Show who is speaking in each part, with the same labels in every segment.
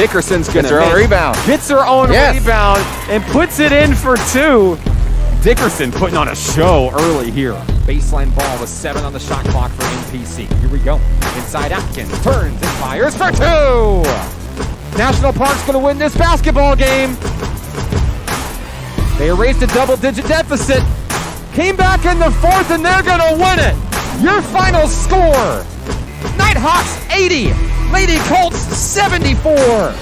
Speaker 1: Dickerson's going to
Speaker 2: miss. Rebound.
Speaker 1: Gets her own rebound and puts it in for 2. Dickerson putting on a show early here. Baseline ball with 7 on the shot clock for NPC. Here we go. Inside Atkins turns and fires for 2. National Park's going to win this basketball game. They erased a double-digit deficit. Came back in the 4th and they're going to win it. Your final score, Nighthawks 80, Lady Colts 74.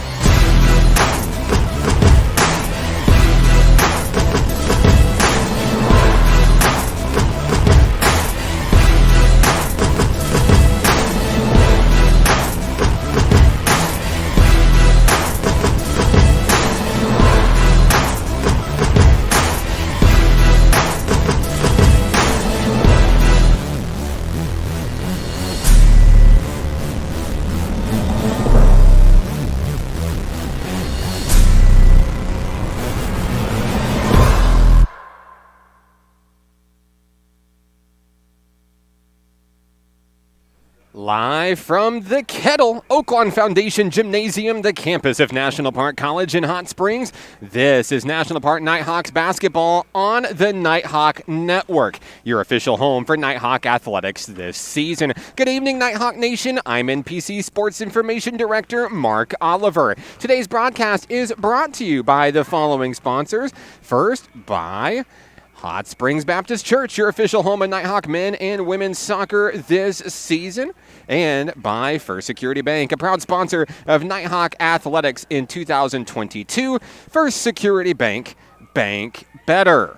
Speaker 1: Live from the Kettle, Oaklawn Foundation Gymnasium, the campus of National Park College in Hot Springs. This is National Park Nighthawks basketball on the Nighthawk Network, your official home for Nighthawk athletics this season. Good evening, Nighthawk Nation. I'm NPC Sports Information Director Mark Oliver. Today's broadcast is brought to you by the following sponsors. First, by Hot Springs Baptist Church, your official home of Nighthawk men and women's soccer this season. And by First Security Bank, a proud sponsor of Nighthawk athletics in 2022. First Security Bank, bank better.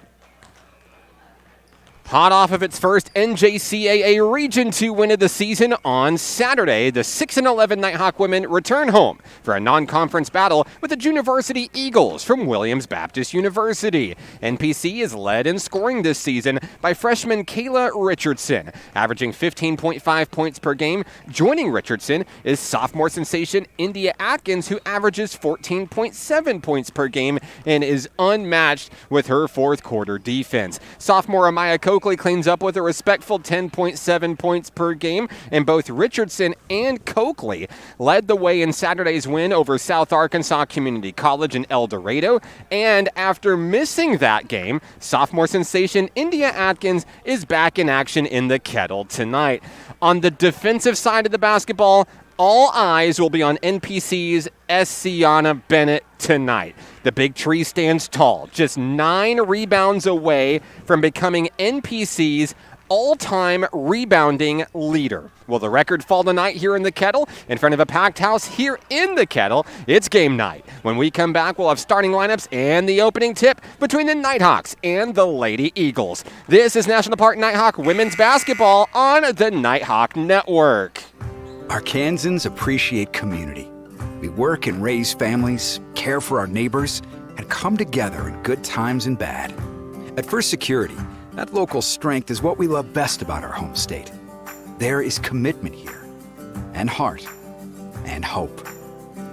Speaker 1: Hot off of its first NJCAA Region 2 win of the season on Saturday, the 6-11 Nighthawk women return home for a non-conference battle with the University Eagles from Williams Baptist University. NPC is led in scoring this season by freshman Kayla Richardson, averaging 15.5 points per game. Joining Richardson is sophomore sensation India Atkins, who averages 14.7 points per game and is unmatched with her fourth quarter defense. Sophomore Amaya Coakley cleans up with a respectful 10.7 points per game, and both Richardson and Coakley led the way in Saturday's win over South Arkansas Community College in El Dorado. And after missing that game, sophomore sensation India Atkins is back in action in the Kettle tonight. On the defensive side of the basketball, all eyes will be on NPC's Essiana Bennett tonight. The big tree stands tall, just 9 rebounds away from becoming NPC's all-time rebounding leader. Will the record fall tonight here in the Kettle? In front of a packed house here in the Kettle, it's game night. When we come back, we'll have starting lineups and the opening tip between the Nighthawks and the Lady Eagles. This is National Park Nighthawk women's basketball on the Nighthawk Network.
Speaker 3: Arkansans appreciate community. We work and raise families, care for our neighbors, and come together in good times and bad. At First Security, that local strength is what we love best about our home state. There is commitment here, and heart, and hope.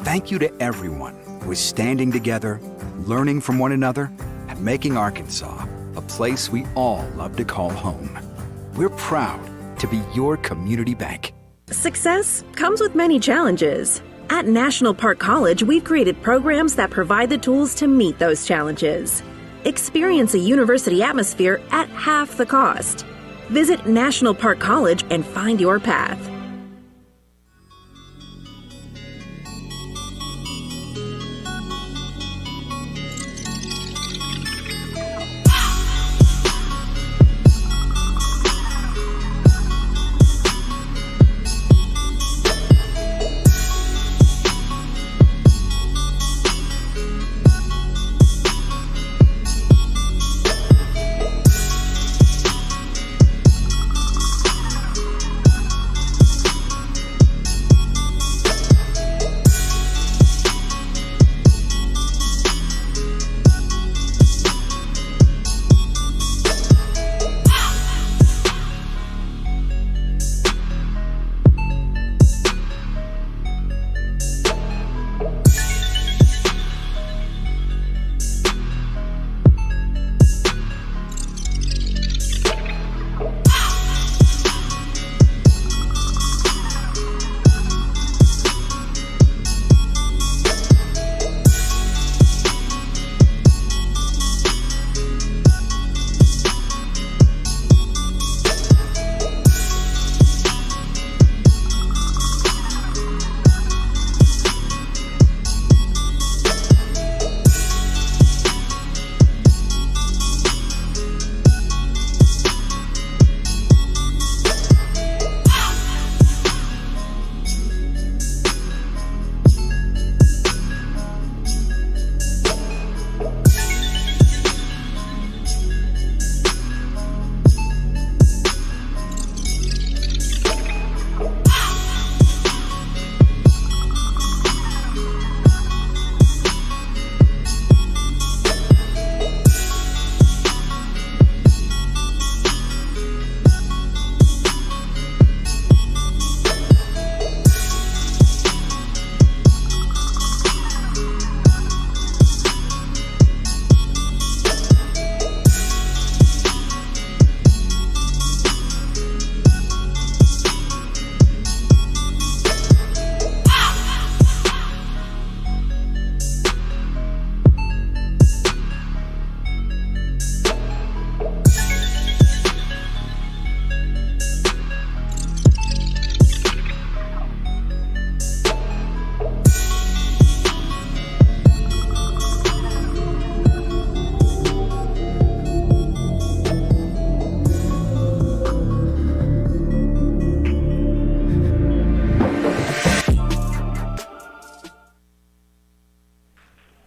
Speaker 3: Thank you to everyone who is standing together, learning from one another, and making Arkansas a place we all love to call home. We're proud to be your community bank.
Speaker 4: Success comes with many challenges. At National Park College, we've created programs that provide the tools to meet those challenges. Experience a university atmosphere at half the cost. Visit National Park College and find your path.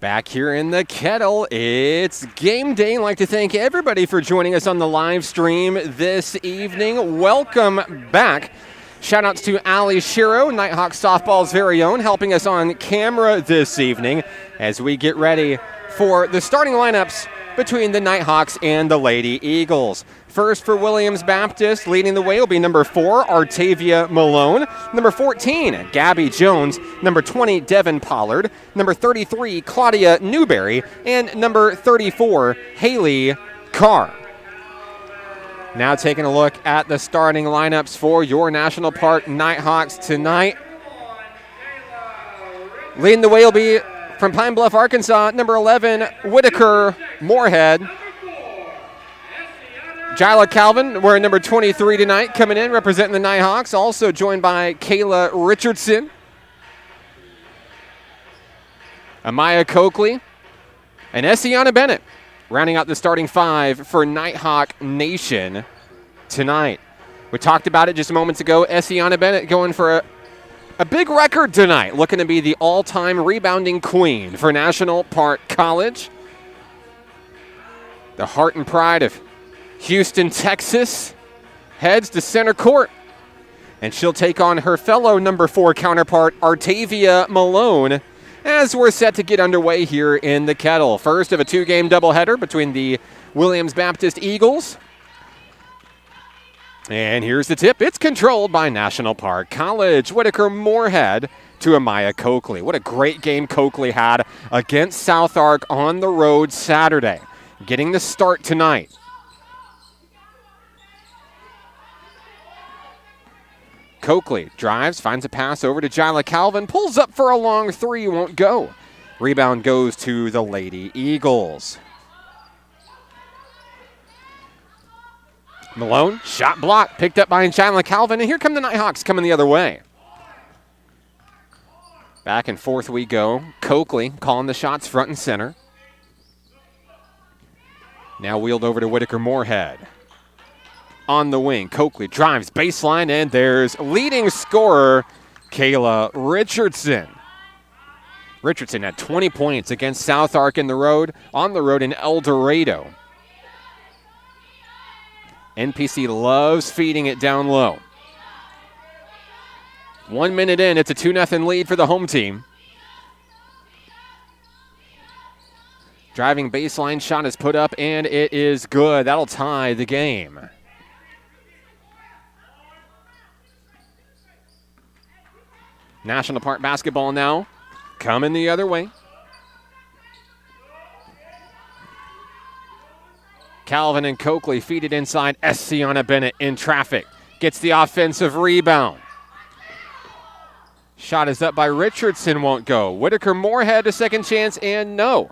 Speaker 1: Back here in the kettle, it's game day. I'd like to thank everybody for joining us on the live stream this evening. Welcome back. Shout-outs to Ali Shiro, Nighthawks softball's very own, helping us on camera this evening as we get ready for the starting lineups between the Nighthawks and the Lady Eagles. First for Williams Baptist, leading the way will be number 4, Artavia Malone. Number 14, Gabby Jones. Number 20, Devin Pollard. Number 33, Claudia Newberry. And number 34, Haley Carr. Now taking a look at the starting lineups for your National Park Nighthawks tonight. Leading the way will be from Pine Bluff, Arkansas, number 11, Whitaker Moorhead. Jyla Calvin wearing number 23 tonight, coming in representing the Nighthawks, also joined by Kayla Richardson, Amaya Coakley, and Essiana Bennett, rounding out the starting 5 for Nighthawk Nation tonight. We talked about it just moments ago. Essiana Bennett going for a big record tonight, looking to be the all-time rebounding queen for National Park College. The heart and pride of Houston, Texas, heads to center court, and she'll take on her fellow number 4 counterpart, Artavia Malone, as we're set to get underway here in the kettle. First of a 2-game doubleheader between the Williams Baptist Eagles. And here's the tip. It's controlled by National Park College. Whitaker Moorhead to Amaya Coakley. What a great game Coakley had against South Ark on the road Saturday. Getting the start tonight. Coakley drives, finds a pass over to Jyla Calvin, pulls up for a long 3, won't go. Rebound goes to the Lady Eagles. Malone, shot block, picked up by Jyla Calvin, and here come the Nighthawks coming the other way. Back and forth we go. Coakley calling the shots front and center. Now wheeled over to Whitaker Moorhead. On the wing, Coakley drives baseline, and there's leading scorer Kayla Richardson. Richardson had 20 points against South Ark on the road in El Dorado. NPC loves feeding it down low. 1 minute in, it's a 2-0 lead for the home team. Driving baseline shot is put up, and it is good. That'll tie the game. National Park basketball now coming the other way. Calvin and Coakley feed it inside. Essiana Bennett in traffic. Gets the offensive rebound. Shot is up by Richardson, won't go. Whitaker Moorhead a second chance, and no.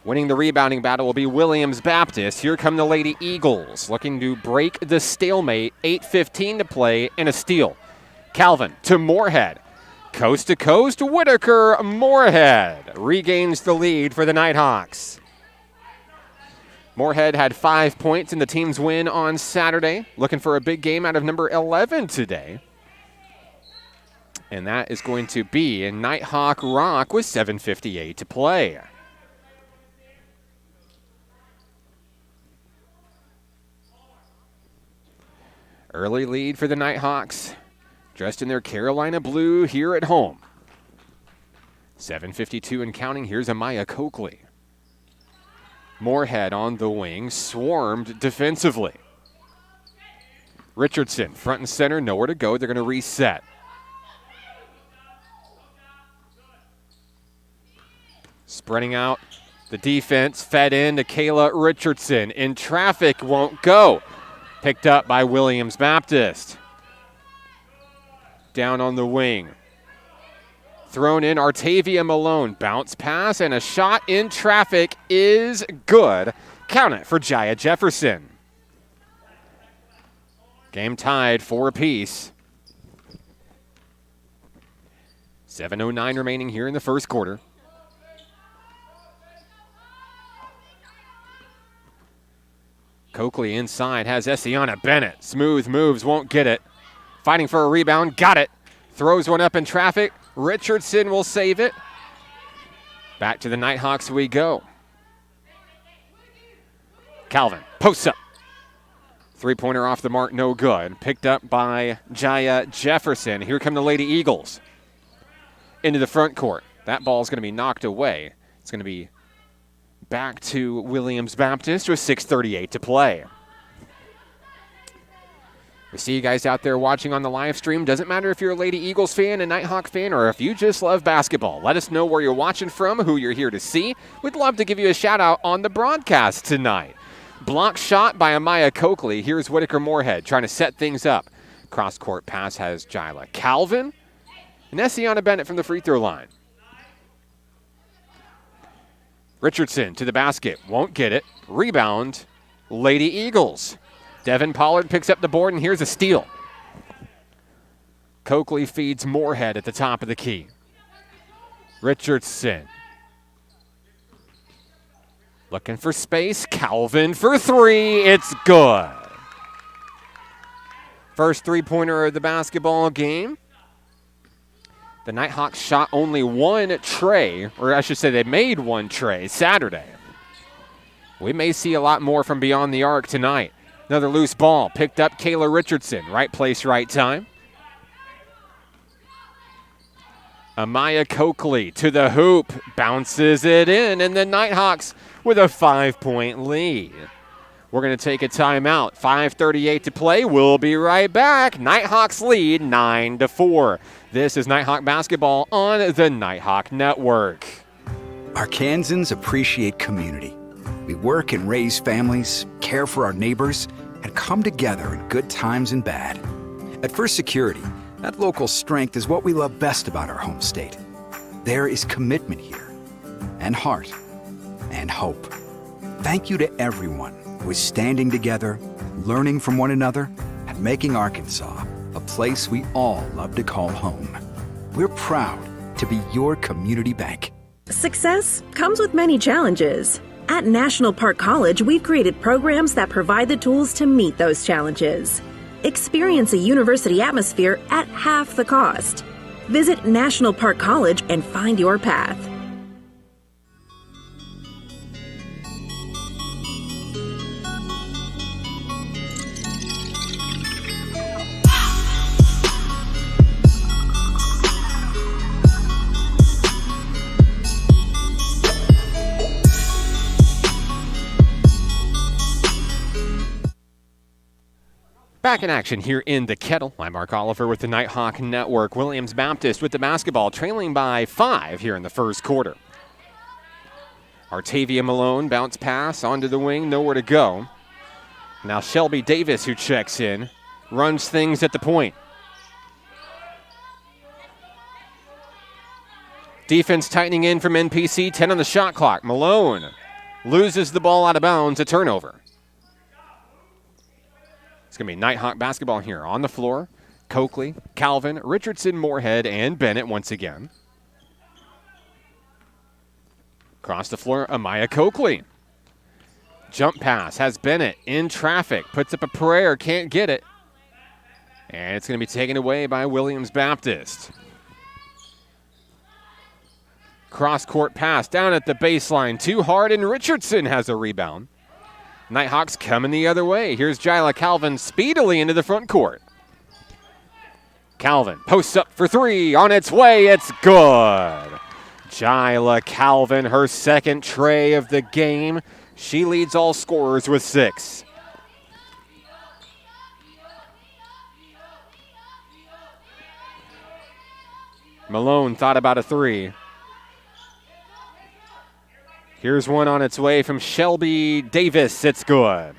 Speaker 1: Winning the rebounding battle will be Williams Baptist. Here come the Lady Eagles, looking to break the stalemate. 8:15 to play and a steal. Calvin to Moorhead. Coast to coast, Whitaker Moorhead regains the lead for the Nighthawks. Moorhead had 5 points in the team's win on Saturday. Looking for a big game out of number 11 today. And that is going to be in Nighthawk Rock with 7:58 to play. Early lead for the Nighthawks, dressed in their Carolina blue here at home. 7:52 and counting. Here's Amaya Coakley. Moorhead on the wing, swarmed defensively. Richardson, front and center, nowhere to go. They're going to reset. Spreading out the defense, fed in to Kayla Richardson. In traffic, won't go. Picked up by Williams Baptist. Down on the wing. Thrown in Artavia Malone. Bounce pass and a shot in traffic is good. Count it for Jaya Jefferson. Game tied 4 apiece. 7:09 remaining here in the first quarter. Coakley inside has Essiana Bennett. Smooth moves, won't get it. Fighting for a rebound, got it. Throws one up in traffic. Richardson will save it. Back to the Nighthawks we go. Calvin posts up. Three-pointer off the mark, no good. Picked up by Jaya Jefferson. Here come the Lady Eagles. Into the front court. That ball's going to be knocked away. It's going to be back to Williams Baptist with 6:38 to play. We see you guys out there watching on the live stream. Doesn't matter if you're a Lady Eagles fan, a Nighthawk fan, or if you just love basketball. Let us know where you're watching from, who you're here to see. We'd love to give you a shout-out on the broadcast tonight. Block shot by Amaya Coakley. Here's Whitaker Moorhead trying to set things up. Cross-court pass has Jyla Calvin. And Essiana Bennett from the free throw line. Richardson to the basket. Won't get it. Rebound, Lady Eagles. Devin Pollard picks up the board, and here's a steal. Coakley feeds Moorhead at the top of the key. Richardson. Looking for space. Calvin for three. It's good. First three-pointer of the basketball game. The Nighthawks shot only one tray, or I should say they made one tray Saturday. We may see a lot more from beyond the arc tonight. Another loose ball. Picked up Kayla Richardson. Right place, right time. Amaya Coakley to the hoop. Bounces it in, and the Nighthawks with a 5-point lead. We're going to take a timeout. 5:38 to play. We'll be right back. Nighthawks lead 9-4. This is Nighthawk basketball on the Nighthawk Network.
Speaker 3: Arkansans appreciate community. We work and raise families, care for our neighbors, and come together in good times and bad. At First Security, that local strength is what we love best about our home state. There is commitment here, and heart, and hope. Thank you to everyone who is standing together, learning from one another, and making Arkansas a place we all love to call home. We're proud to be your community bank.
Speaker 4: Success comes with many challenges. At National Park College, we've created programs that provide the tools to meet those challenges. Experience a university atmosphere at half the cost. Visit National Park College and find your path.
Speaker 1: Back in action here in the Kettle. I'm Mark Oliver with the Nighthawk Network. Williams Baptist with the basketball, trailing by 5 here in the first quarter. Artavia Malone, bounce pass onto the wing, nowhere to go. Now Shelby Davis, who checks in, runs things at the point. Defense tightening in from NPC, 10 on the shot clock. Malone loses the ball out of bounds, a turnover. It's going to be Nighthawk basketball here on the floor. Coakley, Calvin, Richardson, Moorhead, and Bennett once again. Across the floor, Amaya Coakley. Jump pass has Bennett in traffic. Puts up a prayer, can't get it. And it's going to be taken away by Williams Baptist. Cross-court pass down at the baseline. Too hard, and Richardson has a rebound. Nighthawks coming the other way. Here's Jyla Calvin speedily into the front court. Calvin posts up for three. On its way, it's good. Jyla Calvin, her second tray of the game. She leads all scorers with 6. Malone thought about a 3. Here's one on its way from Shelby Davis. It's good.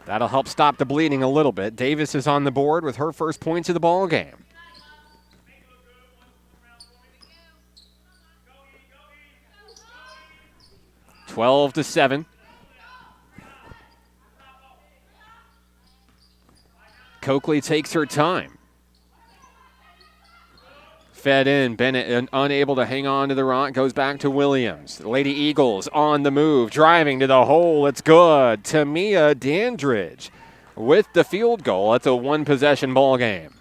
Speaker 1: That'll help stop the bleeding a little bit. Davis is on the board with her first points of the ball game. (12-7). Coakley takes her time. Fed in, Bennett unable to hang on to the rock, goes back to Williams. The Lady Eagles on the move, driving to the hole, it's good. Tamia Dandridge with the field goal. It's a one-possession ball game.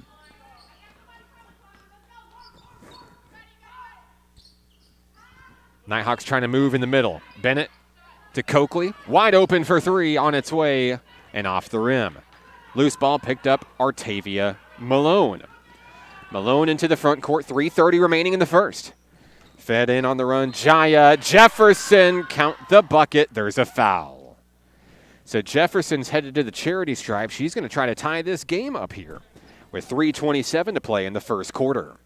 Speaker 1: Nighthawks trying to move in the middle. Bennett to Coakley. Wide open for three, on its way and off the rim. Loose ball picked up Artavia Malone. Malone into the front court, 3:30 remaining in the first. Fed in on the run, Jaya Jefferson, count the bucket, there's a foul. So Jefferson's headed to the charity stripe. She's going to try to tie this game up here with 3:27 to play in the first quarter.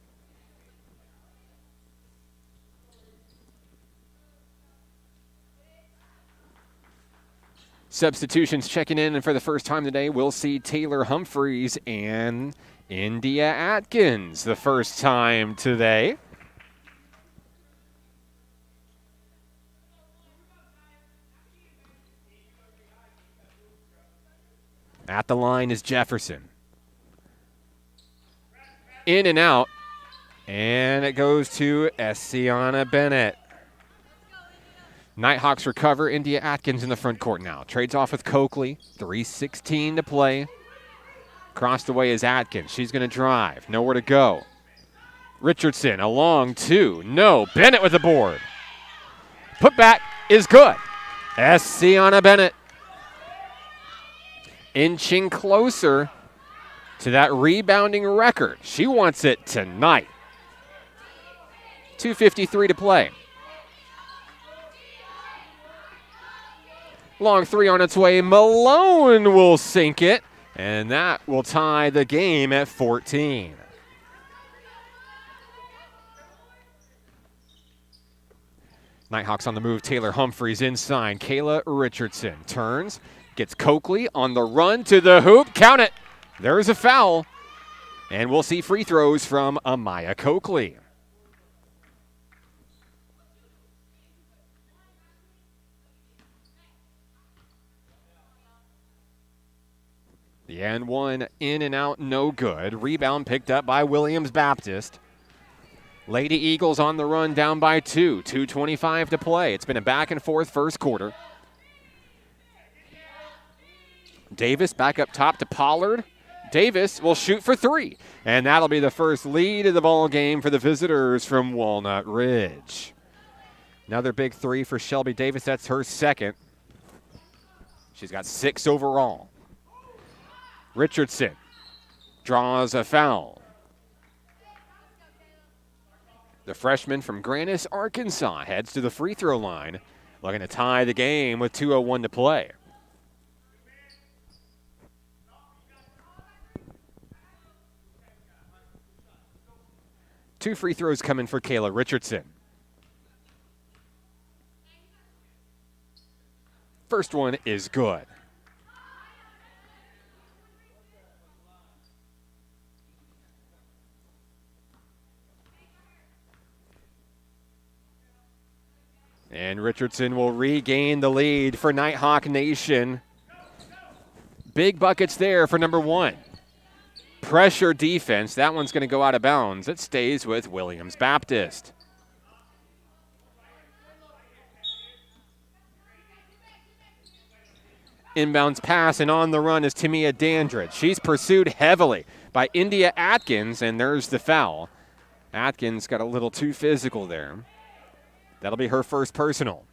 Speaker 1: Substitutions checking in, and for the first time today, we'll see Taylor Humphreys and India Atkins the first time today. At the line is Jefferson. In and out, and it goes to Essiana Bennett. Nighthawks recover. India Atkins in the front court now. Trades off with Coakley. 3:16 to play. Across the way is Atkins. She's going to drive. Nowhere to go. Richardson, a long two. No. Bennett with the board. Putback is good. Essiana Bennett inching closer to that rebounding record. She wants it tonight. 2:53 to play. Long three on its way. Malone will sink it, and that will tie the game at 14. Nighthawks on the move. Taylor Humphreys inside. Kayla Richardson turns, gets Coakley on the run to the hoop. Count it. There's a foul, and we'll see free throws from Amaya Coakley. The and one in and out, no good. Rebound picked up by Williams Baptist. Lady Eagles on the run, down by 2. 2:25 to play. It's been a back and forth first quarter. Davis back up top to Pollard. Davis will shoot for 3. And that'll be the first lead of the ball game for the visitors from Walnut Ridge. Another big 3 for Shelby Davis. That's her second. She's got 6 overall. Richardson draws a foul. The freshman from Grannis, Arkansas, heads to the free throw line, looking to tie the game with 2:01 to play. Two free throws coming for Kayla Richardson. First one is good. And Richardson will regain the lead for Nighthawk Nation. Big buckets there for number 1. Pressure defense. That one's going to go out of bounds. It stays with Williams Baptist. Inbounds pass, and on the run is Timea Dandridge. She's pursued heavily by India Atkins, and there's the foul. Atkins got a little too physical there. That'll be her first personal.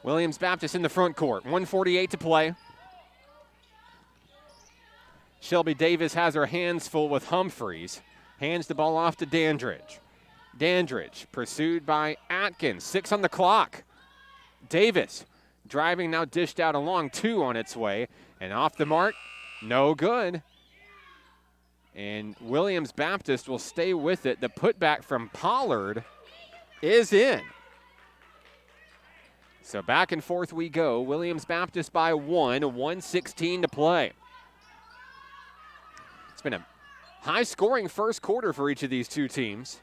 Speaker 1: Williams Baptist in the front court. 1:48 to play. Shelby Davis has her hands full with Humphreys. Hands the ball off to Dandridge. Dandridge pursued by Atkins. 6 on the clock. Davis driving, now dished out a long 2 on its way. And off the mark, no good. And Williams Baptist will stay with it. The putback from Pollard is in. So back and forth we go. Williams Baptist by 1, 1:16 to play. It's been a high-scoring first quarter for each of these two teams.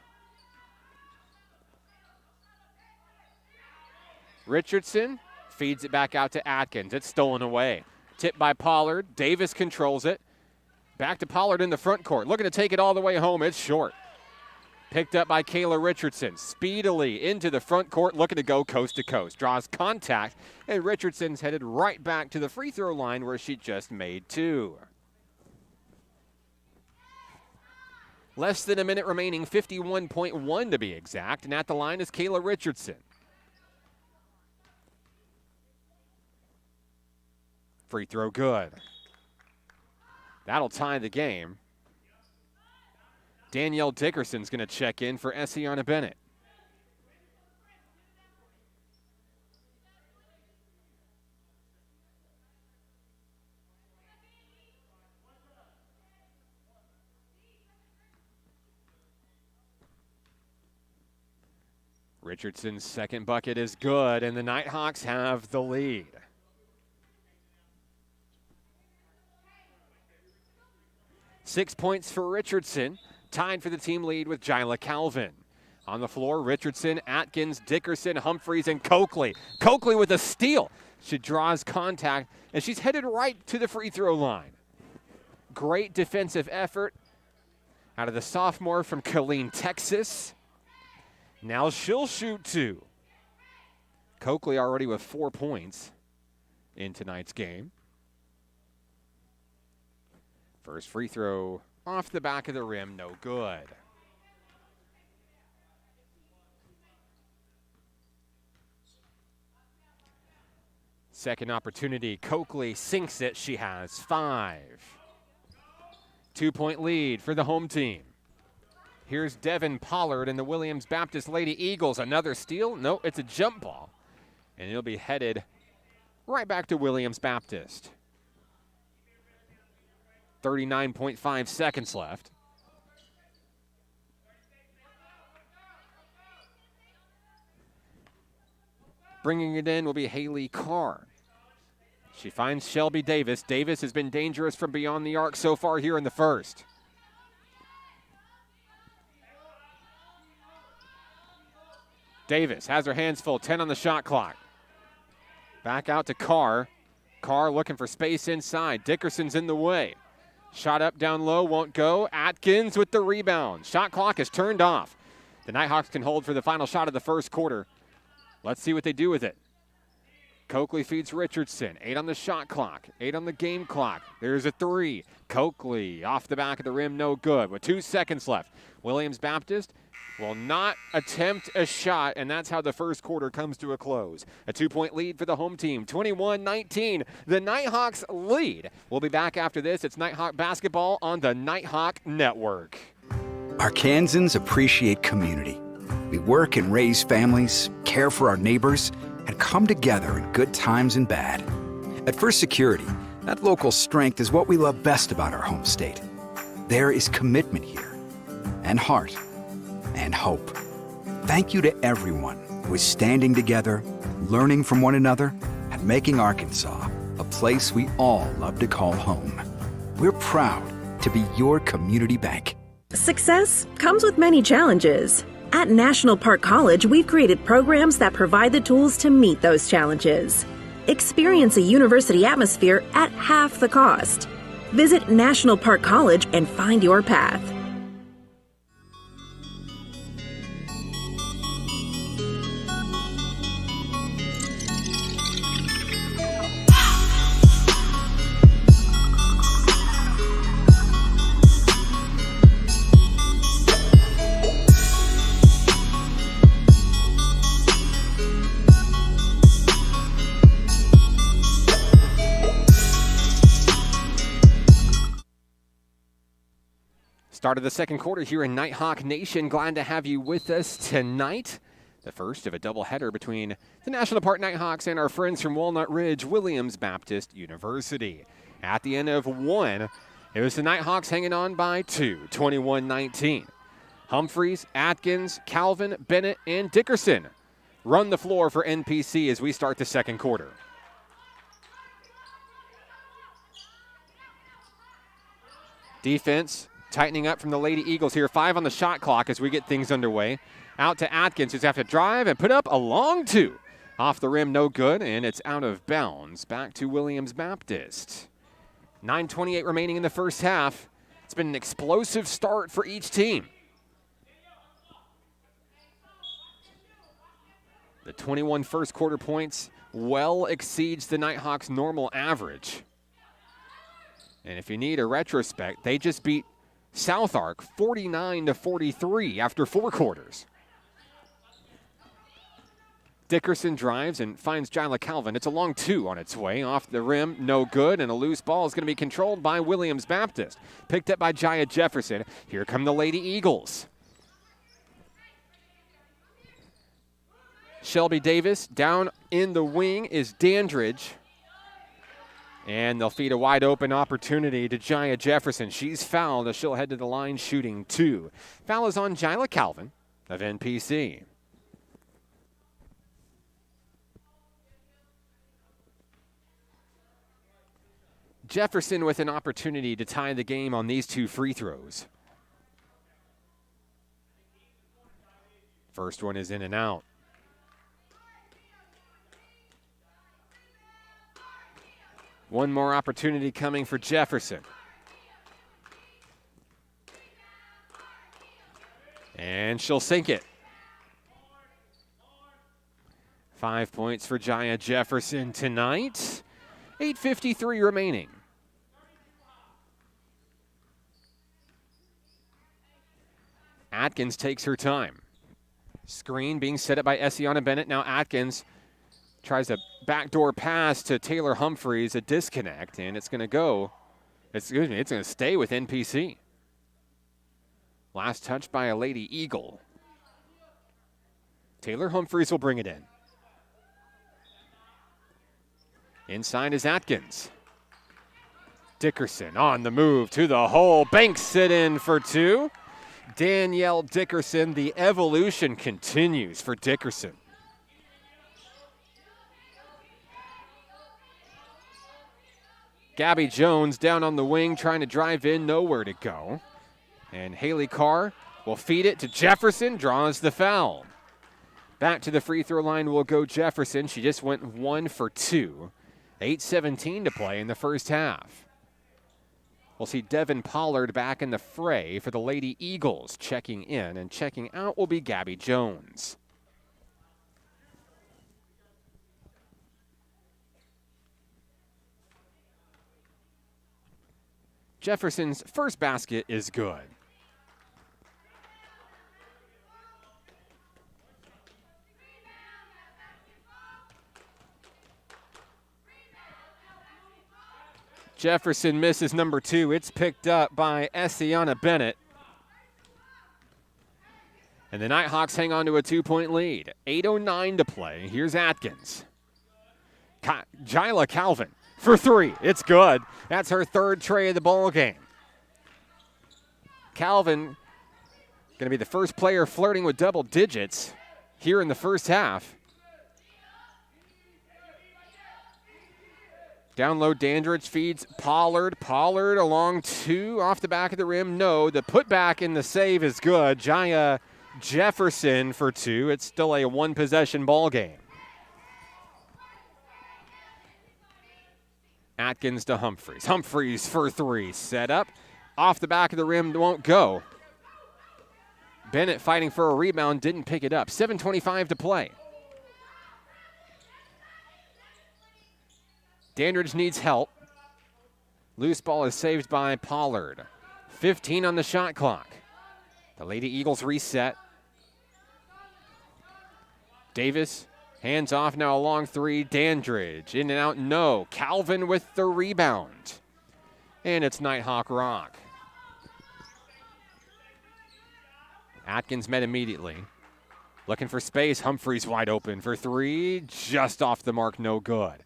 Speaker 1: Richardson feeds it back out to Atkins. It's stolen away. Tipped by Pollard. Davis controls it. Back to Pollard in the front court. Looking to take it all the way home. It's short. Picked up by Kayla Richardson, speedily into the front court, looking to go coast to coast. Draws contact, and Richardson's headed right back to the free throw line where she just made 2. Less than a minute remaining, 51.1 to be exact, and at the line is Kayla Richardson. Free throw good. That'll tie the game. Danielle Dickerson's going to check in for Essiana Bennett. Richardson's second bucket is good, and the Nighthawks have the lead. Six points for Richardson, tied for the team lead with Jyla Calvin. On the floor, Richardson, Atkins, Dickerson, Humphreys, and Coakley. Coakley with a steal. She draws contact, and she's headed right to the free throw line. Great defensive effort out of the sophomore from Killeen, Texas. Now she'll shoot 2. Coakley already with 4 points in tonight's game. First free throw off the back of the rim, no good. Second opportunity, Coakley sinks it. She has 5. 2-point lead for the home team. Here's Devin Pollard and the Williams Baptist Lady Eagles. Another steal. No, it's a jump ball. And it'll be headed right back to Williams Baptist. 39.5 seconds left. Bringing it in will be Haley Carr. She finds Shelby Davis. Davis has been dangerous from beyond the arc so far here in the first. Davis has her hands full, 10 on the shot clock. Back out to Carr. Carr looking for space inside. Dickerson's in the way. Shot up down low, won't go. Atkins with the rebound. Shot clock is turned off. The Nighthawks can hold for the final shot of the first quarter. Let's see what they do with it. Coakley feeds Richardson. 8 on the shot clock. 8 on the game clock. There's a 3. Coakley off the back of the rim, no good. With 2 seconds left. Williams Baptist will not attempt a shot, and that's how the first quarter comes to a close. A 2-point lead for the home team, 21-19. The Nighthawks lead. We'll be back after this. It's Nighthawk basketball on the Nighthawk Network.
Speaker 3: Arkansans appreciate community. We work and raise families, care for our neighbors, and come together in good times and bad. At First Security, that local strength is what we love best about our home state. There is commitment here, and heart, and hope. Thank you to everyone who is standing together, learning from one another, and making Arkansas a place we all love to call home. We're proud to be your community bank.
Speaker 4: Success comes with many challenges. At National Park College, we've created programs that provide the tools to meet those challenges. Experience a university atmosphere at half the cost. Visit National Park College and find your path.
Speaker 1: Start of the second quarter here in Nighthawk Nation. Glad to have you with us tonight. The first of a doubleheader between the National Park Nighthawks and our friends from Walnut Ridge, Williams Baptist University. At the end of 1, it was the Nighthawks hanging on by 2, 21-19. Humphreys, Atkins, Calvin, Bennett, and Dickerson run the floor for NPC as we start the second quarter. Defense tightening up from the Lady Eagles here. 5 on the shot clock as we get things underway. Out to Atkins, who's have to drive and put up a long 2. Off the rim, no good, and it's out of bounds. Back to Williams Baptist. 9:28 remaining in the first half. It's been an explosive start for each team. The 21 first quarter points well exceeds the Nighthawks' normal average. And if you need a retrospect, they just beat South Ark 49-43 after 4 quarters. Dickerson drives and finds Jila Calvin. It's a long 2 on its way. Off the rim, no good, and a loose ball is going to be controlled by Williams Baptist. Picked up by Jaya Jefferson. Here come the Lady Eagles. Shelby Davis down in the wing is Dandridge. And they'll feed a wide open opportunity to Jaya Jefferson. She's fouled as she'll head to the line shooting 2. Foul is on Jila Calvin of NPC. Jefferson with an opportunity to tie the game on these 2 free throws. First one is in and out. One more opportunity coming for Jefferson. And she'll sink it. 5 points for Jaya Jefferson tonight. 8:53 remaining. Atkins takes her time. Screen being set up by Essiana Bennett. Now Atkins tries a backdoor pass to Taylor Humphreys, a disconnect, and it's going to stay with NPC. Last touch by a Lady Eagle. Taylor Humphreys will bring it in. Inside is Atkins. Dickerson on the move to the hole. Banks it in for 2. Danielle Dickerson, the evolution continues for Dickerson. Gabby Jones down on the wing trying to drive in, nowhere to go. And Haley Carr will feed it to Jefferson, draws the foul. Back to the free throw line will go Jefferson. She just went 1 for 2. 8:17 to play in the first half. We'll see Devin Pollard back in the fray for the Lady Eagles. Checking in and checking out will be Gabby Jones. Jefferson's first basket is good. Jefferson misses number 2. It's picked up by Essiana Bennett. And the Nighthawks hang on to a 2-point lead. 8:09 to play. Here's Atkins. Jila Calvin for 3. It's good. That's her 3rd tray of the ball game. Calvin going to be the first player flirting with double digits here in the first half. Down low, Dandridge feeds Pollard. Pollard along 2 off the back of the rim. No, the putback in the save is good. Jaya Jefferson for 2. It's still a 1-possession ball game. Atkins to Humphreys. Humphreys for 3. Set up. Off the back of the rim, won't go. Bennett fighting for a rebound, didn't pick it up. 7:25 to play. Dandridge needs help. Loose ball is saved by Pollard. 15 on the shot clock. The Lady Eagles reset. Davis, hands off now, a long 3. Dandridge, in and out, no. Calvin with the rebound. And it's Nighthawk rock. Atkins met immediately. Looking for space. Humphreys wide open for 3. Just off the mark, no good.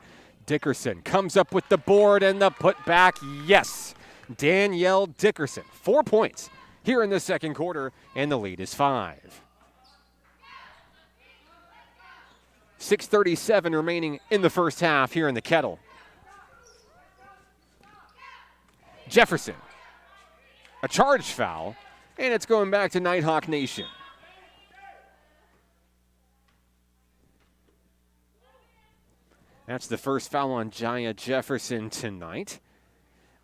Speaker 1: Dickerson comes up with the board and the putback. Yes. Danielle Dickerson, 4 points here in the second quarter, and the lead is 5. 6:37 remaining in the first half here in the Kettle. Jefferson, a charge foul, and it's going back to Nighthawk Nation. That's the first foul on Jaya Jefferson tonight.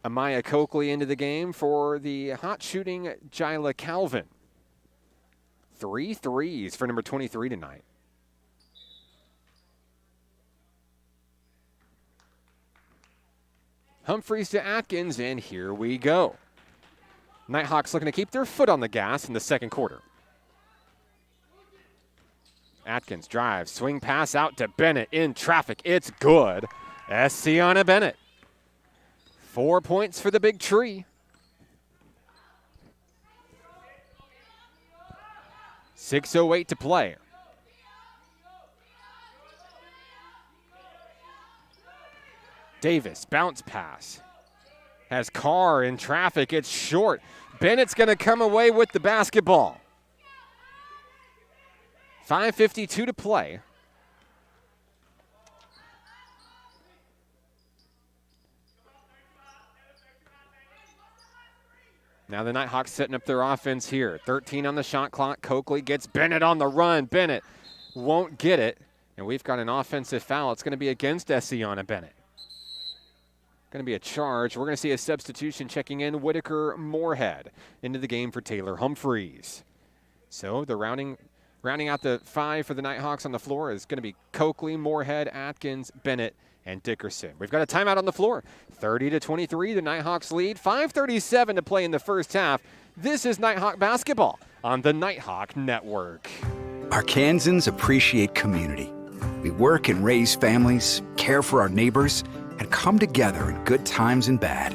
Speaker 1: Amaya Coakley into the game for the hot shooting Jila Calvin. 3 threes for number 23 tonight. Humphreys to Atkins, and here we go. Nighthawks looking to keep their foot on the gas in the second quarter. Atkins drives, swing pass out to Bennett in traffic. It's good. Essiana Bennett. 4 points for the big tree. 6:08 to play. Davis, bounce pass. Has Carr in traffic. It's short. Bennett's going to come away with the basketball. 5:52 to play. Now the Nighthawks setting up their offense here. 13 on the shot clock. Coakley gets Bennett on the run. Bennett won't get it. And we've got an offensive foul. It's going to be against Essiana Bennett. Going to be a charge. We're going to see a substitution checking in. Whitaker Moorhead into the game for Taylor Humphreys. So the rounding out the five for the Nighthawks on the floor is going to be Coakley, Moorhead, Atkins, Bennett, and Dickerson. We've got a timeout on the floor. 30-23, the Nighthawks lead. 5:37 to play in the first half. This is Nighthawk basketball on the Nighthawk Network.
Speaker 3: Arkansans appreciate community. We work and raise families, care for our neighbors, and come together in good times and bad.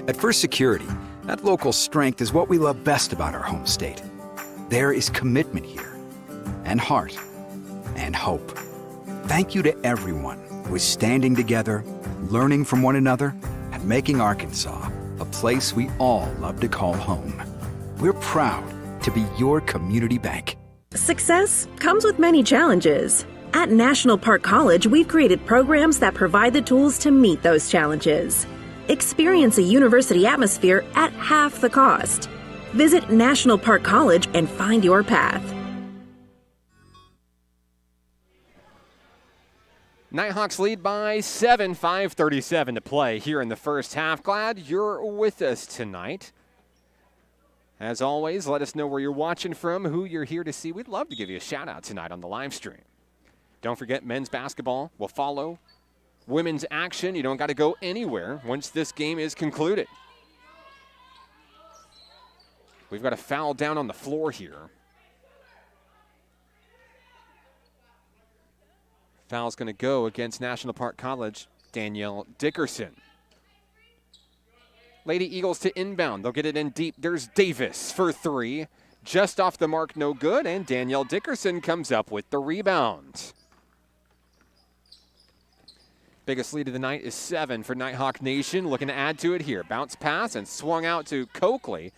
Speaker 3: At First Security, that local strength is what we love best about our home state. There is commitment here, and heart, and hope. Thank you to everyone who is standing together, learning from one another, and making Arkansas a place we all love to call home. We're proud to be your community bank.
Speaker 4: Success comes with many challenges. At National Park College, we've created programs that provide the tools to meet those challenges. Experience a university atmosphere at half the cost. Visit National Park College and find your path.
Speaker 1: Nighthawks lead by 7, 5:37 to play here in the first half. Glad you're with us tonight. As always, let us know where you're watching from, who you're here to see. We'd love to give you a shout out tonight on the live stream. Don't forget, men's basketball will follow. Women's action, you don't got to go anywhere once this game is concluded. We've got a foul down on the floor here. Foul's going to go against National Park College, Danielle Dickerson. Lady Eagles to inbound. They'll get it in deep. There's Davis for three. Just off the mark, no good, and Danielle Dickerson comes up with the rebound. Biggest lead of the night is 7 for Nighthawk Nation. Looking to add to it here. Bounce pass and swung out to Coakley.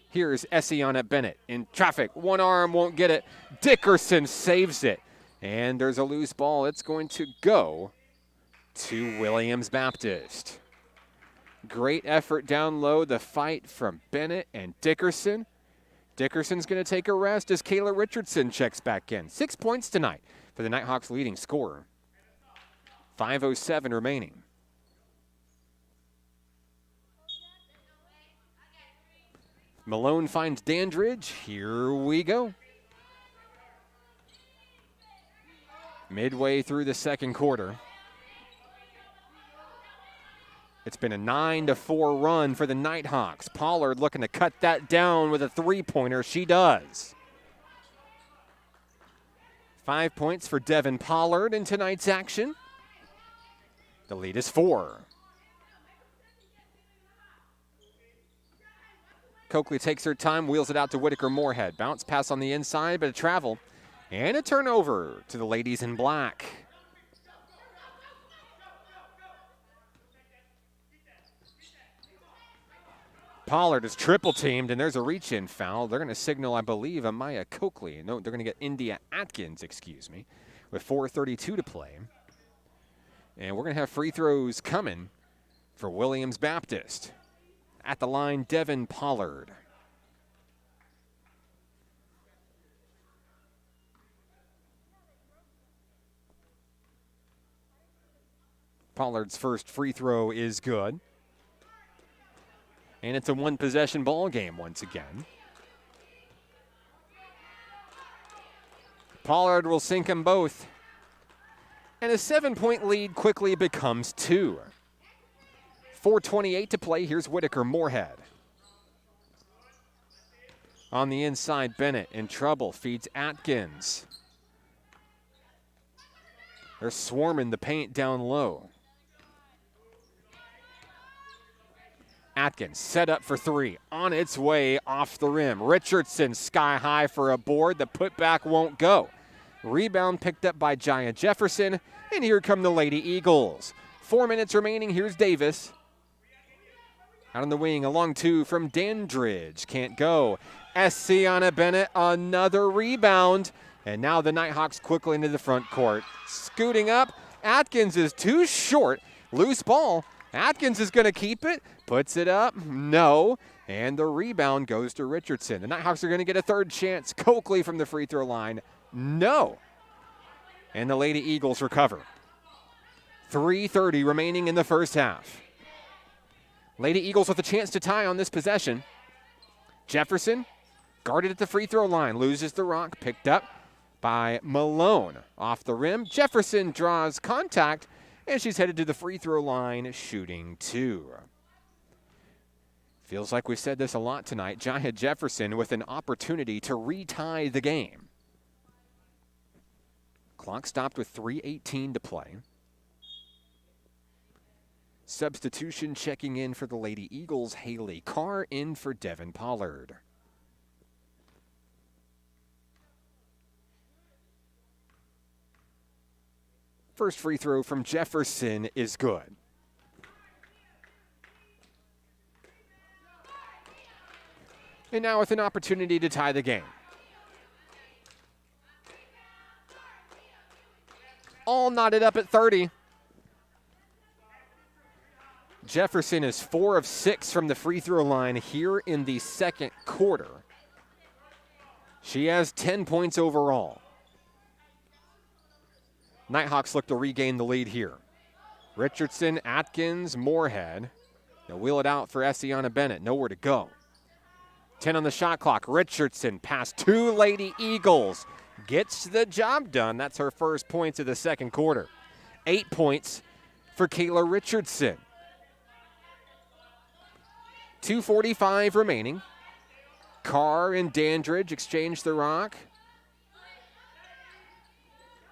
Speaker 1: Here's Essiana Bennett in traffic. One arm, won't get it. Dickerson saves it. And there's a loose ball. It's going to go to Williams Baptist. Great effort down low. The fight from Bennett and Dickerson. Dickerson's going to take a rest as Kayla Richardson checks back in. 6 points tonight for the Nighthawks' leading scorer. 5:07 remaining. Malone finds Dandridge. Here we go. Midway through the second quarter. It's been a 9-4 run for the Nighthawks. Pollard looking to cut that down with a three-pointer. She does. 5 points for Devin Pollard in tonight's action. The lead is 4. Coakley takes her time, wheels it out to Whitaker Moorhead. Bounce pass on the inside, but a travel. And a turnover to the ladies in black. Pollard is triple teamed, and there's a reach-in foul. They're going to signal, I believe, Amaya Coakley. No, they're going to get India Atkins, with 4:32 to play. And we're going to have free throws coming for Williams Baptist. At the line, Devin Pollard. Pollard's first free throw is good. And it's a one-possession ball game once again. Pollard will sink them both. And a 7-point lead quickly becomes 2. 4:28 to play. Here's Whitaker Moorhead. On the inside, Bennett in trouble, feeds Atkins. They're swarming the paint down low. Atkins set up for three, on its way off the rim. Richardson sky high for a board. The putback won't go. Rebound picked up by Giant Jefferson, and here come the Lady Eagles. 4 minutes remaining. Here's Davis. Out on the wing, a long two from Dandridge. Can't go. Essiana Bennett, another rebound. And now the Nighthawks quickly into the front court. Scooting up, Atkins is too short. Loose ball. Atkins is going to keep it. Puts it up. No. And the rebound goes to Richardson. The Nighthawks are going to get a third chance. Coakley from the free throw line. No. And the Lady Eagles recover. 3:30 remaining in the first half. Lady Eagles with a chance to tie on this possession. Jefferson guarded at the free throw line. Loses the rock. Picked up by Malone. Off the rim. Jefferson draws contact. And she's headed to the free throw line, shooting two. Feels like we've said this a lot tonight. Giant Jefferson with an opportunity to retie the game. Clock stopped with 3:18 to play. Substitution checking in for the Lady Eagles. Haley Carr in for Devin Pollard. First free throw from Jefferson is good. And now with an opportunity to tie the game. All knotted up at 30. Jefferson is 4 of 6 from the free throw line here in the second quarter. She has 10 points overall. Nighthawks look to regain the lead here. Richardson, Atkins, Moorhead. They'll wheel it out for Essiana Bennett. Nowhere to go. 10 on the shot clock. Richardson past two Lady Eagles. Gets the job done. That's her first points of the second quarter. 8 points for Kayla Richardson. 2:45 remaining. Carr and Dandridge exchange the rock.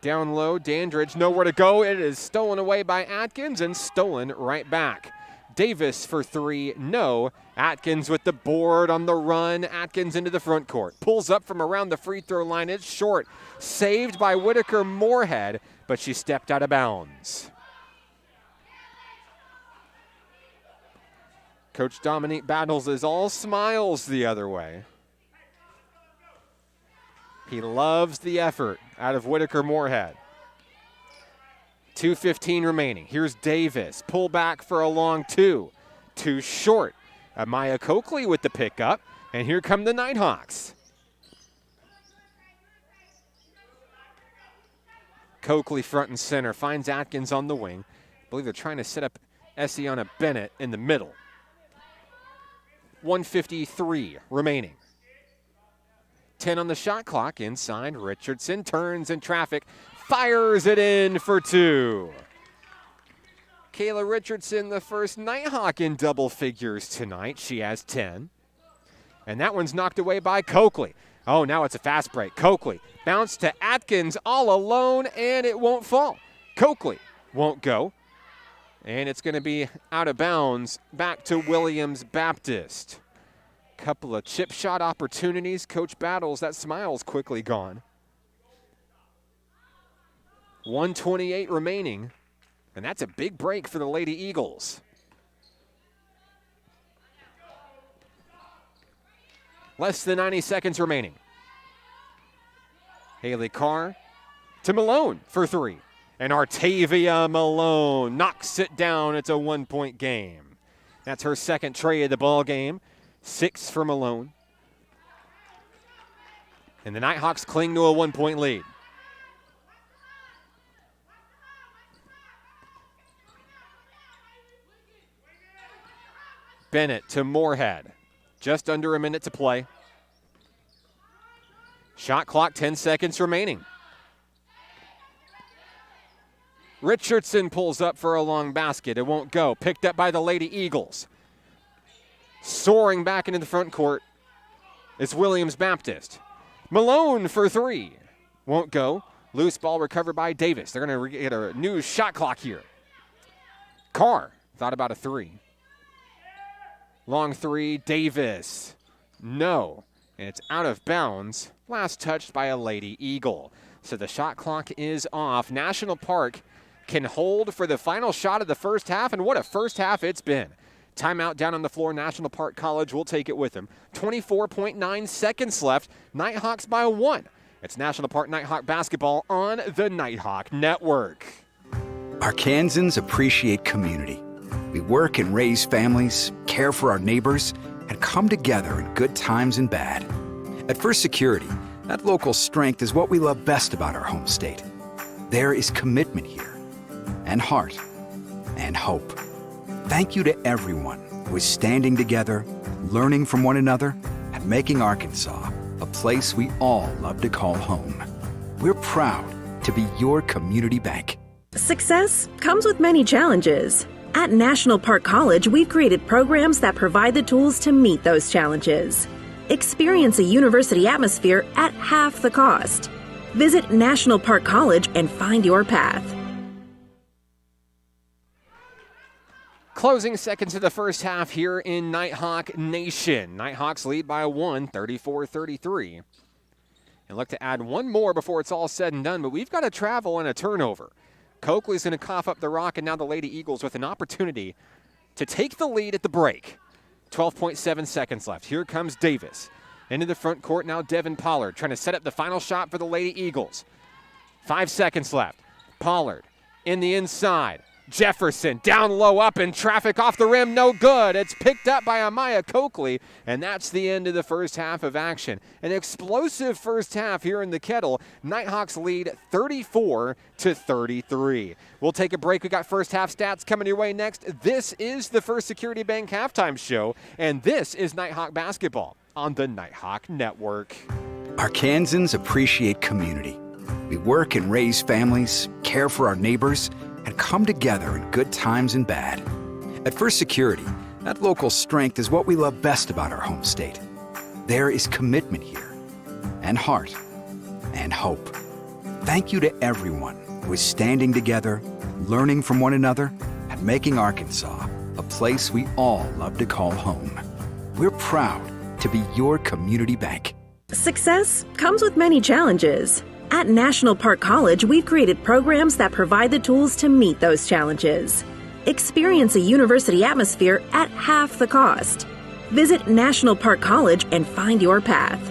Speaker 1: Down low, Dandridge, nowhere to go. It is stolen away by Atkins and stolen right back. Davis for three, no. Atkins with the board on the run. Atkins into the front court. Pulls up from around the free throw line. It's short. Saved by Whitaker Moorhead, but she stepped out of bounds. Coach Dominique Battles is all smiles the other way. He loves the effort out of Whitaker Moorhead. 2:15 remaining. Here's Davis. Pull back for a long two. Too short. Amaya Coakley with the pickup. And here come the Nighthawks. Coakley front and center. Finds Atkins on the wing. I believe they're trying to set up Essiana Bennett in the middle. 1:53 remaining. 10 on the shot clock. Inside, Richardson turns in traffic, fires it in for two. Kayla Richardson, the first Nighthawk in double figures tonight. She has 10. And that one's knocked away by Coakley. Oh, now it's a fast break. Coakley bounce to Atkins all alone, and it won't fall. Coakley won't go. And it's going to be out of bounds back to Williams Baptist. Couple of chip shot opportunities. Coach Battles, that smile's quickly gone. 1:28 remaining, and that's a big break for the Lady Eagles. Less than 90 seconds remaining. Haley Carr to Malone for three. And Artavia Malone knocks it down. It's a 1-point game. That's her second tray of the ball game. 6 for Malone. And the Nighthawks cling to a 1-point lead. Bennett to Moorhead. Just under a minute to play. Shot clock, 10 seconds remaining. Richardson pulls up for a long basket. It won't go. Picked up by the Lady Eagles. Soaring back into the front court is Williams Baptist. Malone for three. Won't go. Loose ball recovered by Davis. They're going to get a new shot clock here. Carr thought about a three. Long three, Davis. No. And it's out of bounds. Last touched by a Lady Eagle. So the shot clock is off. National Park can hold for the final shot of the first half, and what a first half it's been. Timeout down on the floor. National Park College will take it with them. 24.9 seconds left. Nighthawks by 1. It's National Park Nighthawk basketball on the Nighthawk Network.
Speaker 3: Arkansans appreciate community. We work and raise families, care for our neighbors, and come together in good times and bad. At First Security, that local strength is what we love best about our home state. There is commitment here, and heart, and hope. Thank you to everyone who is standing together, learning from one another, and making Arkansas a place we all love to call home. We're proud to be your community bank.
Speaker 4: Success comes with many challenges. At National Park College, we've created programs that provide the tools to meet those challenges. Experience a university atmosphere at half the cost. Visit National Park College and find your path.
Speaker 1: Closing seconds of the first half here in Nighthawk Nation. Nighthawks lead by 1, 34-33. And look to add one more before it's all said and done, but we've got a travel and a turnover. Coakley's going to cough up the rock, and now the Lady Eagles with an opportunity to take the lead at the break. 12.7 seconds left. Here comes Davis. Into the front court now, Devin Pollard trying to set up the final shot for the Lady Eagles. 5 seconds left. Pollard in the inside. Jefferson down low, up in traffic, off the rim, no good. It's picked up by Amaya Coakley, and that's the end of the first half of action. An explosive first half here in the Kettle. Nighthawks lead 34-33. We'll take a break. We got first half stats coming your way next. This is the First Security Bank halftime show, and this is Nighthawk basketball on the Nighthawk Network.
Speaker 3: Arkansans appreciate community. We work and raise families, care for our neighbors, and come together in good times and bad. At First Security, that local strength is what we love best about our home state. There is commitment here, and heart, and hope. Thank you to everyone who is standing together, learning from one another, and making Arkansas a place we all love to call home. We're proud to be your community bank.
Speaker 4: Success comes with many challenges. At National Park College, we've created programs that provide the tools to meet those challenges. Experience a university atmosphere at half the cost. Visit National Park College and find your path.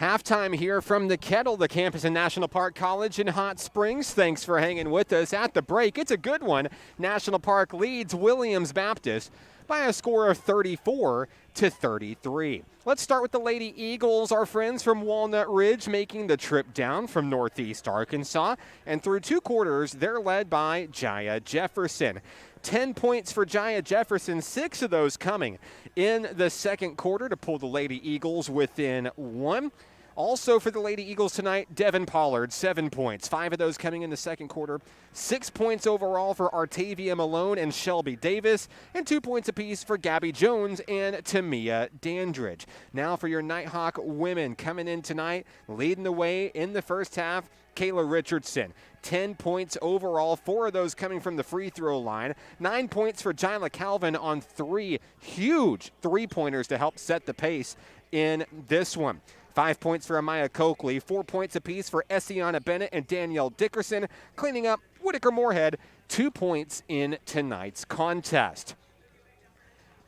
Speaker 1: Halftime here from the Kettle, the campus in National Park College in Hot Springs. Thanks for hanging with us at the break. It's a good one. National Park leads Williams Baptist by a score of 34-33. Let's start with the Lady Eagles, our friends from Walnut Ridge, making the trip down from Northeast Arkansas. And through 2 quarters, they're led by Jaya Jefferson. 10 points for Jaya Jefferson, 6 of those coming in the second quarter to pull the Lady Eagles within 1. Also for the Lady Eagles tonight, Devin Pollard, 7 points, 5 of those coming in the second quarter. 6 points overall for Artavia Malone and Shelby Davis, and 2 points apiece for Gabby Jones and Tamia Dandridge. Now for your Nighthawk women coming in tonight, leading the way in the first half, Kayla Richardson. 10 points overall, 4 of those coming from the free throw line. 9 points for Jyla Calvin on 3 huge three-pointers to help set the pace in this one. 5 points for Amaya Coakley, 4 points apiece for Essiana Bennett and Danielle Dickerson, cleaning up Whitaker Moorhead, 2 points in tonight's contest.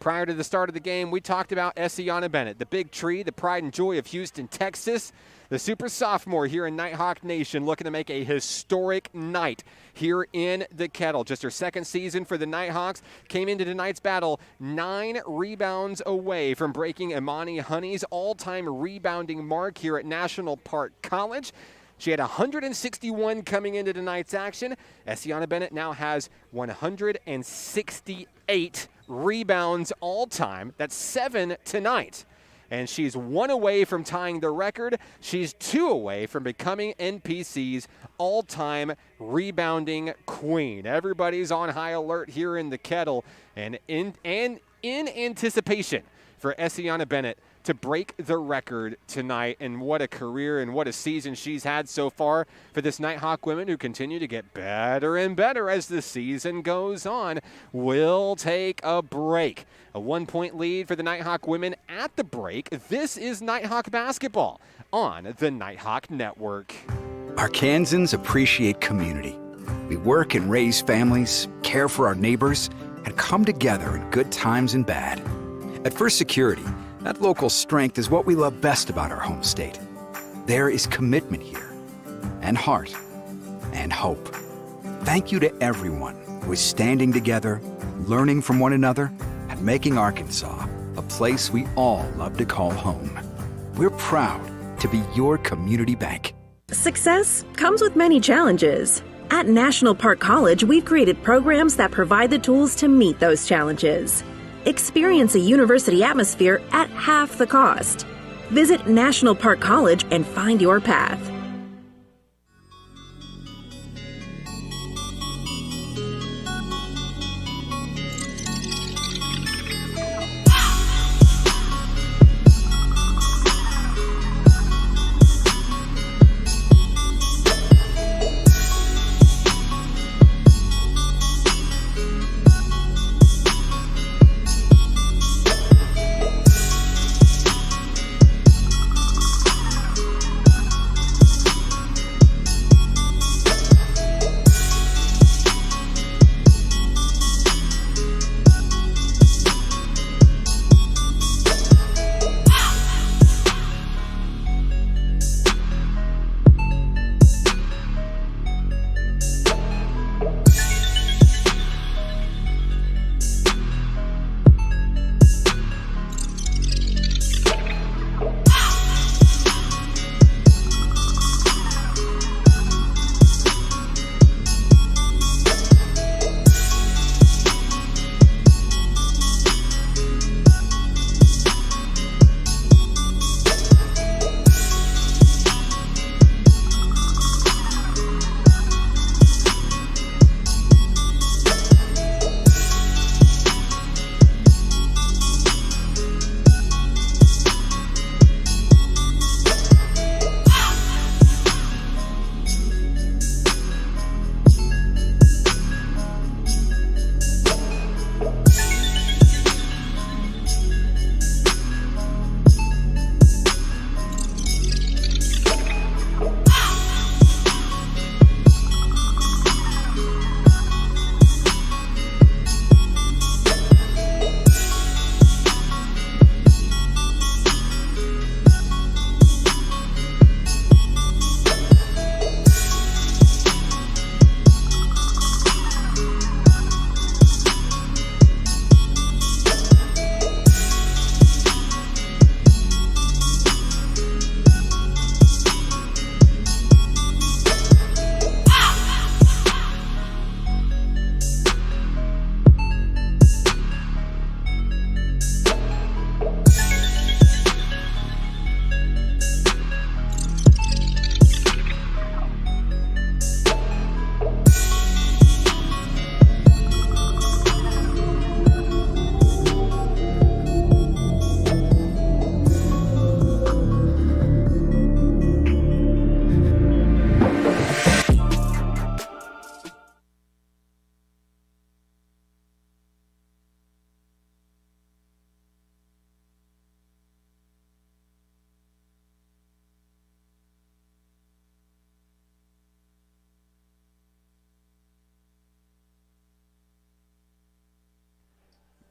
Speaker 1: Prior to the start of the game, we talked about Essiana Bennett, the big tree, the pride and joy of Houston, Texas. The super sophomore here in Nighthawk Nation looking to make a historic night here in the Kettle. Just her second season for the Nighthawks. Came into tonight's battle 9 rebounds away from breaking Imani Honey's all-time rebounding mark here at National Park College. She had 161 coming into tonight's action. Essiana Bennett now has 168 rebounds all-time. That's 7 tonight. And she's 1 away from tying the record. She's 2 away from becoming NPC's all-time rebounding queen. Everybody's on high alert here in the Kettle, and in anticipation for Essiana Bennett to break the record tonight. And what a career and what a season she's had so far for this Nighthawk women, who continue to get better and better as the season goes on. We'll take a break. A 1-point lead for the Nighthawk women at the break. This is Nighthawk basketball on the Nighthawk Network.
Speaker 3: Arkansans appreciate community. We work and raise families, care for our neighbors, and come together in good times and bad. At First Security, that local strength is what we love best about our home state. There is commitment here, and heart, and hope. Thank you to everyone who is standing together, learning from one another, and making Arkansas a place we all love to call home. We're proud to be your community bank.
Speaker 4: Success comes with many challenges. At National Park College, we've created programs that provide the tools to meet those challenges. Experience a university atmosphere at half the cost. Visit National Park College and find your path.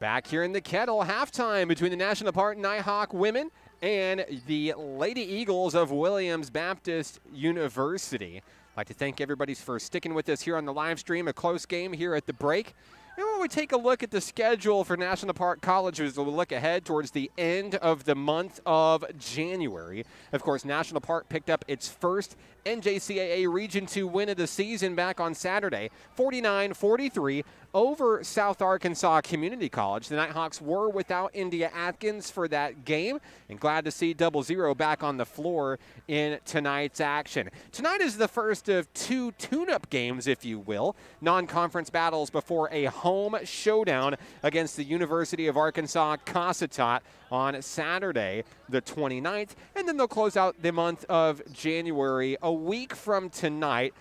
Speaker 1: Back here in the kettle, halftime between the National Park Nighthawk women and the Lady Eagles of Williams Baptist University. I'd like to thank everybody for sticking with us here on the live stream. A close game here at the break. And when we take a look at the schedule for National Park College, as we look ahead towards the end of the month of January. Of course, National Park picked up its first NJCAA Region 2 win of the season back on Saturday, 49-43 over South Arkansas Community College. The Nighthawks were without India Atkins for that game, and glad to see 00 back on the floor in tonight's action. Tonight is the first of two tune-up games, if you will, non-conference battles before a home showdown against the University of Arkansas Cossatot on Saturday, the 29th, and then they'll close out the month of January a week from tonight,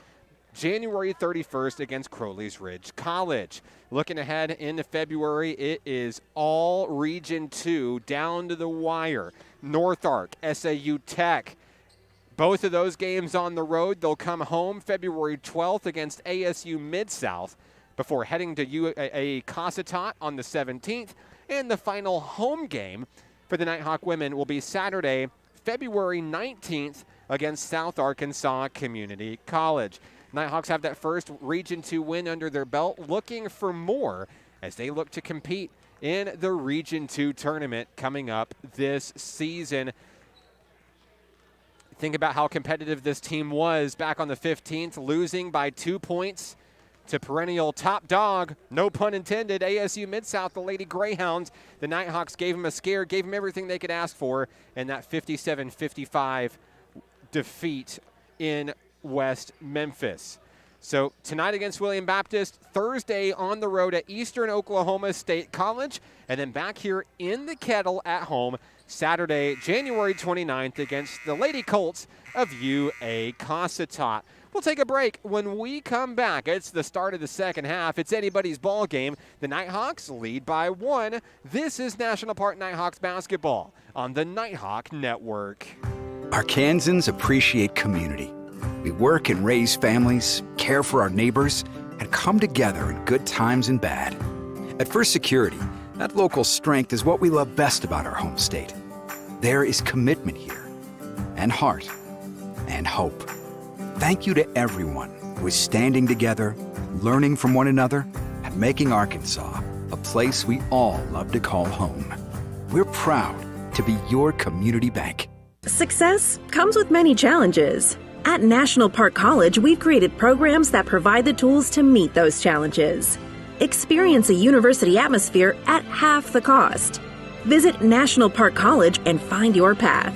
Speaker 1: January 31st against Crowley's Ridge College. Looking ahead into February, it is all Region 2 down to the wire. North Ark, SAU Tech. Both of those games on the road. They'll come home February 12th against ASU Mid-South before heading to UAA Cossatot on the 17th. And the final home game for the Nighthawk women will be Saturday, February 19th against South Arkansas Community College. Nighthawks have that first Region 2 win under their belt, looking for more as they look to compete in the Region 2 tournament coming up this season. Think about how competitive this team was back on the 15th, losing by 2 points to perennial top dog, no pun intended, ASU Mid-South, the Lady Greyhounds. The Nighthawks gave them a scare, gave them everything they could ask for in that 57-55 defeat in West Memphis. So tonight against William Baptist, Thursday on the road at Eastern Oklahoma State College, and then back here in the kettle at home Saturday, January 29th against the Lady Colts of UA Cossatot. We'll take a break. When we come back, it's the start of the second half. It's anybody's ball game. The Nighthawks lead by 1. This is National Park Nighthawks basketball on the Nighthawk Network.
Speaker 3: Arkansans appreciate community. We work and raise families, care for our neighbors, and come together in good times and bad. At First Security, that local strength is what we love best about our home state. There is commitment here, and heart, and hope. Thank you to everyone who is standing together, learning from one another, and making Arkansas a place we all love to call home. We're proud to be your community bank.
Speaker 4: Success comes with many challenges. At National Park College, we've created programs that provide the tools to meet those challenges. Experience a university atmosphere at half the cost. Visit National Park College and find your path.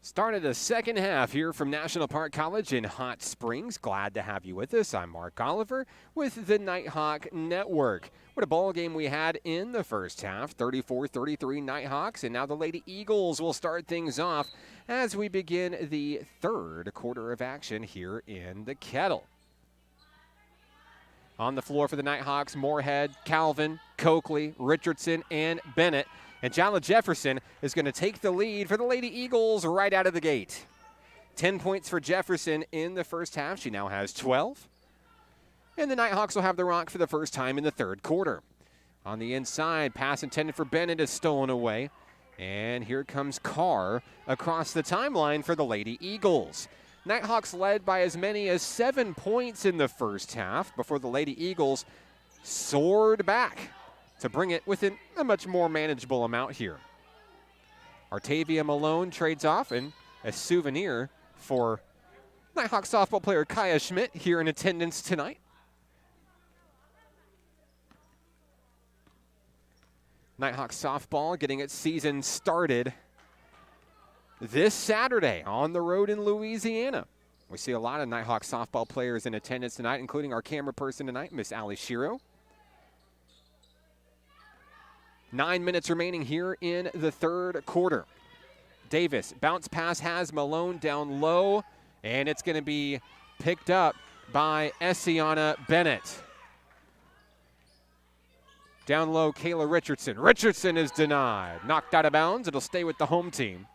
Speaker 1: Started the second half here from National Park College in Hot Springs. Glad to have you with us. I'm Mark Oliver with the Nighthawk Network. What a ball game we had in the first half. 34-33 Nighthawks, and now the Lady Eagles will start things off as we begin the third quarter of action here in the Kettle. On the floor for the Nighthawks, Moorhead, Calvin, Coakley, Richardson, and Bennett. And Jala Jefferson is going to take the lead for the Lady Eagles right out of the gate. 10 points for Jefferson in the first half. She now has 12. And the Nighthawks will have the rock for the first time in the third quarter. On the inside, pass intended for Bennett is stolen away. And here comes Carr across the timeline for the Lady Eagles. Nighthawks led by as many as 7 points in the first half before the Lady Eagles soared back to bring it within a much more manageable amount here. Artavia Malone trades off, and a souvenir for Nighthawk softball player Kaya Schmidt here in attendance tonight. Nighthawk softball getting its season started this Saturday on the road in Louisiana. We see a lot of Nighthawk softball players in attendance tonight, including our camera person tonight, Miss Ali Shiro. 9 minutes remaining here in the third quarter. Davis, bounce pass has Malone down low, and it's going to be picked up by Essiana Bennett. Down low, Kayla Richardson. Richardson is denied. Knocked out of bounds. It'll stay with the home team.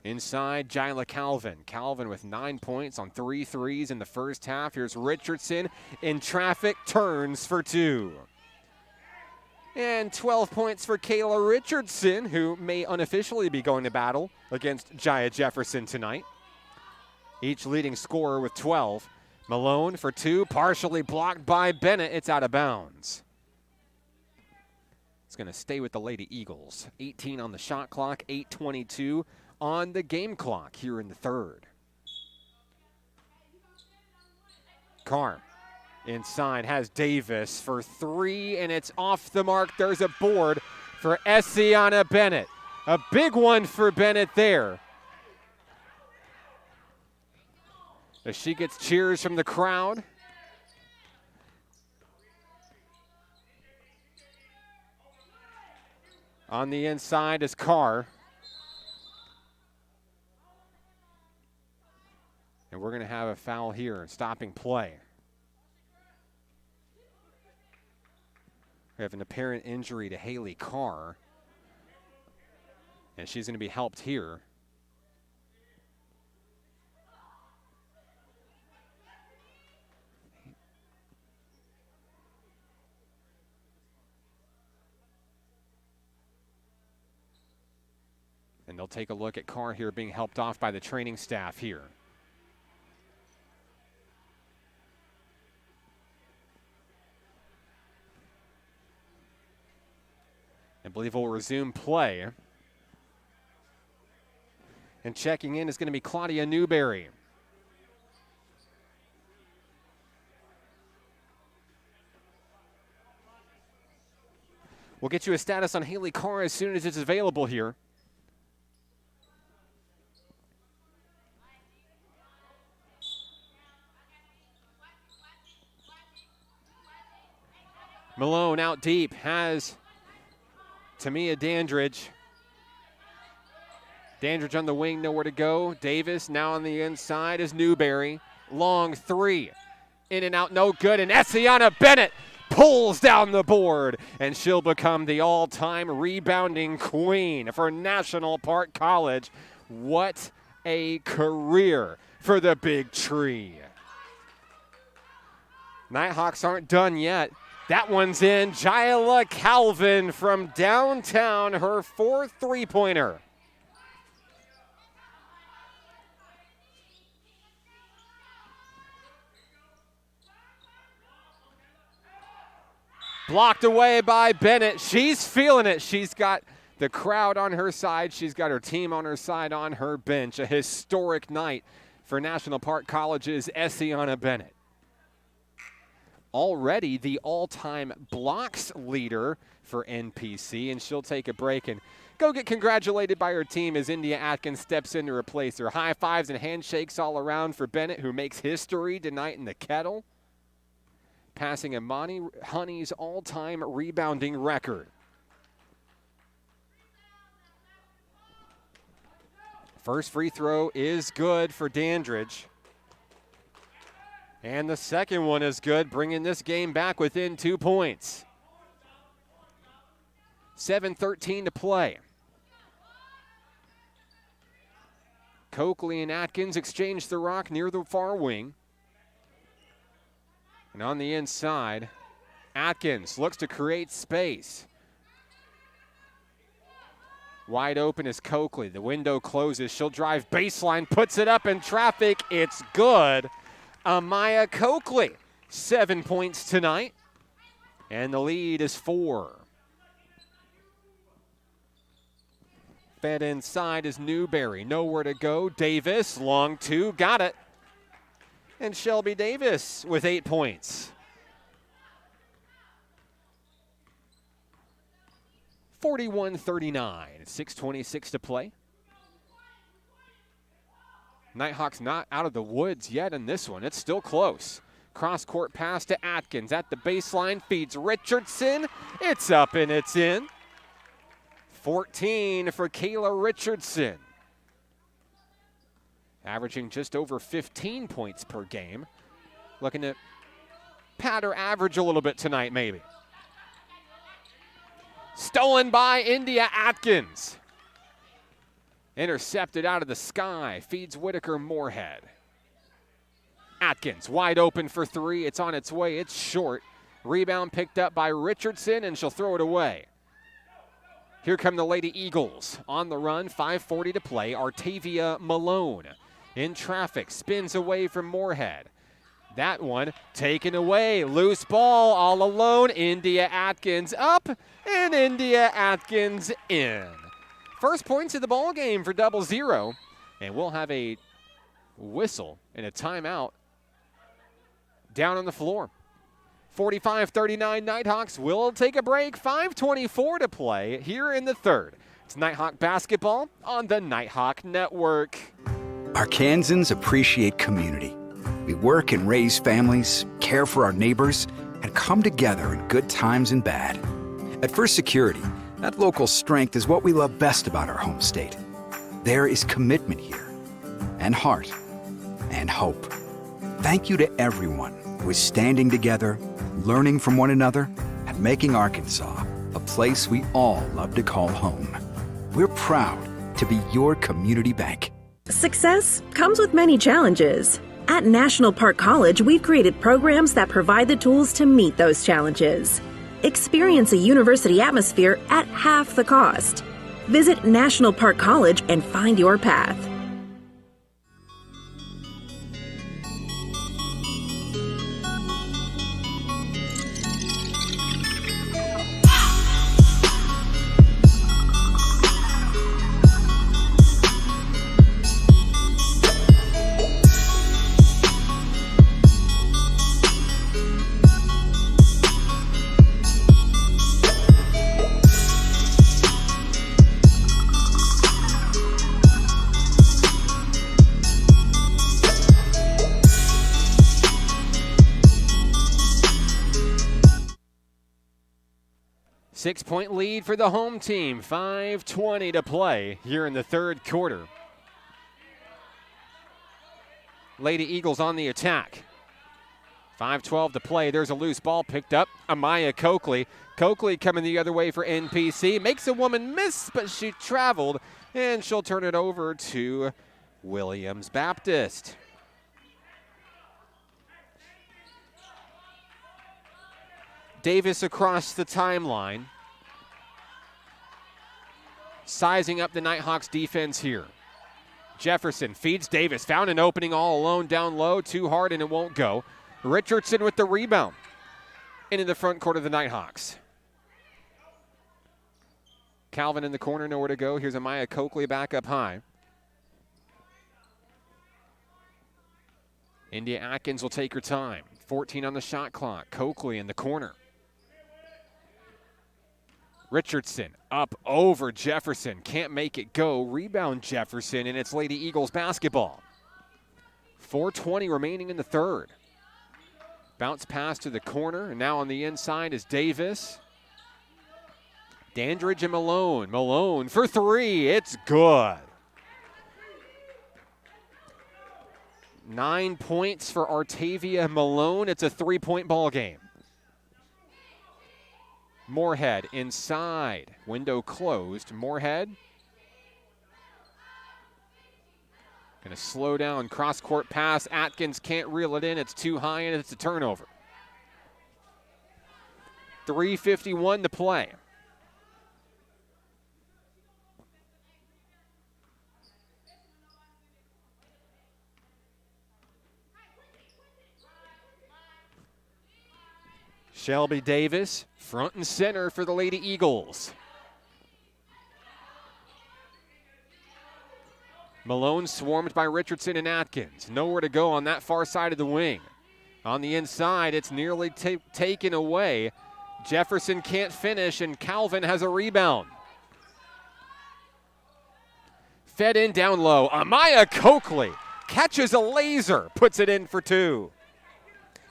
Speaker 1: Inside, Jyla Calvin. Calvin with 9 points on 3 threes in the first half. Here's Richardson in traffic, turns for 2. And 12 points for Kayla Richardson, who may unofficially be going to battle against Jaya Jefferson tonight. Each leading scorer with 12. Malone for 2, partially blocked by Bennett. It's out of bounds. It's going to stay with the Lady Eagles. 18 on the shot clock, 8:22 on the game clock here in the third. Carr inside has Davis for 3, and it's off the mark. There's a board for Essiana Bennett. A big one for Bennett there. As she gets cheers from the crowd. On the inside is Carr. And we're going to have a foul here, stopping play. We have an apparent injury to Haley Carr. And she's going to be helped here. And they'll take a look at Carr here being helped off by the training staff here. I believe we'll resume play. And checking in is going to be Claudia Newberry. We'll get you a status on Haley Carr as soon as it's available here. Malone out deep has Tamia Dandridge. Dandridge on the wing, nowhere to go. Davis now on the inside is Newberry. Long 3. In and out, no good. And Essiana Bennett pulls down the board. And she'll become the all-time rebounding queen for National Park College. What a career for the Big Tree. Nighthawks aren't done yet. That one's in. Jyla Calvin from downtown, her 4th three-pointer. Blocked away by Bennett. She's feeling it. She's got the crowd on her side. She's got her team on her side on her bench. A historic night for National Park College's Essiana Bennett. already the all-time blocks leader for NPC, and she'll take a break and go get congratulated by her team as India Atkins steps in to replace her. High fives and handshakes all around for Bennett, who makes history tonight in the kettle, passing Imani Honey's all-time rebounding record. First free throw is good for Dandridge. And the second one is good, bringing this game back within 2 points. 7:13 to play. Coakley and Atkins exchange the rock near the far wing. And on the inside, Atkins looks to create space. Wide open is Coakley. The window closes. She'll drive baseline, puts it up in traffic. It's good. Amaya Coakley, 7 points tonight. And the lead is 4. Fed inside is Newberry. Nowhere to go. Davis, long two, got it. And Shelby Davis with 8 points. 41-39, 6:26 to play. Nighthawks not out of the woods yet in this one. It's still close. Cross-court pass to Atkins at the baseline, feeds Richardson. It's up and it's in. 14 for Kayla Richardson. Averaging just over 15 points per game. Looking to pad her average a little bit tonight, maybe. Stolen by India Atkins. Intercepted out of the sky. Feeds Whitaker Moorhead. Atkins wide open for three. It's on its way. It's short. Rebound picked up by Richardson, and she'll throw it away. Here come the Lady Eagles. On the run, 5:40 to play. Artavia Malone in traffic. Spins away from Moorhead. That one taken away. Loose ball all alone. India Atkins up, and India Atkins in. First points of the ball game for 0-0, and we'll have a whistle and a timeout down on the floor. 45-39 Nighthawks will take a break. 5:24 to play here in the third. It's Nighthawk basketball on the Nighthawk Network.
Speaker 3: Arkansans appreciate community. We work and raise families, care for our neighbors, and come together in good times and bad. At First Security, that local strength is what we love best about our home state. There is commitment here, and heart, and hope. Thank you to everyone who is standing together, learning from one another, and making Arkansas a place we all love to call home. We're proud to be your community bank.
Speaker 4: Success comes with many challenges. At National Park College, we've created programs that provide the tools to meet those challenges. Experience a university atmosphere at half the cost. Visit National Park College and find your path.
Speaker 1: Six-point lead for the home team. 5:20 to play here in the third quarter. Lady Eagles on the attack. 5:12 to play. There's a loose ball picked up. Amaya Coakley. Coakley coming the other way for NPC. Makes a woman miss, but she traveled, and she'll turn it over to Williams Baptist. Davis across the timeline. Sizing up the Nighthawks defense here. Jefferson feeds Davis. Found an opening all alone down low. Too hard and it won't go. Richardson with the rebound. Into the front court of the Nighthawks. Calvin in the corner, nowhere to go. Here's Amaya Coakley back up high. India Atkins will take her time. 14 on the shot clock. Coakley in the corner. Richardson up over Jefferson. Can't make it go. Rebound Jefferson, and it's Lady Eagles basketball. 4:20 remaining in the third. Bounce pass to the corner, and now on the inside is Davis. Dandridge and Malone. Malone for three. It's good. 9 points for Artavia Malone. It's a 3-point ball game. Moorhead inside. Window closed. Moorhead going to slow down. Cross-court pass. Atkins can't reel it in. It's too high, and it's a turnover. 3:51 to play. Shelby Davis, front and center for the Lady Eagles. Malone swarmed by Richardson and Atkins. Nowhere to go on that far side of the wing. On the inside, it's nearly taken away. Jefferson can't finish, and Calvin has a rebound. Fed in down low. Amaya Coakley catches a laser, puts it in for two.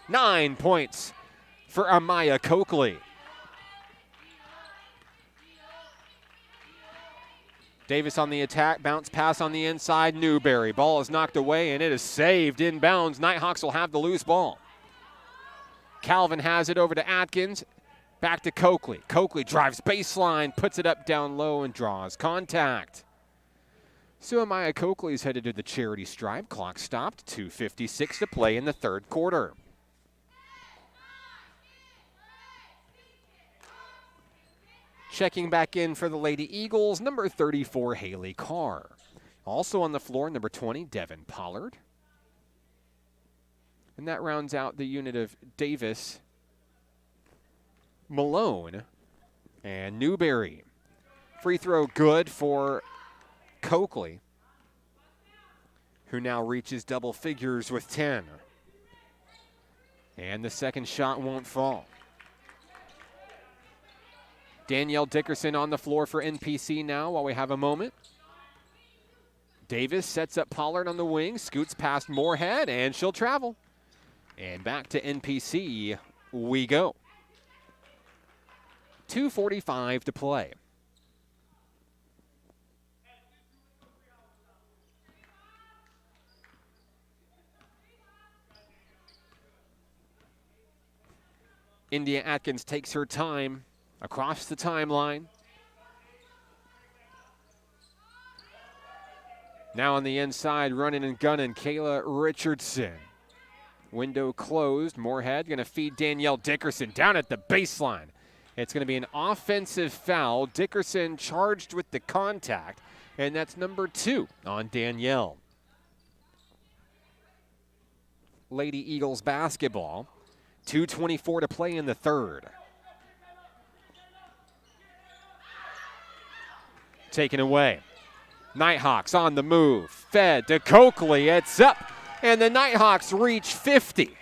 Speaker 1: 9 points for Amaya Coakley. Davis on the attack, bounce pass on the inside, Newberry. Ball is knocked away, and it is saved inbounds. Nighthawks will have the loose ball. Calvin has it over to Atkins, back to Coakley. Coakley drives baseline, puts it up down low, and draws contact. So Amaya Coakley is headed to the charity stripe. Clock stopped, 2:56 to play in the third quarter. Checking back in for the Lady Eagles, number 34, Haley Carr. Also on the floor, number 20, Devin Pollard. And that rounds out the unit of Davis, Malone, and Newberry. Free throw good for Coakley, who now reaches double figures with 10. And the second shot won't fall. Danielle Dickerson on the floor for NPC now while we have a moment. Davis sets up Pollard on the wing, scoots past Moorhead, and she'll travel. And back to NPC we go. 2:45 to play. India Atkins takes her time across the timeline. Now on the inside, running and gunning, Kayla Richardson. Window closed. Moorhead going to feed Danielle Dickerson down at the baseline. It's going to be an offensive foul. Dickerson charged with the contact, and that's number 2 on Danielle. Lady Eagles basketball. 2:24 to play in the third. Taken away. Nighthawks on the move. Fed to Coakley. It's up. And the Nighthawks reach 50.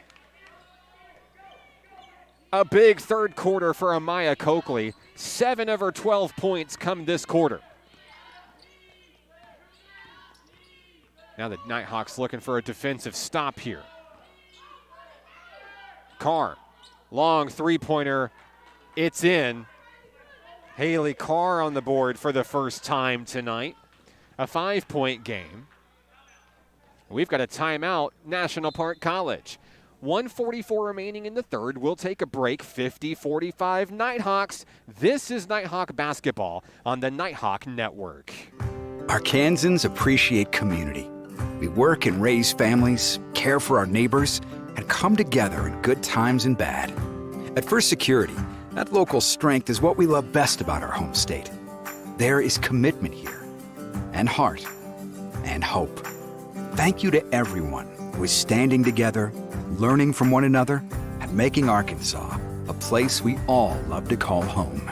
Speaker 1: A big third quarter for Amaya Coakley. 7 of her 12 points come this quarter. Now the Nighthawks looking for a defensive stop here. Carr, long three-pointer. It's in. Haley Carr on the board for the first time tonight. A 5-point game. We've got a timeout, National Park College. 1:44 remaining in the third. We'll take a break. 50-45 Nighthawks. This is Nighthawk basketball on the Nighthawk Network.
Speaker 3: Arkansans appreciate community. We work and raise families, care for our neighbors, and come together in good times and bad. At First Security, that local strength is what we love best about our home state. There is commitment here, and heart, and hope. Thank you to everyone who is standing together, learning from one another, and making Arkansas a place we all love to call home.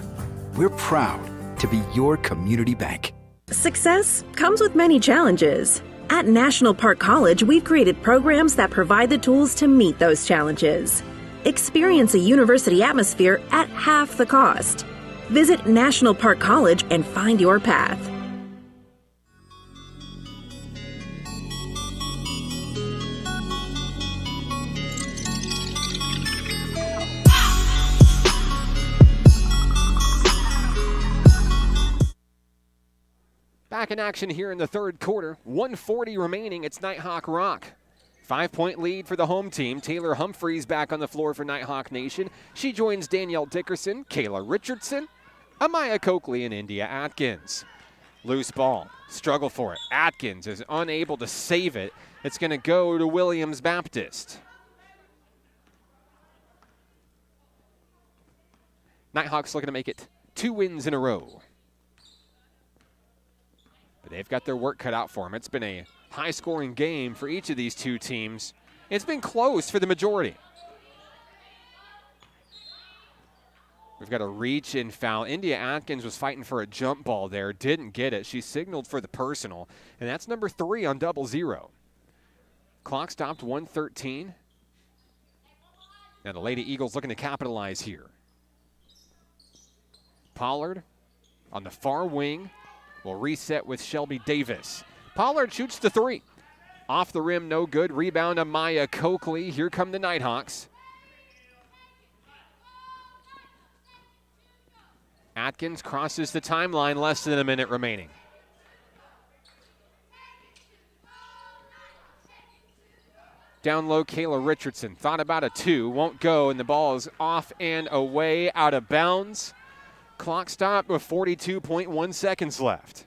Speaker 3: We're proud to be your community bank.
Speaker 4: Success comes with many challenges. At National Park College, we've created programs that provide the tools to meet those challenges. Experience a university atmosphere at half the cost. Visit National Park College and find your path.
Speaker 1: Back in action here in the third quarter. 1:40 remaining. It's Nighthawk Rock. 5-point lead for the home team. Taylor Humphreys back on the floor for Nighthawk Nation. She joins Danielle Dickerson, Kayla Richardson, Amaya Coakley, and India Atkins. Loose ball. Struggle for it. Atkins is unable to save it. It's going to go to Williams Baptist. Nighthawks looking to make it 2 wins in a row. But they've got their work cut out for them. It's been a high-scoring game for each of these two teams. It's been close for the majority. We've got a reach-in foul. India Atkins was fighting for a jump ball there. Didn't get it. She signaled for the personal. And that's number 3 on 0-0. Clock stopped 1:13. Now the Lady Eagles looking to capitalize here. Pollard on the far wing will reset with Shelby Davis. Pollard shoots the 3. Off the rim, no good. Rebound to Maya Coakley. Here come the Nighthawks. Atkins crosses the timeline, less than a minute remaining. Down low, Kayla Richardson. Thought about a 2, won't go, and the ball is off and away, out of bounds. Clock stop with 42.1 seconds left.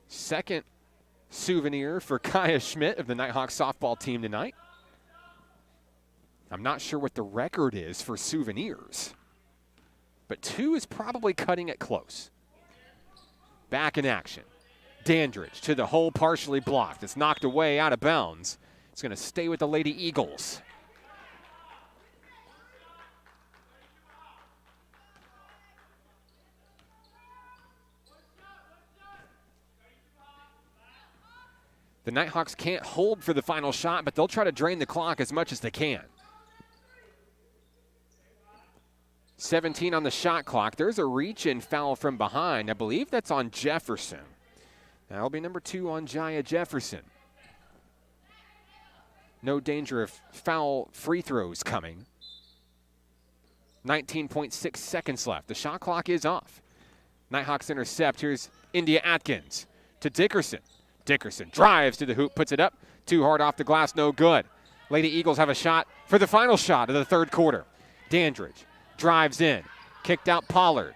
Speaker 1: Second souvenir for Kaya Schmidt of the Nighthawks softball team tonight. I'm not sure what the record is for souvenirs, but 2 is probably cutting it close. Back in action. Dandridge to the hole, partially blocked. It's knocked away, out of bounds. It's going to stay with the Lady Eagles. The Nighthawks can't hold for the final shot, but they'll try to drain the clock as much as they can. 17 on the shot clock. There's a reach-in foul from behind. I believe that's on Jefferson. That'll be number 2 on Jaya Jefferson. No danger of foul free throws coming. 19.6 seconds left. The shot clock is off. Nighthawks intercept. Here's India Atkins to Dickerson. Dickerson drives to the hoop, puts it up. Too hard off the glass, no good. Lady Eagles have a shot for the final shot of the third quarter. Dandridge drives in. Kicked out Pollard.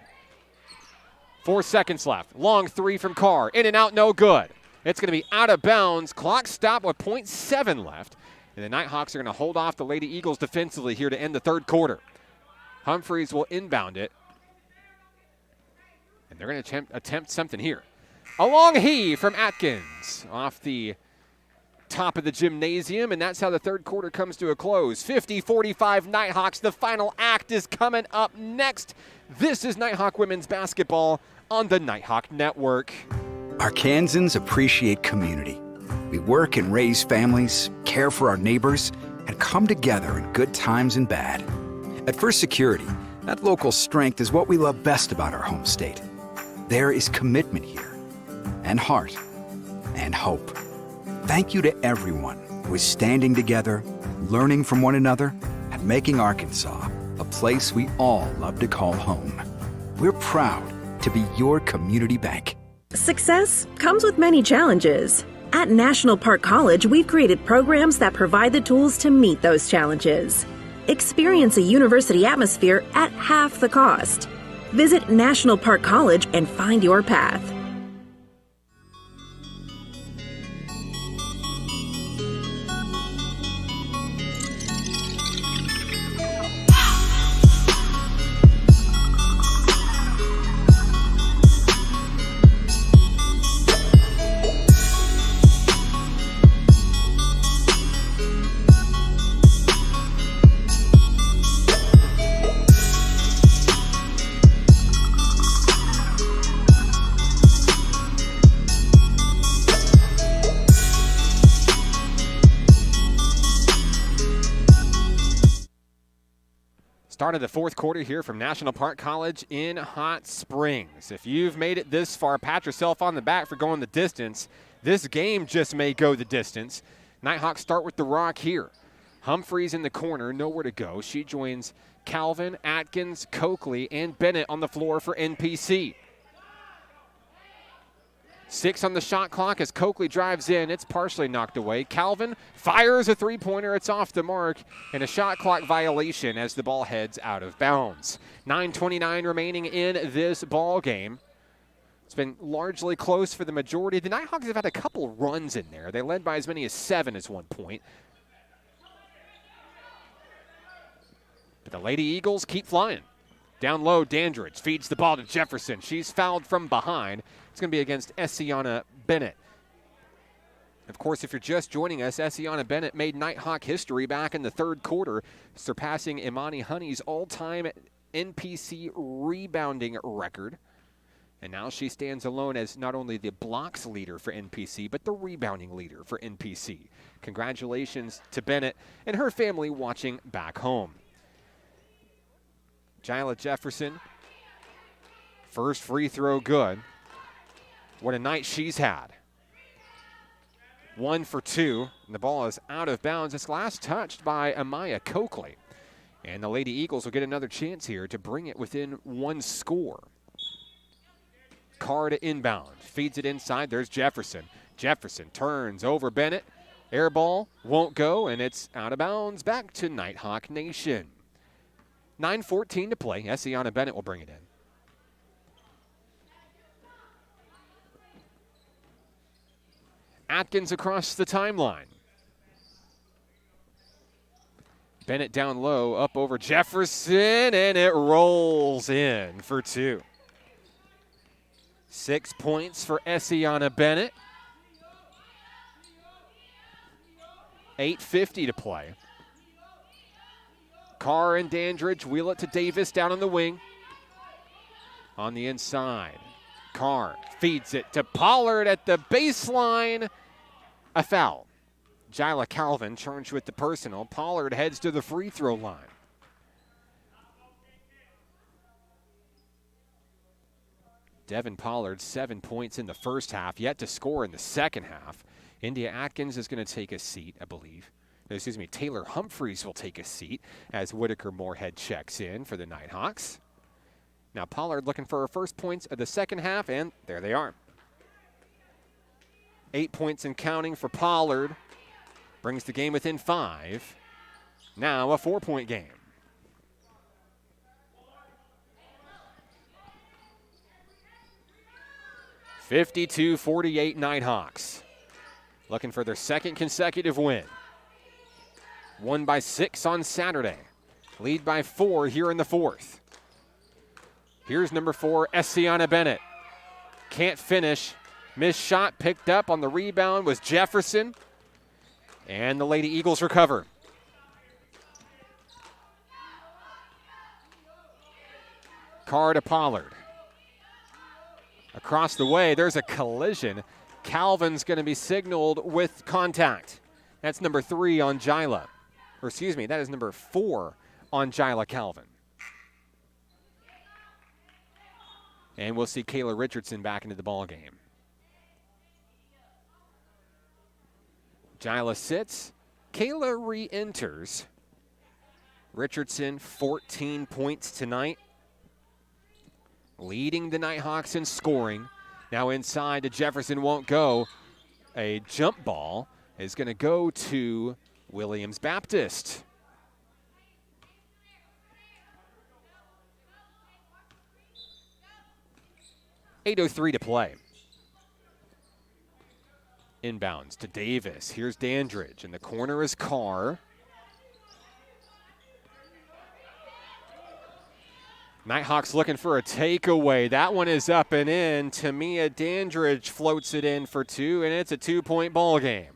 Speaker 1: 4 seconds left. Long 3 from Carr. In and out, no good. It's going to be out of bounds. Clock stop with 0.7 left. And the Nighthawks are going to hold off the Lady Eagles defensively here to end the third quarter. Humphreys will inbound it. And they're going to attempt something here. A long heave from Atkins off the top of the gymnasium, and that's how the third quarter comes to a close. 50-45 Nighthawks. The final act is coming up next. This is Nighthawk Women's Basketball on the Nighthawk Network.
Speaker 3: Arkansans appreciate community. We work and raise families, care for our neighbors, and come together in good times and bad. At First Security, that local strength is what we love best about our home state. There is commitment here, and heart, and hope. Thank you to everyone who is standing together, learning from one another, and making Arkansas a place we all love to call home. We're proud to be your community bank.
Speaker 4: Success comes with many challenges. At National Park College, we've created programs that provide the tools to meet those challenges. Experience a university atmosphere at half the cost. Visit National Park College and find your path.
Speaker 1: Start of the fourth quarter here from National Park College in Hot Springs. If you've made it this far, pat yourself on the back for going the distance. This game just may go the distance. Nighthawks start with the rock here. Humphreys in the corner, nowhere to go. She joins Calvin, Atkins, Coakley, and Bennett on the floor for NPC. 6 on the shot clock as Coakley drives in. It's partially knocked away. Calvin fires a three-pointer. It's off the mark, and a shot clock violation as the ball heads out of bounds. 9:29 remaining in this ball game. It's been largely close for the majority. The Nighthawks have had a couple runs in there. They led by as many as 7 at one point. But the Lady Eagles keep flying. Down low, Dandridge feeds the ball to Jefferson. She's fouled from behind. It's going to be against Essiana Bennett. Of course, if you're just joining us, Essiana Bennett made Nighthawk history back in the third quarter, surpassing Imani Honey's all-time NPC rebounding record. And now she stands alone as not only the blocks leader for NPC, but the rebounding leader for NPC. Congratulations to Bennett and her family watching back home. Jyla Jefferson, first free throw good. What a night she's had. 1 for 2, and the ball is out of bounds. It's last touched by Amaya Coakley. And the Lady Eagles will get another chance here to bring it within one score. Carr to inbound, feeds it inside. There's Jefferson. Jefferson turns over Bennett. Air ball won't go, and it's out of bounds back to Nighthawk Nation. 9:14 to play. Essiana Bennett will bring it in. Atkins across the timeline. Bennett down low, up over Jefferson, and it rolls in for 2. 6 points for Essiana Bennett. 8:50 to play. Carr and Dandridge wheel it to Davis down on the wing. On the inside, Carr feeds it to Pollard at the baseline. A foul. Jyla Calvin charged with the personal. Pollard heads to the free throw line. Devin Pollard, 7 points in the first half, yet to score in the second half. India Atkins is going to take a seat, I believe. Taylor Humphreys will take a seat as Whitaker Moorhead checks in for the Nighthawks. Now Pollard looking for her first points of the second half, and there they are. 8 points and counting for Pollard. Brings the game within 5. Now a 4-point game. (52-48) Nighthawks. Looking for their second consecutive win. Won by 6 on Saturday. Lead by 4 here in the fourth. Here's number 4, Essiana Bennett. Can't finish. Missed shot picked up on the rebound was Jefferson. And the Lady Eagles recover. Carr to Pollard. Across the way, there's a collision. Calvin's going to be signaled with contact. That's number 3 on Jyla. Or excuse me, that is number 4 on Jyla Calvin. And we'll see Kayla Richardson back into the ball game. Jyla sits. Kayla re-enters. Richardson, 14 points tonight. Leading the Nighthawks in scoring. Now inside to Jefferson, won't go. A jump ball is going to go to Williams Baptist. (8:03 to play. Inbounds to Davis. Here's Dandridge. In the corner is Carr. Nighthawks looking for a takeaway. That one is up and in. Tamia Dandridge floats it in for 2, and it's a 2-point ball game.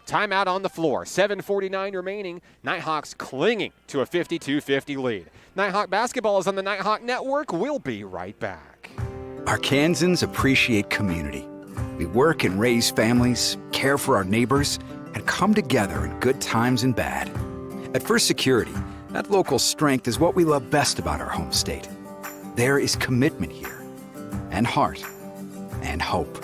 Speaker 1: Timeout on the floor. 7:49 remaining. Nighthawks clinging to a 52-50 lead. Nighthawk basketball is on the Nighthawk Network. We'll be right back.
Speaker 3: Arkansans appreciate community. We work and raise families, care for our neighbors, and come together in good times and bad. At First Security, That local strength is what we love best about our home state. There is commitment here, and heart, and hope.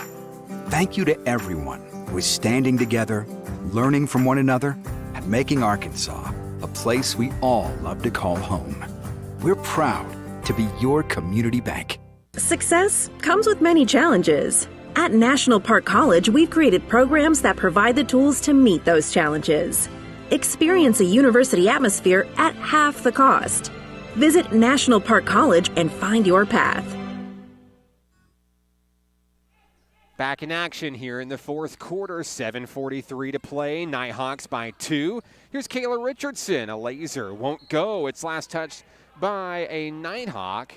Speaker 3: Thank you to everyone who is standing together, learning from one another, and making Arkansas a place we all love to call home. We're proud to be your community bank.
Speaker 4: Success comes with many challenges. At National Park College, we've created programs that provide the tools to meet those challenges. Experience a university atmosphere at half the cost. Visit National Park College and find your path.
Speaker 1: Back in action here in the fourth quarter, 7:43 to play. Nighthawks by 2. Here's Kayla Richardson. A laser won't go. It's last touched by a Nighthawk.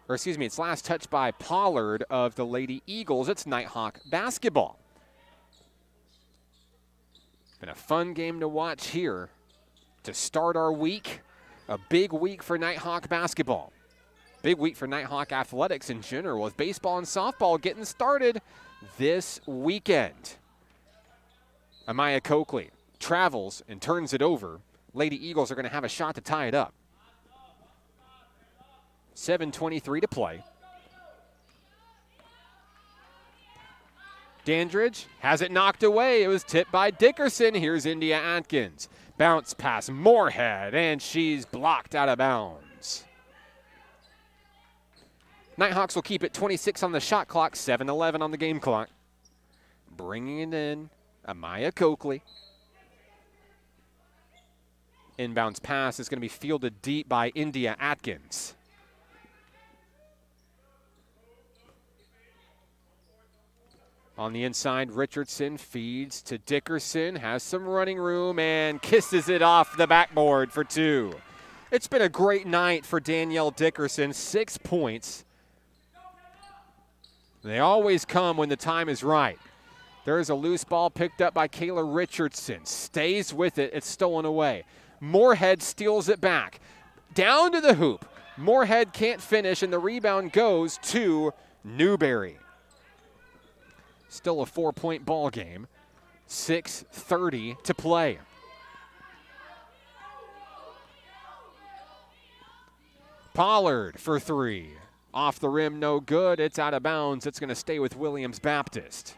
Speaker 1: It's last touched by Pollard of the Lady Eagles. It's Nighthawk basketball. Been a fun game to watch here to start our week. A big week for Nighthawk basketball. Big week for Nighthawk athletics in general, with baseball and softball getting started this weekend. Amaya Coakley travels and turns it over. Lady Eagles are going to have a shot to tie it up. 7:23 to play. Dandridge has it knocked away. It was tipped by Dickerson. Here's India Atkins. Bounce pass Moorhead, and she's blocked out of bounds. Nighthawks will keep it 26 on the shot clock, 7:11 on the game clock. Bringing it in, Amaya Coakley. Inbounds pass is going to be fielded deep by India Atkins. On the inside, Richardson feeds to Dickerson, has some running room, and kisses it off the backboard for 2. It's been a great night for Danielle Dickerson, 6 points. They always come when the time is right. There's a loose ball picked up by Kayla Richardson. Stays with it. It's stolen away. Moorhead steals it back. Down to the hoop. Moorhead can't finish, and the rebound goes to Newberry. Still a 4-point ball game. 6:30 to play. Pollard for 3. Off the rim, no good. It's out of bounds. It's going to stay with Williams Baptist.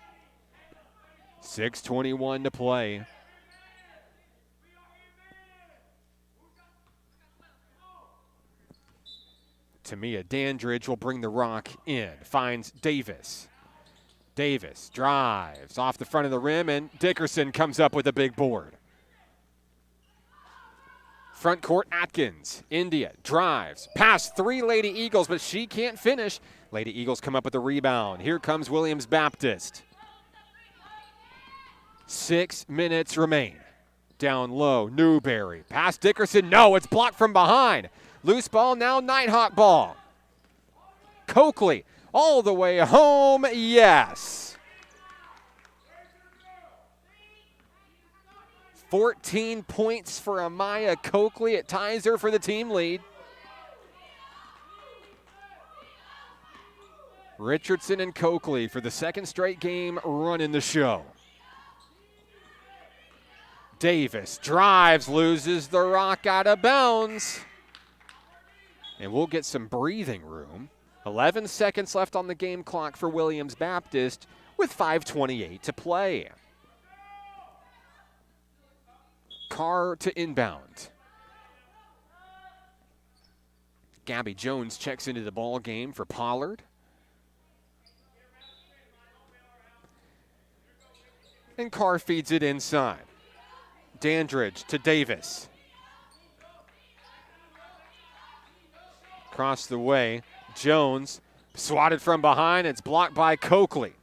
Speaker 1: 6:21 to play. Tamia Dandridge will bring the rock in. Finds Davis. Davis drives off the front of the rim, and Dickerson comes up with a big board. Front court, Atkins. India drives. Past 3 Lady Eagles, but she can't finish. Lady Eagles come up with a rebound. Here comes Williams Baptist. 6 minutes remain. Down low, Newberry. Past Dickerson. No, it's blocked from behind. Loose ball, now Nighthawk ball. Coakley all the way home, yes. 14 points for Amaya Coakley. It ties her for the team lead. Richardson and Coakley for the second straight game running the show. Davis drives, loses the rock out of bounds. And we'll get some breathing room. 11 seconds left on the game clock for Williams Baptist with 5:28 to play. Carr to inbound. Gabby Jones checks into the ball game for Pollard. And Carr feeds it inside. Dandridge to Davis. Across the way, Jones swatted from behind. It's blocked by Coakley.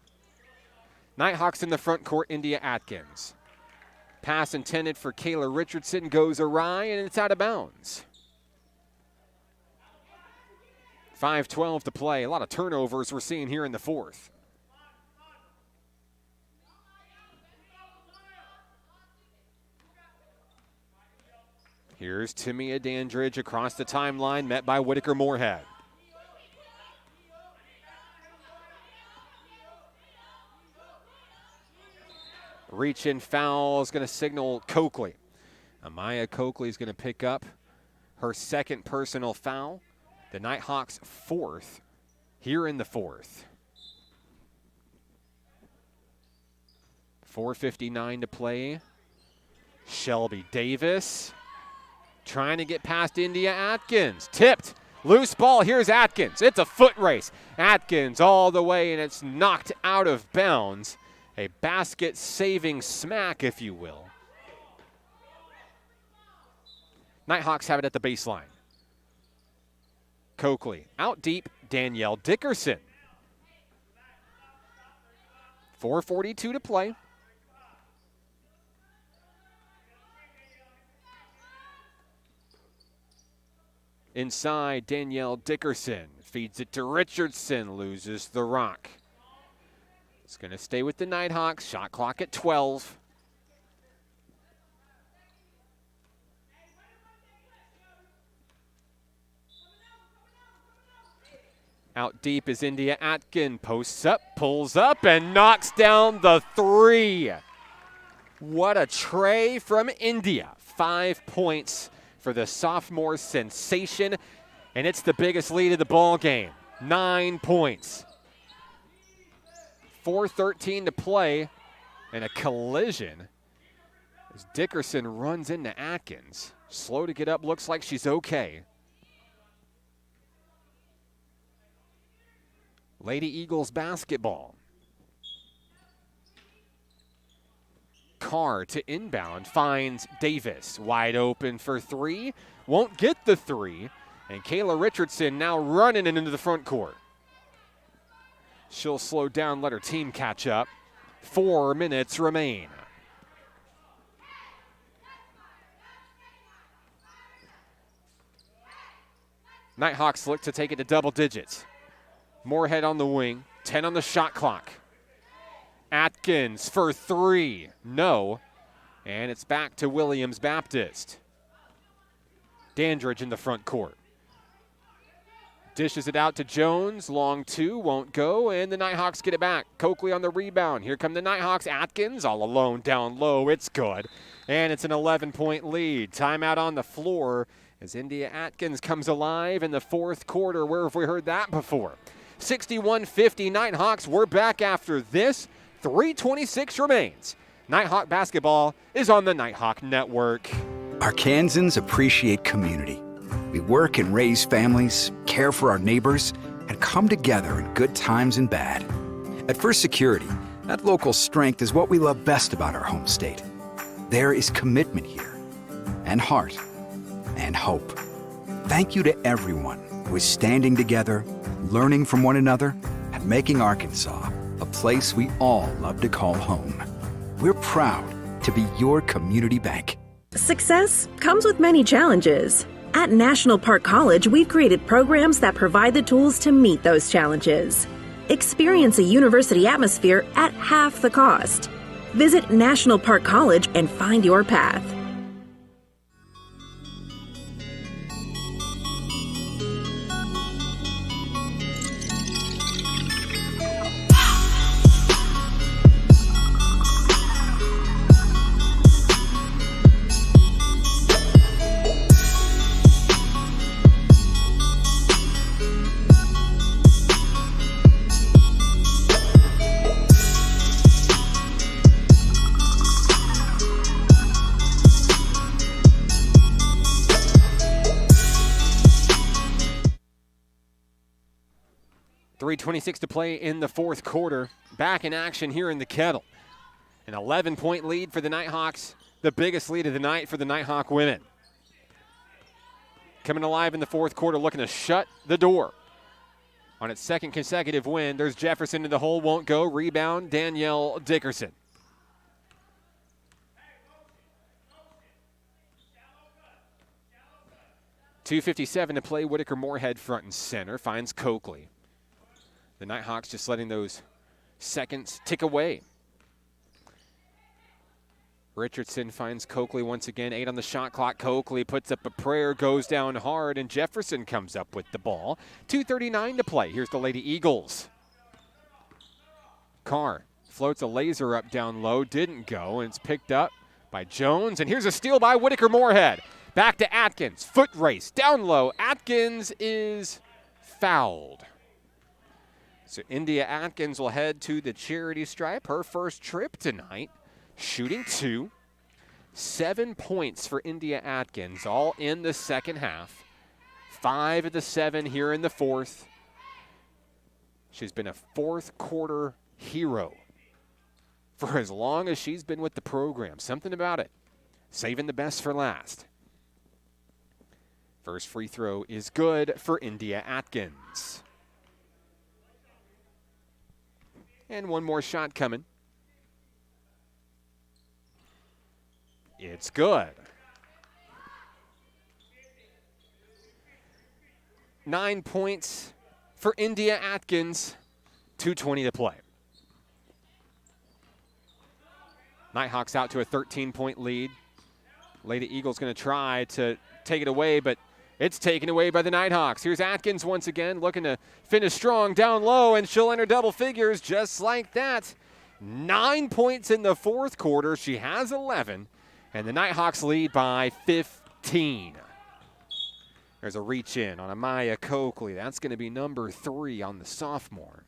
Speaker 1: Nighthawks in the front court, India Atkins. Pass intended for Kayla Richardson goes awry, and it's out of bounds. 5:12 to play. A lot of turnovers we're seeing here in the fourth. Here's Tamia Dandridge across the timeline, met by Whitaker Moorhead. Reach-in foul is going to signal Coakley. Amaya Coakley is going to pick up her second personal foul. The Nighthawks' fourth here in the fourth. 4:59 to play. Shelby Davis trying to get past India Atkins. Tipped. Loose ball. Here's Atkins. It's a foot race. Atkins all the way, and it's knocked out of bounds. A basket-saving smack, if you will. Nighthawks have it at the baseline. Coakley out deep. Danielle Dickerson. 4:42 to play. Inside, Danielle Dickerson feeds it to Richardson, loses the rock. It's going to stay with the Nighthawks. Shot clock at 12. Out deep is India Atkin. Posts up, pulls up, and knocks down the three. What a tray from India. 5 points for the sophomore sensation, and it's the biggest lead of the ball game. 9 points. 4:13 to play, and a collision as Dickerson runs into Atkins. Slow to get up, looks like she's okay. Lady Eagles basketball. Carr to inbound, finds Davis. Wide open for three. Won't get the three. And Kayla Richardson now running into the front court. She'll slow down, let her team catch up. 4 minutes remain. Nighthawks look to take it to double digits. Moorhead on the wing, 10 on the shot clock. Atkins for three, no. And it's back to Williams Baptist. Dandridge in the front court. Dishes it out to Jones, long two, won't go, and the Nighthawks get it back. Coakley on the rebound. Here come the Nighthawks. Atkins all alone down low, it's good. And it's an 11-point lead. Timeout on the floor as India Atkins comes alive in the fourth quarter. Where have we heard that before? 61-50 Nighthawks. We're back after this. 3:26 remains. Nighthawk basketball is on the Nighthawk Network.
Speaker 3: Arkansans appreciate community. We work and raise families, care for our neighbors, and come together in good times and bad. At First Security, that local strength is what we love best about our home state. There is commitment here, and heart, and hope. Thank you to everyone who is standing together, learning from one another, and making Arkansas a place we all love to call home. We're proud to be your community bank.
Speaker 4: Success comes with many challenges. At National Park College, we've created programs that provide the tools to meet those challenges. Experience a university atmosphere at half the cost. Visit National Park College and find your path.
Speaker 1: .26 to play in the fourth quarter. Back in action here in the Kettle. An 11-point lead for the Nighthawks, the biggest lead of the night for the Nighthawk women. Coming alive in the fourth quarter, looking to shut the door. On its second consecutive win, there's Jefferson in the hole, won't go. Rebound, Danielle Dickerson. .257 to play. Whitaker Moorhead front and center, finds Coakley. The Nighthawks just letting those seconds tick away. Richardson finds Coakley once again. 8 on the shot clock. Coakley puts up a prayer, goes down hard, and Jefferson comes up with the ball. 2:39 to play. Here's the Lady Eagles. Carr floats a laser up down low. Didn't go, and it's picked up by Jones. And here's a steal by Whitaker Moorhead. Back to Atkins. Foot race. Down low. Atkins is fouled. So India Atkins will head to the charity stripe. Her first trip tonight. Shooting 2. 7 points for India Atkins, all in the second half. 5 of the 7 here in the fourth. She's been a fourth quarter hero for as long as she's been with the program. Something about it. Saving the best for last. First free throw is good for India Atkins. And one more shot coming. It's good. 9 points for India Atkins. 2:20 to play. Nighthawks out to a 13-point lead. Lady Eagles going to try to take it away, but it's taken away by the Nighthawks. Here's Atkins once again, looking to finish strong down low, and she'll enter double figures just like that. 9 points in the fourth quarter. She has 11, and the Nighthawks lead by 15. There's a reach in on Amaya Coakley. That's going to be number 3 on the sophomore.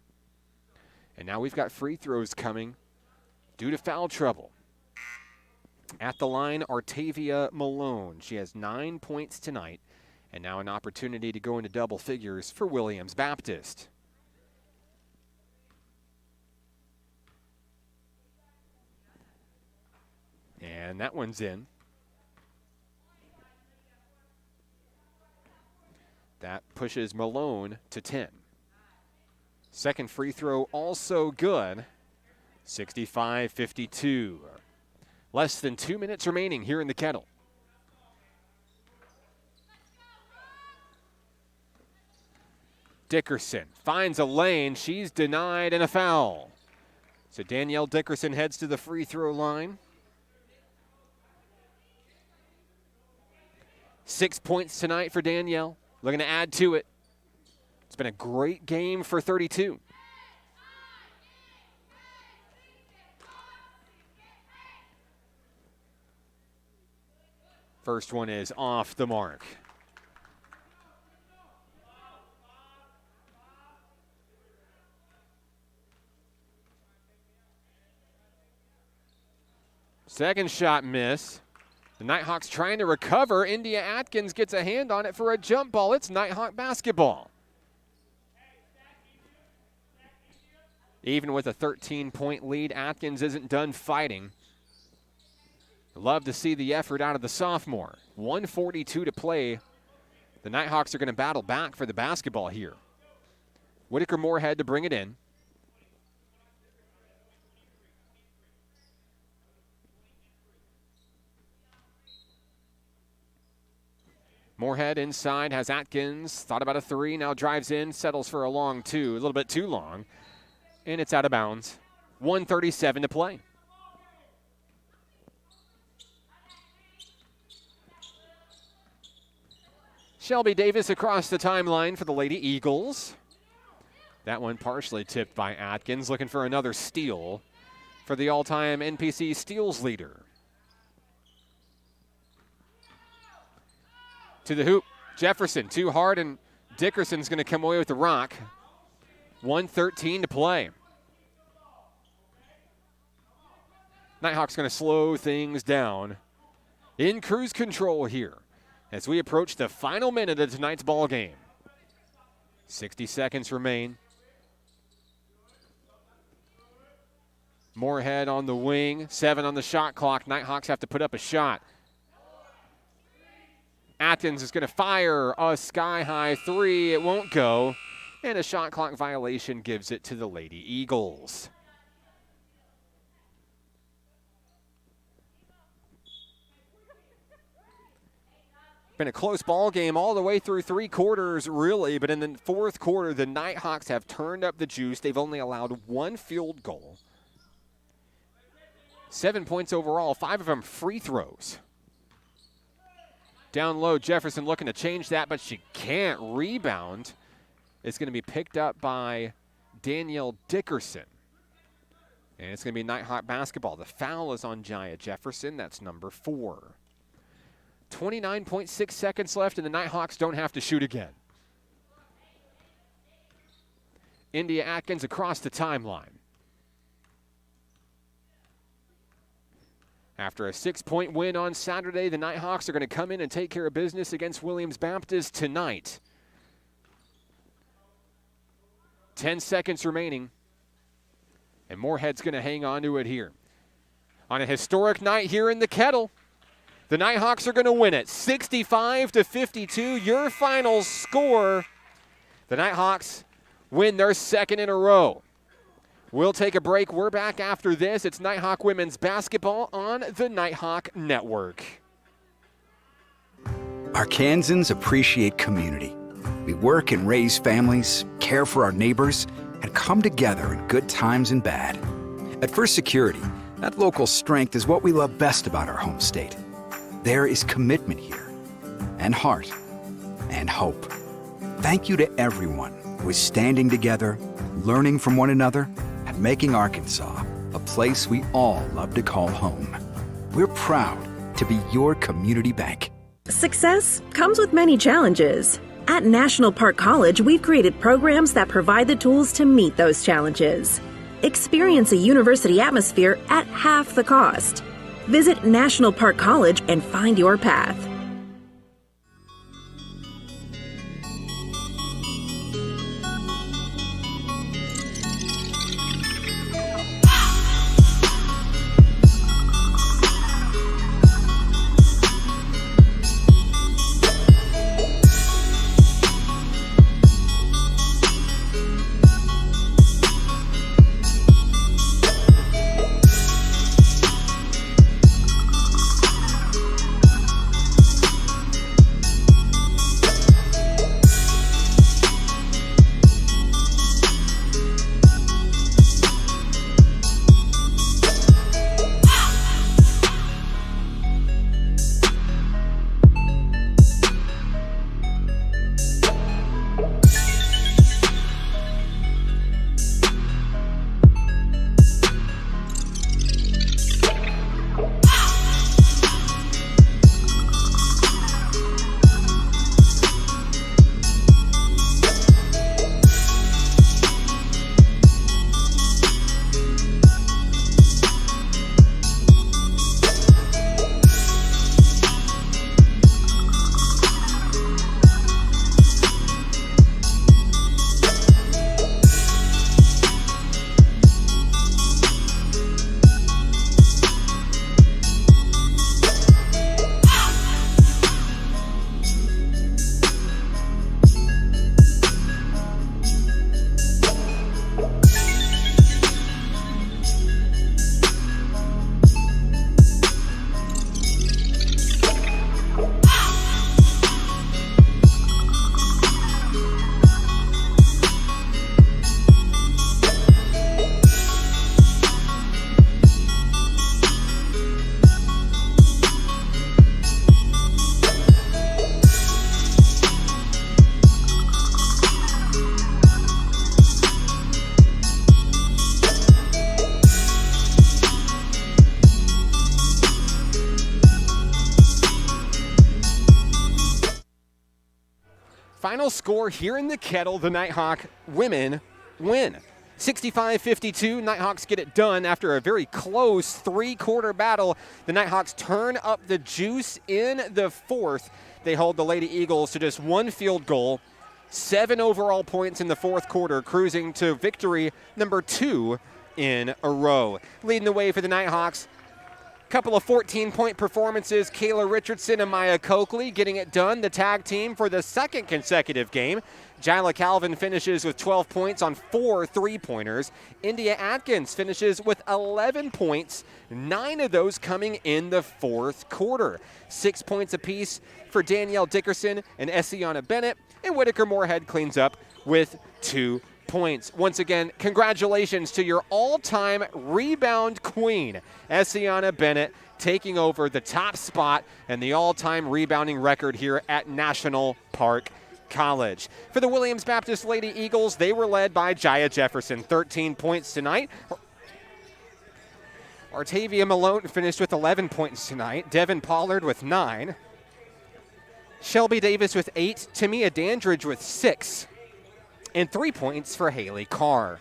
Speaker 1: And now we've got free throws coming due to foul trouble. At the line, Artavia Malone. She has 9 points tonight. And now an opportunity to go into double figures for Williams Baptist. And that one's in. That pushes Malone to 10. Second free throw also good. 65-52. Less than 2 minutes remaining here in the Kettle. Dickerson finds a lane. She's denied and a foul. So Danielle Dickerson heads to the free throw line. 6 points tonight for Danielle. Looking to add to it. It's been a great game for 32. First one is off the mark. Second shot miss. The Nighthawks trying to recover. India Atkins gets a hand on it for a jump ball. It's Nighthawk basketball. Even with a 13-point lead, Atkins isn't done fighting. Love to see the effort out of the sophomore. 1:42 to play. The Nighthawks are going to battle back for the basketball here. Whitaker Moorhead to bring it in. Moorhead inside has Atkins. Thought about a 3, now drives in, settles for a long 2. A little bit too long. And it's out of bounds. 1:37 to play. Shelby Davis across the timeline for the Lady Eagles. That one partially tipped by Atkins, looking for another steal for the all-time NPC steals leader. To the hoop, Jefferson, too hard, and Dickerson's going to come away with the rock. 1:13 to play. Nighthawks going to slow things down in cruise control here as we approach the final minute of tonight's ball game. 60 seconds remain. Moorhead on the wing, 7 on the shot clock. Nighthawks have to put up a shot. Atkins is going to fire a sky-high 3. It won't go. And a shot clock violation gives it to the Lady Eagles. Been a close ball game all the way through 3 quarters, really. But in the fourth quarter, the Nighthawks have turned up the juice. They've only allowed 1 field goal. 7 points overall, 5 of them free throws. Down low, Jefferson looking to change that, but she can't rebound. It's going to be picked up by Danielle Dickerson. And it's going to be Nighthawk basketball. The foul is on Jaya Jefferson. That's number 4. 29.6 seconds left, and the Nighthawks don't have to shoot again. India Atkins across the timeline. After a 6-point win on Saturday, the Nighthawks are going to come in and take care of business against Williams Baptist tonight. 10 seconds remaining, and Moorhead's going to hang on to it here. On a historic night here in the Kettle, the Nighthawks are going to win it, 65-52. Your final score. The Nighthawks win their second in a row. We'll take a break. We're back after this. It's Nighthawk women's basketball on the Nighthawk Network.
Speaker 3: Arkansans appreciate community. We work and raise families, care for our neighbors, and come together in good times and bad. At First Security, that local strength is what we love best about our home state. There is commitment here, and heart, and hope. Thank you to everyone who is standing together, learning from one another, and making Arkansas a place we all love to call home. We're proud to be your community bank.
Speaker 4: Success comes with many challenges. At National Park College, we've created programs that provide the tools to meet those challenges. Experience a university atmosphere at half the cost. Visit National Park College and find your path.
Speaker 1: Final score here in the Kettle, the Nighthawk women win. 65-52, Nighthawks get it done after a very close three-quarter battle. The Nighthawks turn up the juice in the fourth. They hold the Lady Eagles to just one field goal, 7 overall points in the fourth quarter, cruising to victory number 2 in a row. Leading the way for the Nighthawks, couple of 14-point performances, Kayla Richardson and Maya Coakley getting it done. The tag team for the second consecutive game. Jyla Calvin finishes with 12 points on 4 three-pointers. India Atkins finishes with 11 points, 9 of those coming in the fourth quarter. 6 points apiece for Danielle Dickerson and Essiana Bennett, and Whitaker Moorhead cleans up with 2 points. Once again, congratulations to your all-time rebound queen, Essiana Bennett, taking over the top spot and the all-time rebounding record here at National Park College. For the Williams Baptist Lady Eagles, they were led by Jaya Jefferson, 13 points tonight. Artavia Malone finished with 11 points tonight. Devin Pollard with 9. Shelby Davis with 8, Tamia Dandridge with 6, and 3 points for Haley Carr.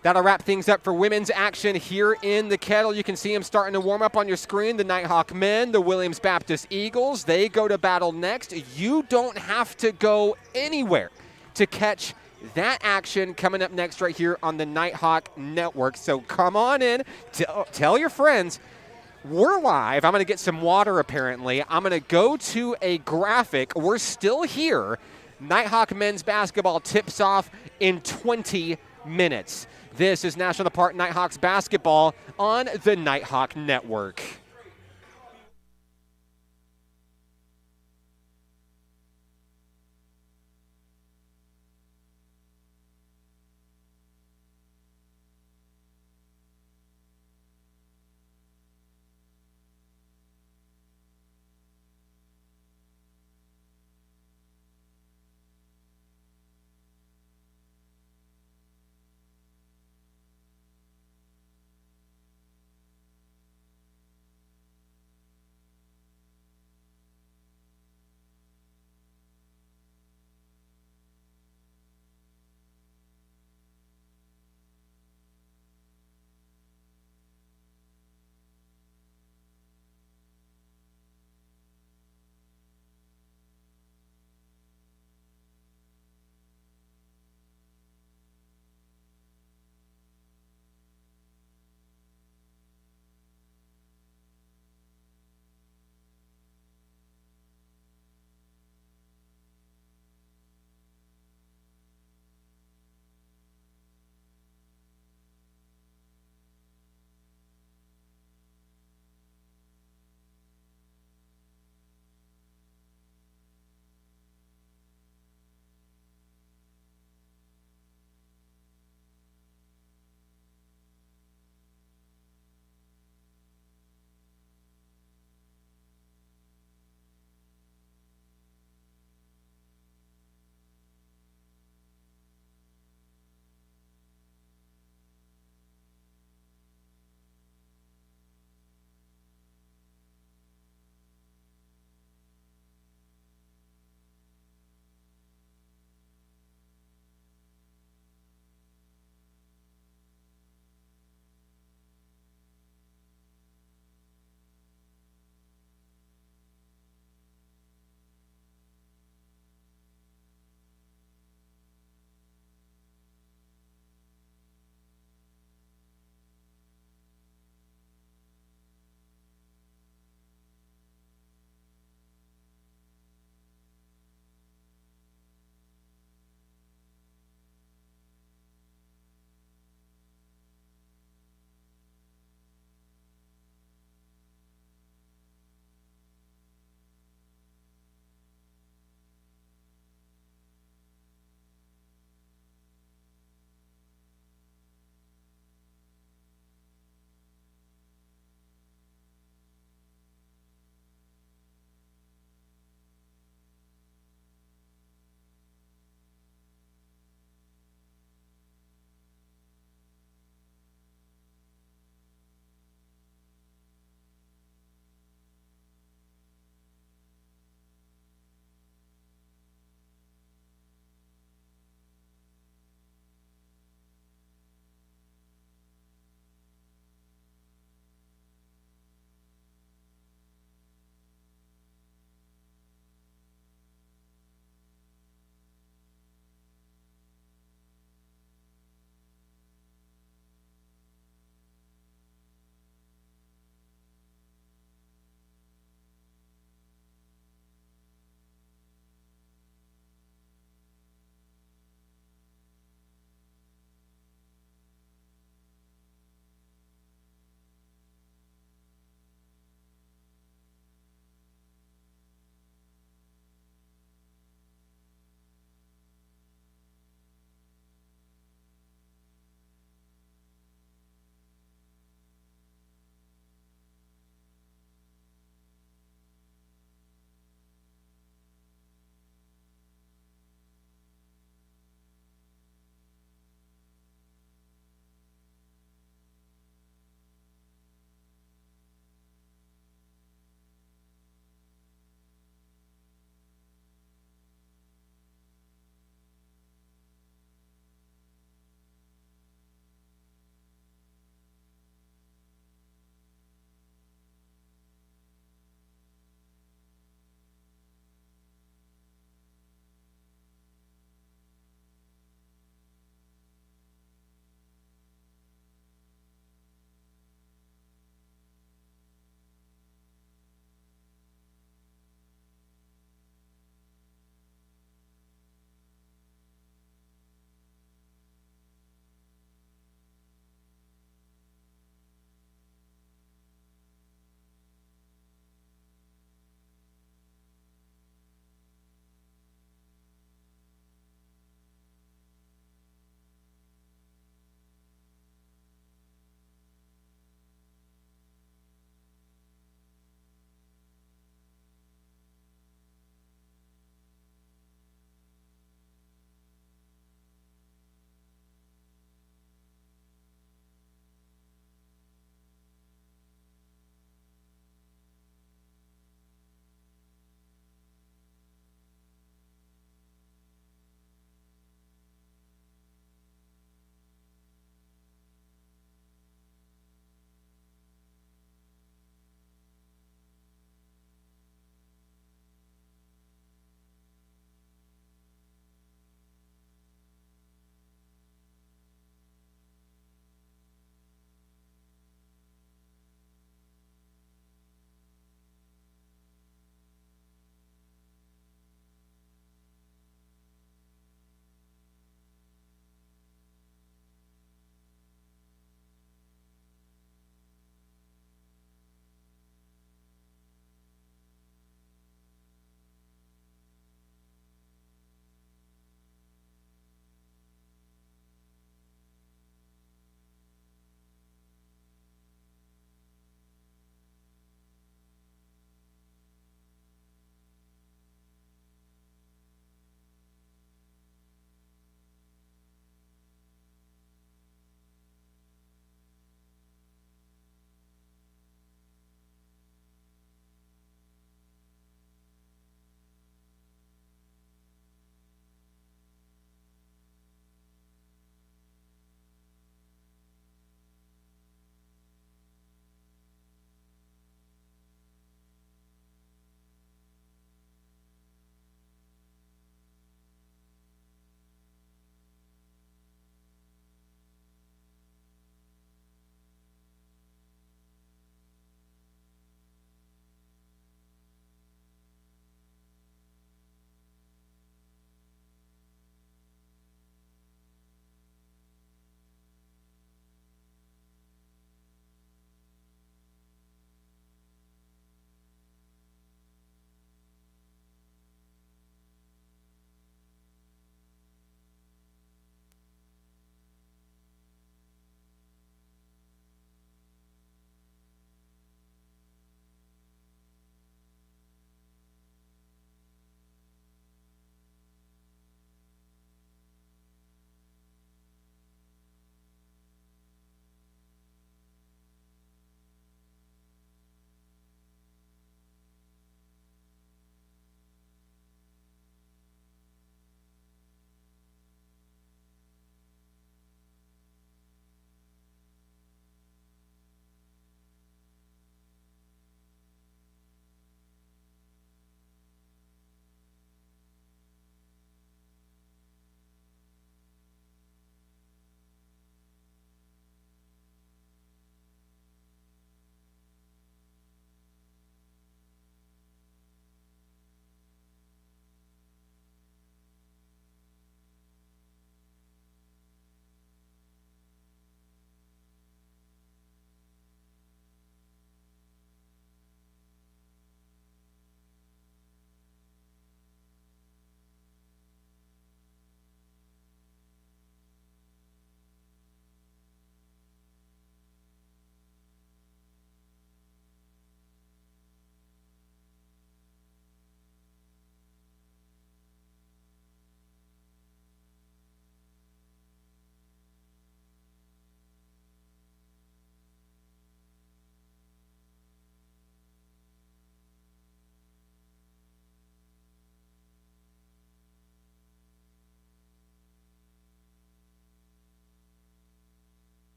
Speaker 1: That'll wrap things up for women's action here in the Kettle. You can see them starting to warm up on your screen. The Nighthawk men, the Williams Baptist Eagles, they go to battle next. You don't have to go anywhere to catch that action coming up next right here on the Nighthawk Network. So come on in, tell your friends. We're live. I'm going to get some water apparently. I'm going to go to a graphic. We're still here. Nighthawk men's basketball tips off in 20 minutes. This is National Park Nighthawks basketball on the Nighthawk Network.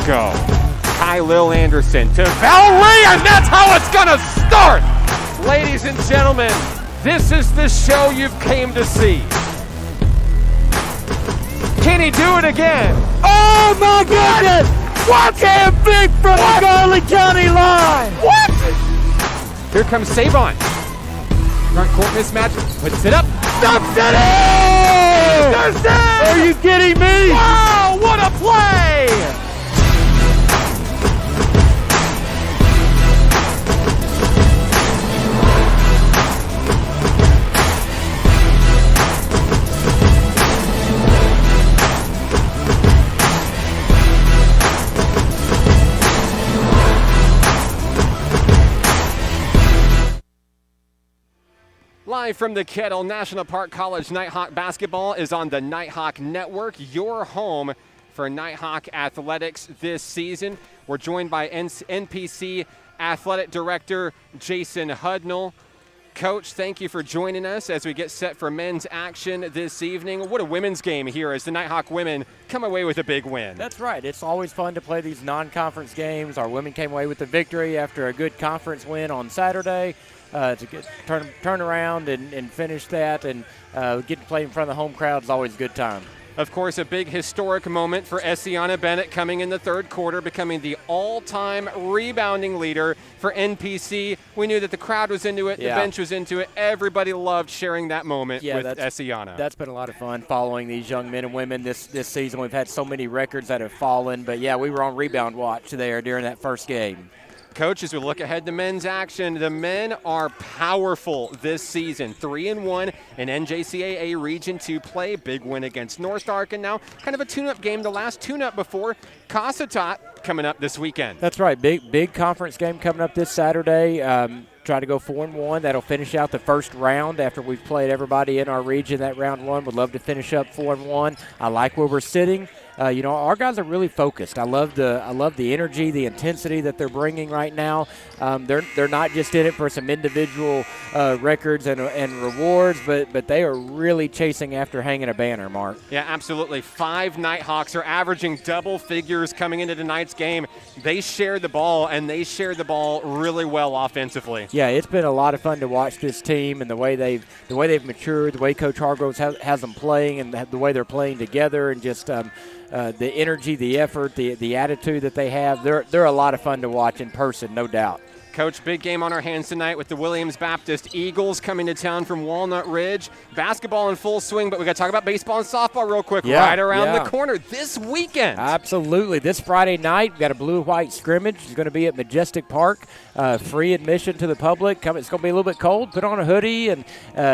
Speaker 1: go. Kylil Anderson to Valerie, and that's how it's gonna start. Ladies and gentlemen, this is the show you've came to see. Can he do it again?
Speaker 2: Oh my goodness! What? Cam Vick from the Garland County line!
Speaker 1: What? Here comes Savon. Front court mismatch, puts it up.
Speaker 2: Stuffs it in! Are you kidding me?
Speaker 1: Wow, what a play! Live from the Kettle, National Park College Nighthawk basketball is on the Nighthawk Network, your home for Nighthawk athletics this season. We're joined by NPC Athletic Director Jason Hudnall. Coach, thank you for joining us as we get set for men's action this evening. What a women's game here as the Nighthawk women come away with a big win.
Speaker 5: That's right. It's always fun to play these non-conference games. Our women came away with the victory after a good conference win on Saturday. To get turn around and finish that and get to play in front of the home crowd is always a good time.
Speaker 1: Of course, a big historic moment for Essiana Bennett coming in the third quarter, becoming the all-time rebounding leader for NPC. We knew that the crowd was into it, the bench was into it. Everybody loved sharing that moment with Essiana.
Speaker 5: That's been a lot of fun following these young men and women this season. We've had so many records that have fallen, but yeah, we were on rebound watch there during that first game.
Speaker 1: Coach, as we look ahead to men's action, the men are powerful this season. 3-1 in NJCAA Region 2 play. Big win against North Ark, and now kind of a tune-up game. The last tune-up before Cossatot coming up this weekend.
Speaker 5: That's right. Big conference game coming up this Saturday. Try to go 4-1. That'll finish out the first round after we've played everybody in our region that round one. Would love to finish up 4-1. I like where we're sitting. Our guys are really focused. I love the energy, the intensity that they're bringing right now. They're not just in it for some individual records and rewards, but they are really chasing after hanging a banner, Mark.
Speaker 1: Yeah, absolutely. 5 Nighthawks are averaging double figures coming into tonight's game. They share the ball, and they share the ball really well offensively.
Speaker 5: Yeah, it's been a lot of fun to watch this team and the way they've matured, the way Coach Hargroves has them playing, and the way they're playing together, and just the energy, the effort, the attitude that they have. They're a lot of fun to watch in person, no doubt.
Speaker 1: Coach, big game on our hands tonight with the Williams Baptist Eagles coming to town from Walnut Ridge. Basketball in full swing, but we got to talk about baseball and softball real quick right around the corner this weekend.
Speaker 5: Absolutely. This Friday night, we've got a blue-white scrimmage. It's going to be at Majestic Park. Free admission to the public. It's going to be a little bit cold. Put on a hoodie and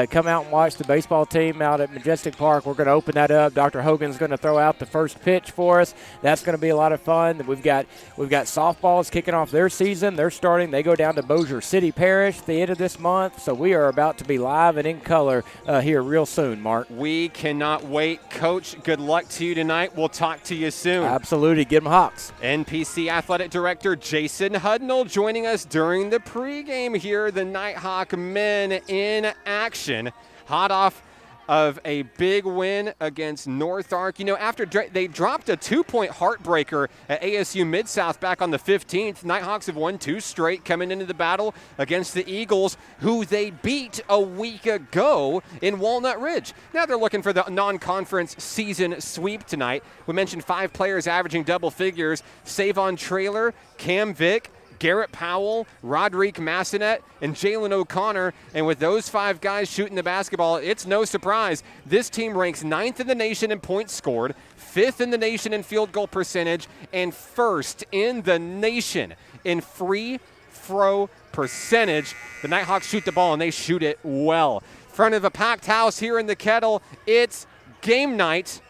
Speaker 5: come out and watch the baseball team out at Majestic Park. We're going to open that up. Dr. Hogan's going to throw out the first pitch for us. That's going to be a lot of fun. We've got softballs kicking off their season. They're starting. They go down to Bossier City Parish at the end of this month. So we are about to be live and in color here real soon, Mark.
Speaker 1: We cannot wait. Coach, good luck to you tonight. We'll talk to you soon.
Speaker 5: Absolutely. Give them Hawks.
Speaker 1: NPC Athletic Director Jason Hudnall joining us during the pregame here. The Nighthawk men in action. Hot off of a big win against North Ark. After they dropped a 2-point heartbreaker at ASU Mid-South back on the 15th, Nighthawks have won 2 straight coming into the battle against the Eagles, who they beat a week ago in Walnut Ridge. Now they're looking for the non-conference season sweep tonight. We mentioned 5 players averaging double figures. Savon Traylor, Cam Vick, Garrett Powell, Roderick Massonet, and Jalen O'Connor. And with those 5 guys shooting the basketball, it's no surprise. This team ranks 9th in the nation in points scored, 5th in the nation in field goal percentage, and 1st in the nation in free throw percentage. The Nighthawks shoot the ball, and they shoot it well. In front of a packed house here in the Kettle, it's game night.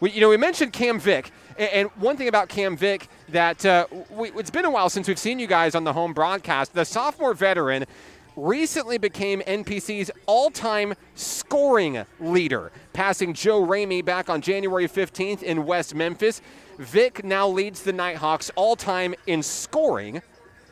Speaker 1: We mentioned Cam Vick. And one thing about Cam Vick that it's been a while since we've seen you guys on the home broadcast. The sophomore veteran recently became NPC's all-time scoring leader, passing Joe Ramey back on January 15th in West Memphis. Vick now leads the Nighthawks all-time in scoring,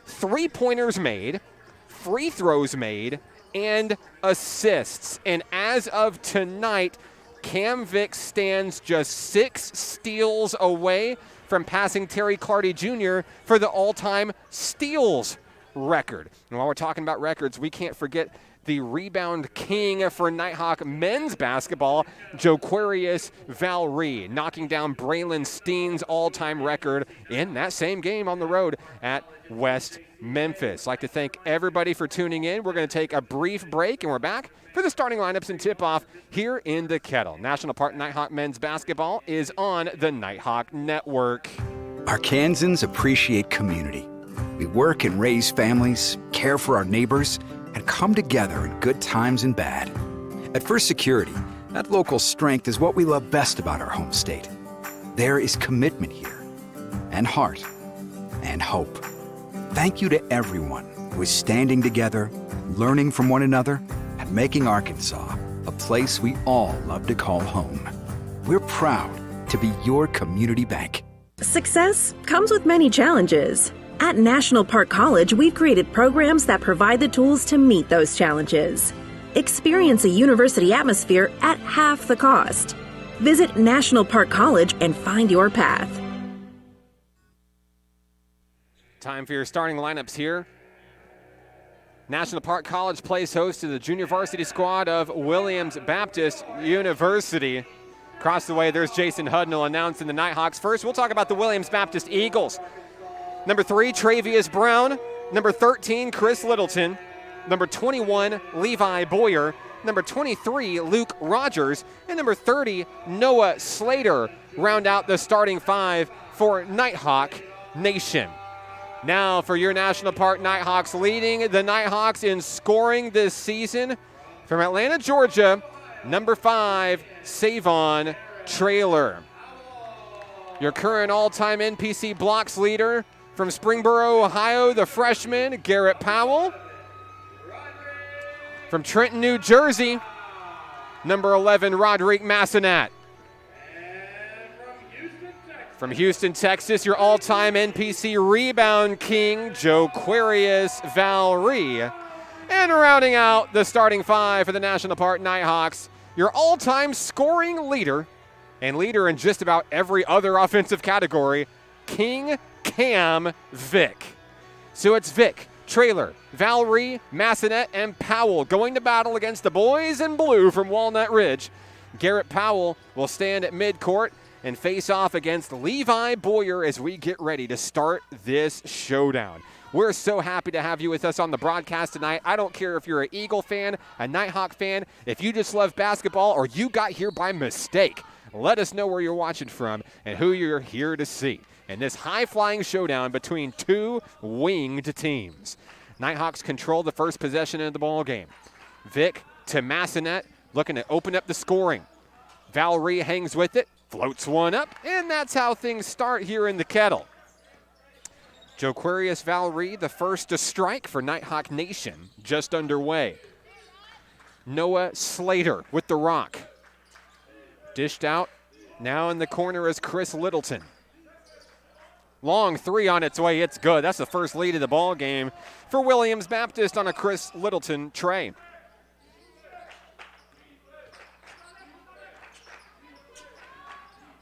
Speaker 1: 3-pointers made, free throws made, and assists. And as of tonight, Cam Vick stands just 6 steals away from passing Terry Clardy Jr. for the all-time steals record. And while we're talking about records, we can't forget the rebound king for Nighthawk men's basketball, Joquarius Valree, knocking down Braylon Steen's all-time record in that same game on the road at West Memphis. I'd like to thank everybody for tuning in. We're going to take a brief break, and we're back for the starting lineups and tip-off here in the Kettle. National Park Nighthawk men's basketball is on the Nighthawk Network.
Speaker 3: Arkansans appreciate community. We work and raise families, care for our neighbors, and come together in good times and bad. At First Security, that local strength is what we love best about our home state. There is commitment here, and heart, and hope. Thank you to everyone who is standing together, learning from one another, and making Arkansas a place we all love to call home. We're proud to be your community bank.
Speaker 4: Success comes with many challenges. At National Park College, we've created programs that provide the tools to meet those challenges. Experience a university atmosphere at half the cost. Visit National Park College and find your path.
Speaker 1: Time for your starting lineups here. National Park College plays host to the junior varsity squad of Williams Baptist University. Across the way, there's Jason Hudnall announcing the Nighthawks. First, we'll talk about the Williams Baptist Eagles. Number 3, Travius Brown. Number 13, Chris Littleton. Number 21, Levi Boyer. Number 23, Luke Rogers. And number 30, Noah Slater round out the starting 5 for Nighthawk Nation. Now for your National Park Nighthawks, leading the Nighthawks in scoring this season from Atlanta, Georgia, number 5, Savon Traylor. Your current all-time NPC blocks leader from Springboro, Ohio, the freshman, Garrett Powell. From Trenton, New Jersey, number 11, Roderick Massenat. From Houston, Texas, your all-time NPC rebound king, Joquarius Valree. And rounding out the starting 5 for the National Park Nighthawks, your all-time scoring leader, and leader in just about every other offensive category, King Cam Vick. So it's Vick, Traylor, Valree, Massenat, and Powell going to battle against the boys in blue from Walnut Ridge. Garrett Powell will stand at midcourt and face off against Levi Boyer as we get ready to start this showdown. We're so happy to have you with us on the broadcast tonight. I don't care if you're an Eagle fan, a Nighthawk fan, if you just love basketball, or you got here by mistake. Let us know where you're watching from and who you're here to see in this high-flying showdown between two winged teams. Nighthawks control the first possession of the ball game. Vick to Massenat, looking to open up the scoring. Valree hangs with it, floats one up, and that's how things start here in the Kettle. Joquarius Valree, the first to strike for Nighthawk Nation, just underway. Noah Slater with the rock. Dished out, now in the corner is Chris Littleton. Long 3 on its way, it's good. That's the first lead of the ball game for Williams Baptist on a Chris Littleton tray.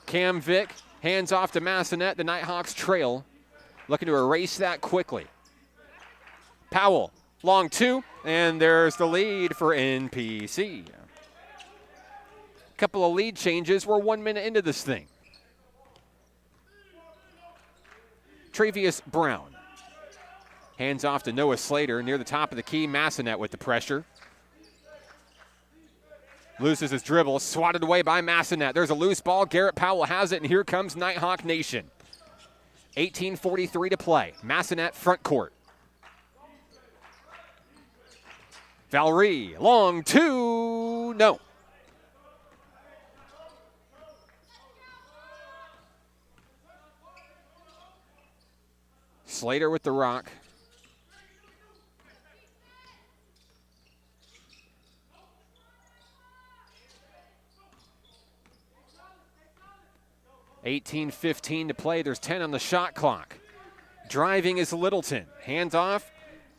Speaker 1: Cam Vick hands off to Massenat. The Nighthawks trail, looking to erase that quickly. Powell, long 2, and there's the lead for NPC. Couple of lead changes. We're 1 minute into this thing. Travius Brown hands off to Noah Slater near the top of the key. Massenat with the pressure. Loses his dribble, swatted away by Massenat. There's a loose ball. Garrett Powell has it, and here comes Nighthawk Nation. 18:43 to play. Massenat front court. Valree, long 2, no. Slater with the rock. $18:15 to play. There's 10 on the shot clock. Driving is Littleton. Hands off.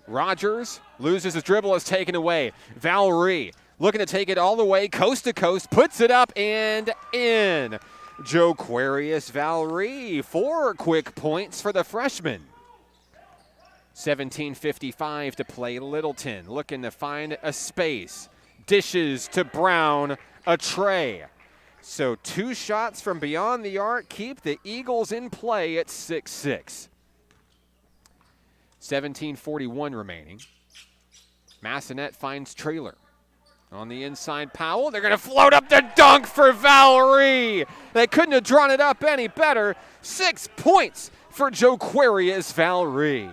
Speaker 1: Rogers loses his dribble. It's taken away. Valree looking to take it all the way coast to coast. Puts it up and in. Joquarius Valerie, 4 quick points for the freshman. 17:55 to play. Littleton looking to find a space. Dishes to Brown, a tray. So 2 shots from beyond the arc keep the Eagles in play at 6-6. 17:41 remaining. Massanet finds Traylor. On the inside, Powell. They're going to float up the dunk for Valerie. They couldn't have drawn it up any better. 6 points for Joquarius Valerie.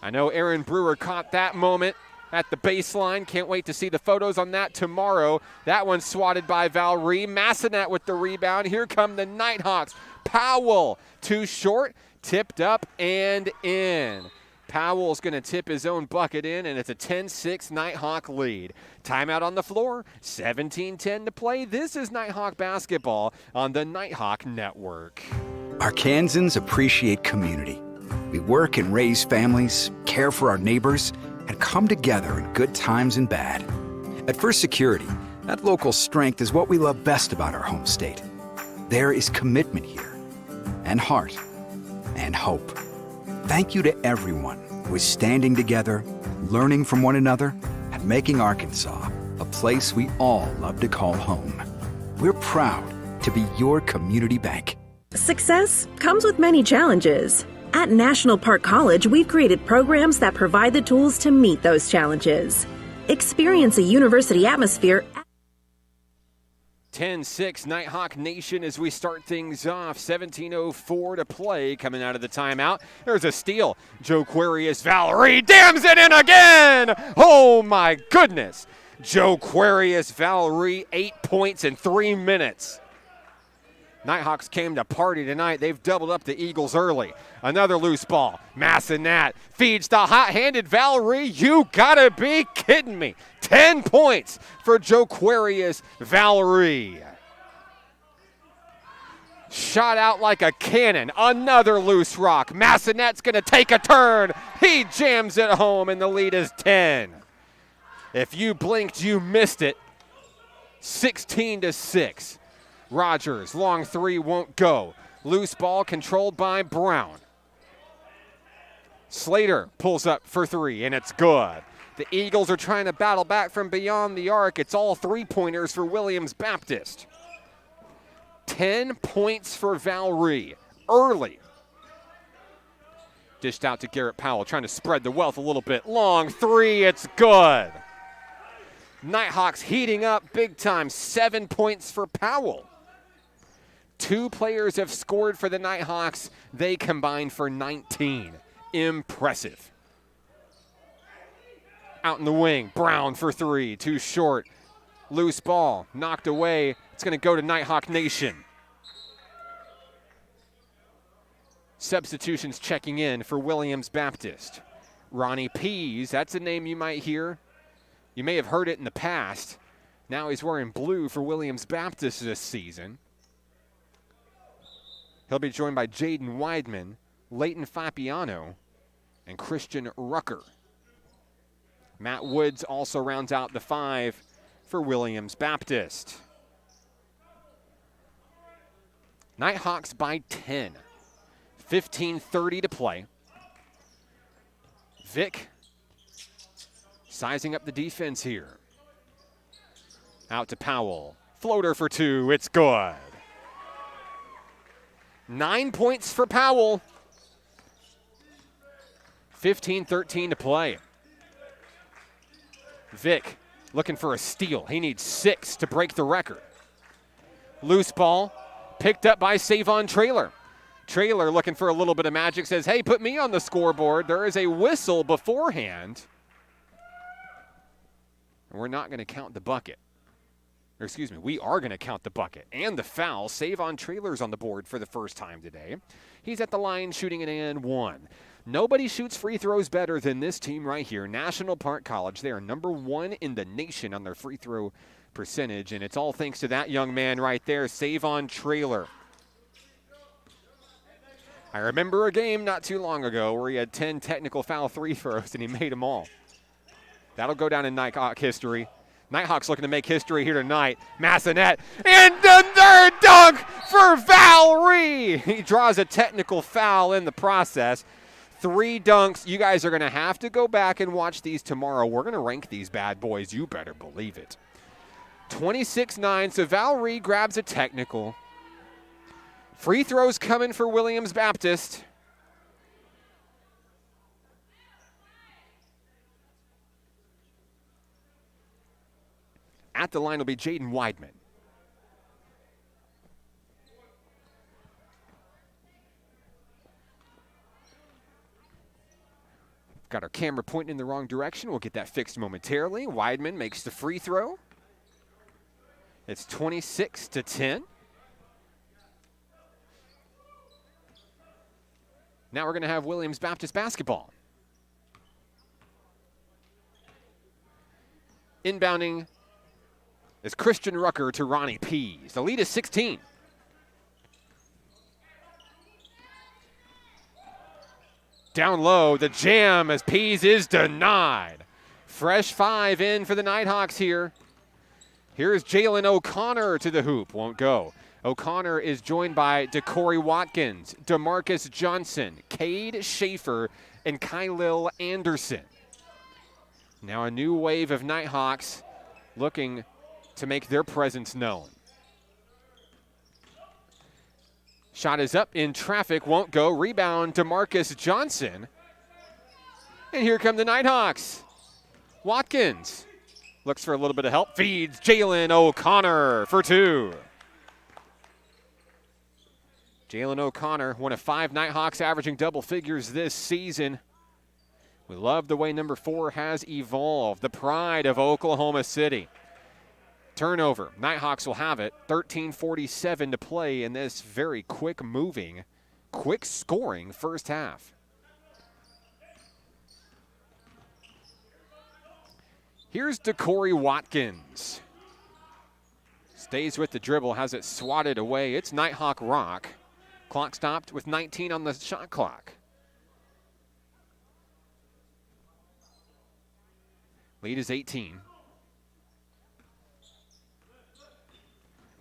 Speaker 1: I know Aaron Brewer caught that moment at the baseline. Can't wait to see the photos on that tomorrow. That one swatted by Valerie. Massanet with the rebound. Here come the Nighthawks. Powell, too short, tipped up and in. Powell's going to tip his own bucket in, and it's a 10-6 Nighthawk lead. Timeout on the floor, 17-10 to play. This is Nighthawk basketball on the Nighthawk Network.
Speaker 3: Arkansans appreciate community. We work and raise families, care for our neighbors, and come together in good times and bad. At First Security, that local strength is what we love best about our home state. There is commitment here, and heart, and hope. Thank you to everyone who is standing together, learning from one another, and making Arkansas a place we all love to call home. We're proud to be your community bank.
Speaker 4: Success comes with many challenges. At National Park College, we've created programs that provide the tools to meet those challenges. Experience a university atmosphere.
Speaker 1: 10-6 Nighthawk Nation as we start things off. 17:04 to play coming out of the timeout. There's a steal. Joquarius Valerie dams it in again. Oh my goodness. Joquarius Valerie, 8 points in 3 minutes. Nighthawks came to party tonight. They've doubled up the Eagles early. Another loose ball. Massanet feeds the hot-handed Valerie. You gotta be kidding me. 10 points for Joquarius Valerie. Shot out like a cannon. Another loose rock. Massanet's gonna take a turn. He jams it home and the lead is 10. If you blinked, you missed it. 16-6. Rogers, long 3 won't go. Loose ball controlled by Brown. Slater pulls up for 3, and it's good. The Eagles are trying to battle back from beyond the arc. It's all 3-pointers for Williams Baptist. 10 points for Valerie early. Dished out to Garrett Powell, trying to spread the wealth a little bit. Long 3, it's good. Nighthawks heating up big time. 7 points for Powell. 2 players have scored for the Nighthawks. They combined for 19. Impressive. Out in the wing, Brown for 3, too short. Loose ball, knocked away. It's going to go to Nighthawk Nation. Substitutions checking in for Williams Baptist. Ronnie Pease, that's a name you might hear. You may have heard it in the past. Now he's wearing blue for Williams Baptist this season. He'll be joined by Jaden Weidman, Leighton Fapiano, and Christian Rucker. Matt Woods also rounds out the 5 for Williams Baptist. Nighthawks by 10. 15:30 to play. Vic sizing up the defense here. Out to Powell. Floater for 2. It's good. 9 points for Powell. 15:13 to play. Vic looking for a steal. He needs 6 to break the record. Loose ball picked up by Savon Traylor. Traylor looking for a little bit of magic, says, hey, put me on the scoreboard. There is a whistle beforehand. And we're not going to count the bucket. Or excuse me, we are going to count the bucket and the foul. Savon Traylor's on the board for the first time today. He's at the line shooting an and 1. Nobody shoots free throws better than this team right here, National Park College. They are number 1 in the nation on their free throw percentage, and it's all thanks to that young man right there, Savon Traylor. I remember a game not too long ago where he had 10 technical foul free throws and he made them all. That'll go down in Nighthawk history. Nighthawks looking to make history here tonight. Massanet, and the third dunk for Valerie. He draws a technical foul in the process. 3 dunks. You guys are going to have to go back and watch these tomorrow. We're going to rank these bad boys. You better believe it. 26-9, so Valerie grabs a technical. Free throws coming for Williams Baptist. At the line will be Jaden Weidman. Got our camera pointing in the wrong direction. We'll get that fixed momentarily. Weidman makes the free throw. It's 26-10. Now we're going to have Williams Baptist basketball. Inbounding is Christian Rucker to Ronnie Pease. The lead is 16. Down low, the jam as Pease is denied. Fresh 5 in for the Nighthawks here. Here's Jalen O'Connor to the hoop. Won't go. O'Connor is joined by DeCorey Watkins, DeMarcus Johnson, Cade Schaefer, and Kylil Anderson. Now a new wave of Nighthawks looking to make their presence known. Shot is up in traffic, won't go. Rebound, DeMarcus Johnson. And here come the Nighthawks. Watkins looks for a little bit of help. Feeds Jalen O'Connor for 2. Jalen O'Connor, one of 5 Nighthawks averaging double figures this season. We love the way number 4 has evolved. The pride of Oklahoma City. Turnover. Nighthawks will have it. 13:47 to play in this very quick-moving, quick-scoring first half. Here's DeCorey Watkins. Stays with the dribble, has it swatted away. It's Nighthawk rock. Clock stopped with 19 on the shot clock. Lead is 18.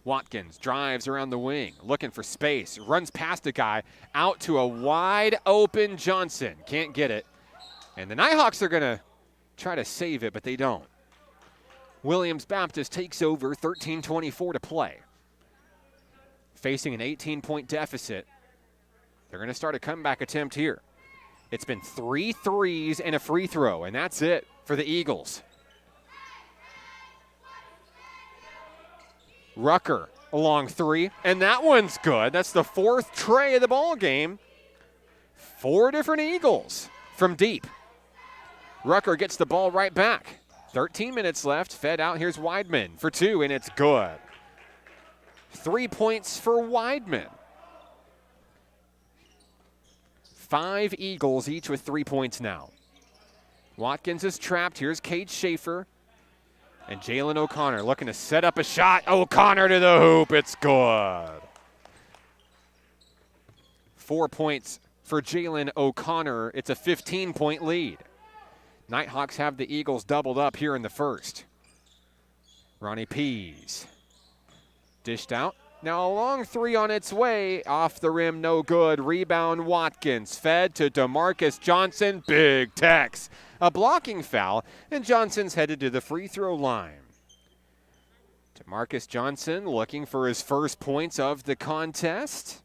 Speaker 1: Watkins drives around the wing, looking for space, runs past a guy, out to a wide open Johnson. Can't get it. And the Nighthawks are going to try to save it, but they don't. Williams Baptist takes over, 13:24 to play. Facing an 18-point deficit. They're going to start a comeback attempt here. It's been 3 threes and a free throw, and that's it for the Eagles. Rucker along 3, and that one's good. That's the 4th tray of the ball game. 4 different Eagles from deep. Rucker gets the ball right back. 13 minutes left, fed out. Here's Weidman for 2, and it's good. 3 points for Weidman. 5 Eagles, each with 3 points now. Watkins is trapped. Here's Cade Schaefer. And Jalen O'Connor looking to set up a shot. O'Connor to the hoop. It's good. 4 points for Jalen O'Connor. It's a 15-point lead. Nighthawks have the Eagles doubled up here in the first. Ronnie Pease. Dished out. Now a long 3 on its way. Off the rim, no good. Rebound, Watkins. Fed to DeMarcus Johnson. Big Tex. A blocking foul, and Johnson's headed to the free throw line. DeMarcus Johnson looking for his first points of the contest.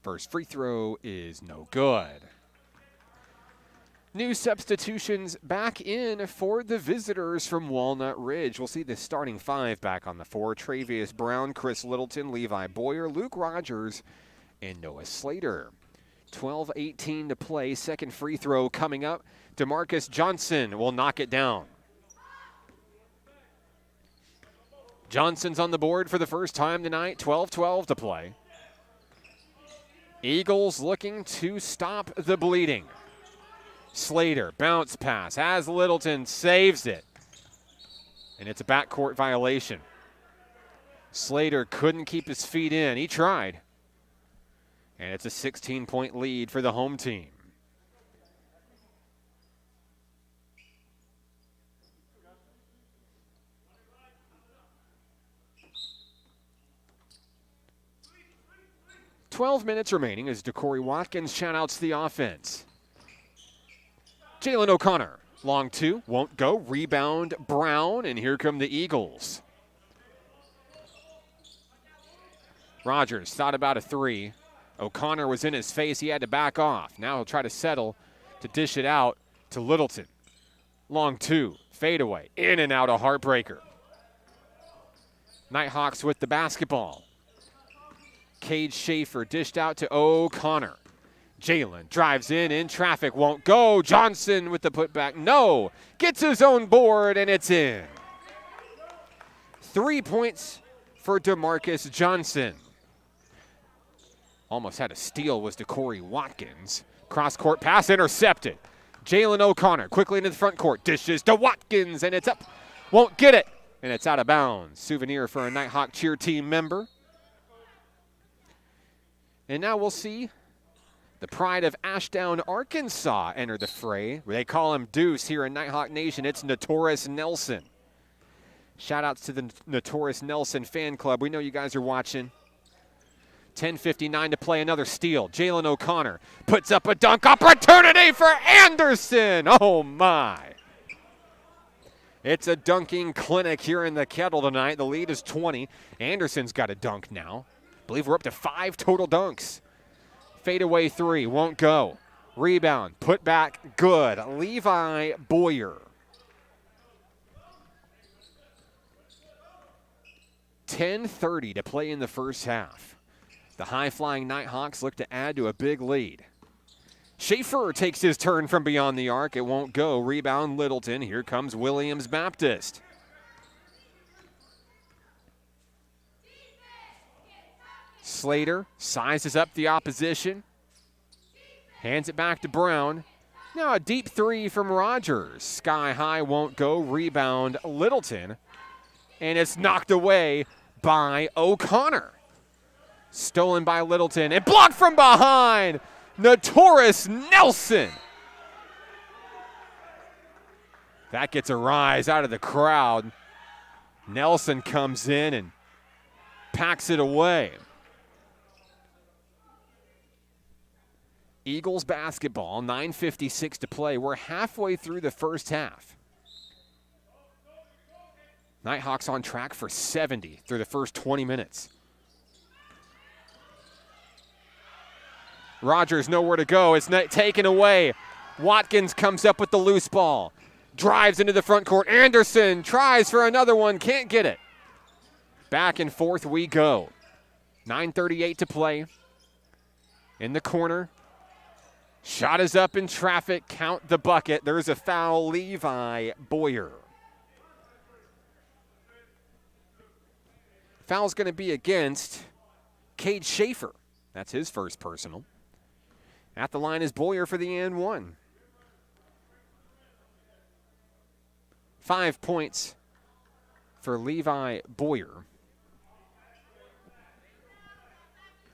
Speaker 1: First free throw is no good. New substitutions back in for the visitors from Walnut Ridge. We'll see the starting 5 back on the floor. Travius Brown, Chris Littleton, Levi Boyer, Luke Rogers, and Noah Slater. 12:18 to play. Second free throw coming up. DeMarcus Johnson will knock it down. Johnson's on the board for the first time tonight. 12:12 to play. Eagles looking to stop the bleeding. Slater, bounce pass, has Littleton, saves it. And it's a backcourt violation. Slater couldn't keep his feet in. He tried. And it's a 16-point lead for the home team. "12 minutes remaining as DeCorey Watkins shout-outs the offense. Jalen O'Connor, long two, won't go. Rebound, Brown, and here come the Eagles. Rogers thought about a three. O'Connor was in his face. He had to back off. Now he'll try to settle to dish it out to Littleton. Long two, fadeaway, in and out, a heartbreaker. Nighthawks with the basketball. Cade Schaefer dished out to O'Connor. Jalen drives in traffic, won't go. Johnson with the putback, no. Gets his own board, and it's in. 3 points for DeMarcus Johnson. Almost had a steal was DeCorey Watkins. Cross-court pass intercepted. Jalen O'Connor quickly into the front court. Dishes to Watkins, and it's up. Won't get it, and it's out of bounds. Souvenir for a Nighthawk cheer team member. And now we'll see the pride of Ashdown, Arkansas enter the fray. They call him Deuce here in Nighthawk Nation. It's Notorious Nelson. Shout-outs to the Notorious Nelson fan club. We know you guys are watching. 10:59 to play, another steal. Jalen O'Connor puts up a dunk opportunity for Anderson. Oh, my. It's a dunking clinic here in the Kettle tonight. The lead is 20. Anderson's got a dunk now. I believe we're up to 5 total dunks. Fadeaway three, won't go. Rebound, put back, good. Levi Boyer. 10:30 to play in the first half. The high-flying Nighthawks look to add to a big lead. Schaefer takes his turn from beyond the arc. It won't go. Rebound, Littleton. Here comes Williams Baptist. Slater sizes up the opposition. Hands it back to Brown. Now a deep three from Rogers. Sky high, won't go. Rebound, Littleton. And it's knocked away by O'Connor. Stolen by Littleton and blocked from behind. Notorious Nelson. That gets a rise out of the crowd. Nelson comes in and packs it away. Eagles basketball, 9:56 to play. We're halfway through the first half. Nighthawks on track for 70 through the first 20 minutes. Rogers nowhere to go. It's not taken away. Watkins comes up with the loose ball. Drives into the front court. Anderson tries for another one. Can't get it. Back and forth we go. 9:38 to play. In the corner. Shot is up in traffic. Count the bucket. There's a foul. Levi Boyer. Foul's going to be against Cade Schaefer. That's his first personal. At the line is Boyer for the and one. 5 points for Levi Boyer.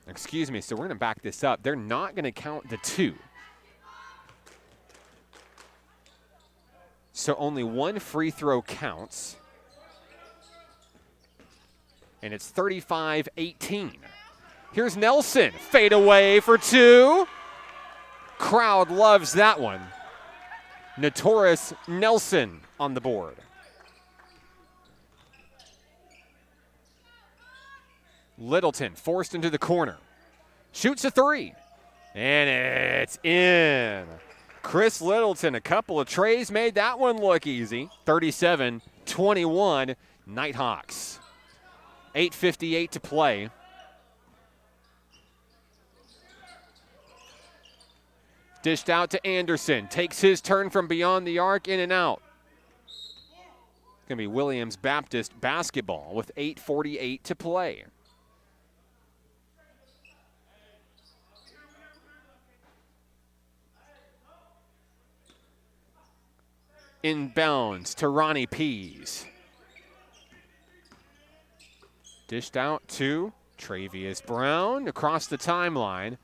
Speaker 1: Excuse me, so we're going to back this up. They're not going to count the two. So only one free throw counts. And it's 35-18. Here's Nelson. Fade away for two. Crowd loves that one. Notorious Nelson on the board. Littleton forced into the corner. Shoots a three. And it's in. Chris Littleton, a couple of trays, made that one look easy. 37-21, Nighthawks. 8:58 to play. Dished out to Anderson. Takes his turn from beyond the arc, in and out. It's going to be Williams Baptist basketball with 8:48 to play. Inbounds to Ronnie Pease. Dished out to Travius Brown across the timeline.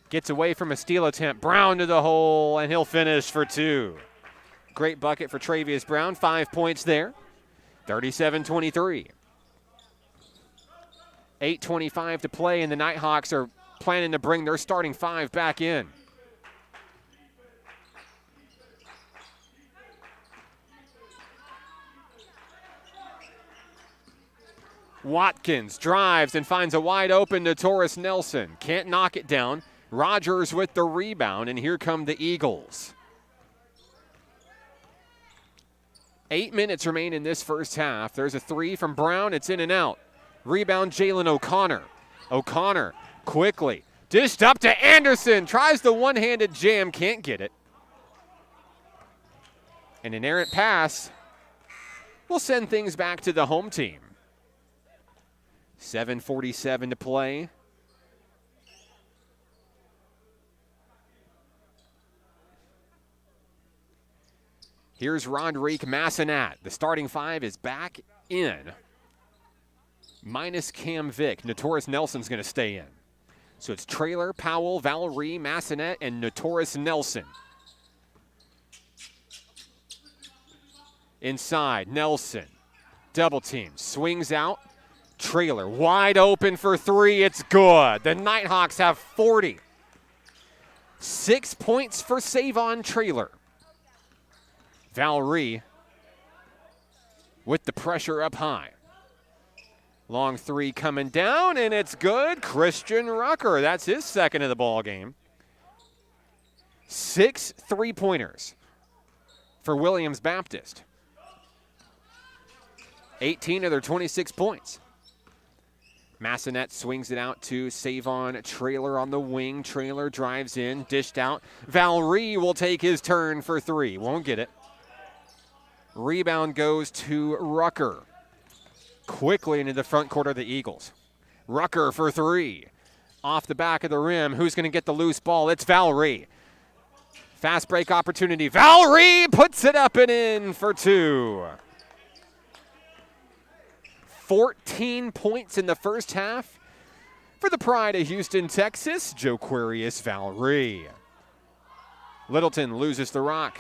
Speaker 1: Gets away from a steal attempt. Brown to the hole, and he'll finish for 2. Great bucket for Travius Brown. 5 points there. 37-23. 8:25 to play, and the Nighthawks are planning to bring their starting 5 back in. Watkins drives and finds a wide open to Taurus Nelson. Can't knock it down. Rogers with the rebound, and here come the Eagles. 8 minutes remain in this first half. There's a 3 from Brown. It's in and out. Rebound, Jalen O'Connor. O'Connor quickly dished up to Anderson. Tries the one-handed jam. Can't get it. And an errant pass will send things back to the home team. 7:47 to play. Here's Roderick Massenat. The starting 5 is back in. Minus Cam Vick. Notorious Nelson's going to stay in. So it's Traylor, Powell, Valerie, Massenat, and Notorious Nelson. Inside, Nelson. Double team. Swings out. Traylor wide open for 3. It's good. The Nighthawks have 40. 6 points for Savon Traylor. Valerie with the pressure up high. Long 3 coming down, and it's good. Christian Rucker, that's his second of the ball game. 6 3-pointers for Williams Baptist. 18 of their 26 points. Massenat swings it out to Savon Traylor on the wing. Traylor drives in, dished out. Valerie will take his turn for 3. Won't get it. Rebound goes to Rucker. Quickly into the front court of the Eagles. Rucker for 3. Off the back of the rim. Who's going to get the loose ball? It's Valerie. Fast break opportunity. Valerie puts it up and in for 2. 14 points in the first half for the pride of Houston, Texas, Joquarius Valerie. Littleton loses the rock.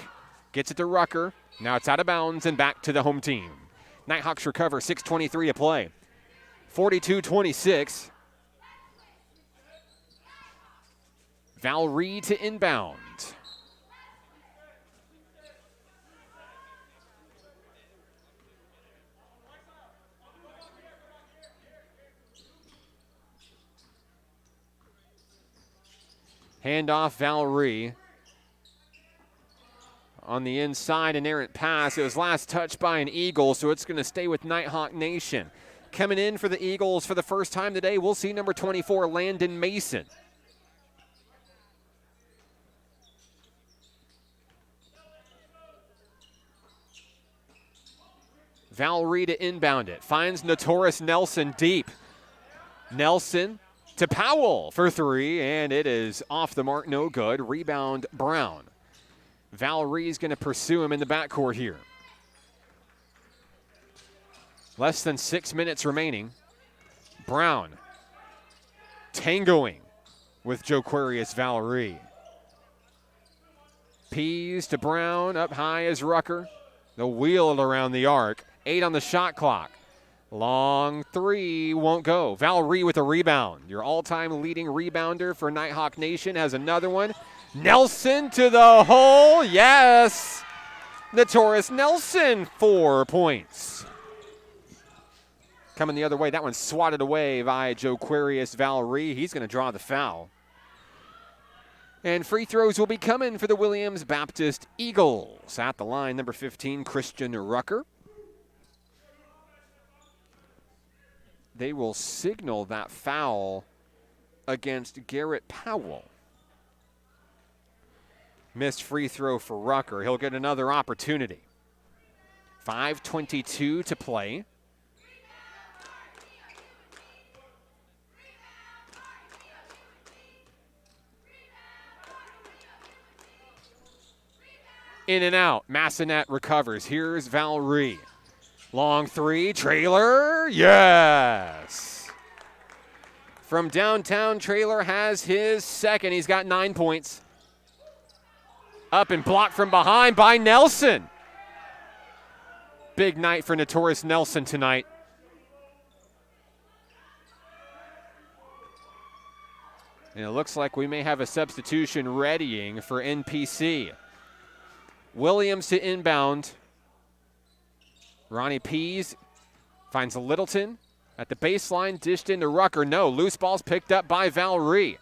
Speaker 1: Gets it to Rucker. Now it's out of bounds and back to the home team. Nighthawks recover, 6:23 to play. 42-26. Valerie to inbound. Handoff, Valerie. On the inside, an errant pass. It was last touched by an Eagle, so it's going to stay with Nighthawk Nation. Coming in for the Eagles for the first time today, we'll see number 24, Landon Mason. Valerie to inbound it. Finds Notorious Nelson deep. Nelson to Powell for 3, and it is off the mark, no good. Rebound, Brown. Valerie's going to pursue him in the backcourt here. Less than 6 minutes remaining. Brown tangoing with Joquarius Valerie. Pease to Brown, up high is Rucker. The wheel around the arc. 8 on the shot clock. Long 3 won't go. Valerie with a rebound. Your all-time leading rebounder for Nighthawk Nation has another one. Nelson to the hole. Yes. Notorious Nelson, 4 points. Coming the other way. That one swatted away by Joquarius Valerie. He's going to draw the foul. And free throws will be coming for the Williams Baptist Eagles. At the line, number 15, Christian Rucker. They will signal that foul against Garrett Powell. Missed free throw for Rucker. He'll get another opportunity. 5:22 to play. In and out. Massenat recovers. Here's Valerie. Long 3. Traylor. Yes. from downtown. Traylor has his second. He's got 9 points. Up and blocked from behind by Nelson. Big night for Notorious Nelson tonight. And it looks like we may have a substitution readying for NPC. Williams to inbound. Ronnie Pease finds Littleton at the baseline, dished into Rucker. No, loose ball's picked up by Valerie.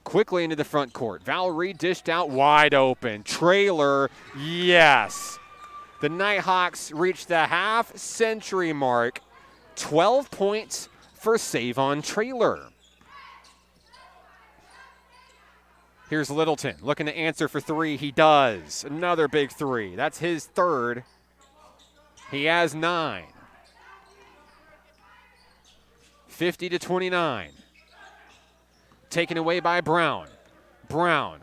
Speaker 1: Quickly into the front court. Valerie dished out wide open. Traylor, yes. The Nighthawks reached the half-century mark. 12 points for Savon Traylor. Here's Littleton looking to answer for three. He does. Another big three. That's his third. He has 9. 50-29. Taken away by Brown. Brown.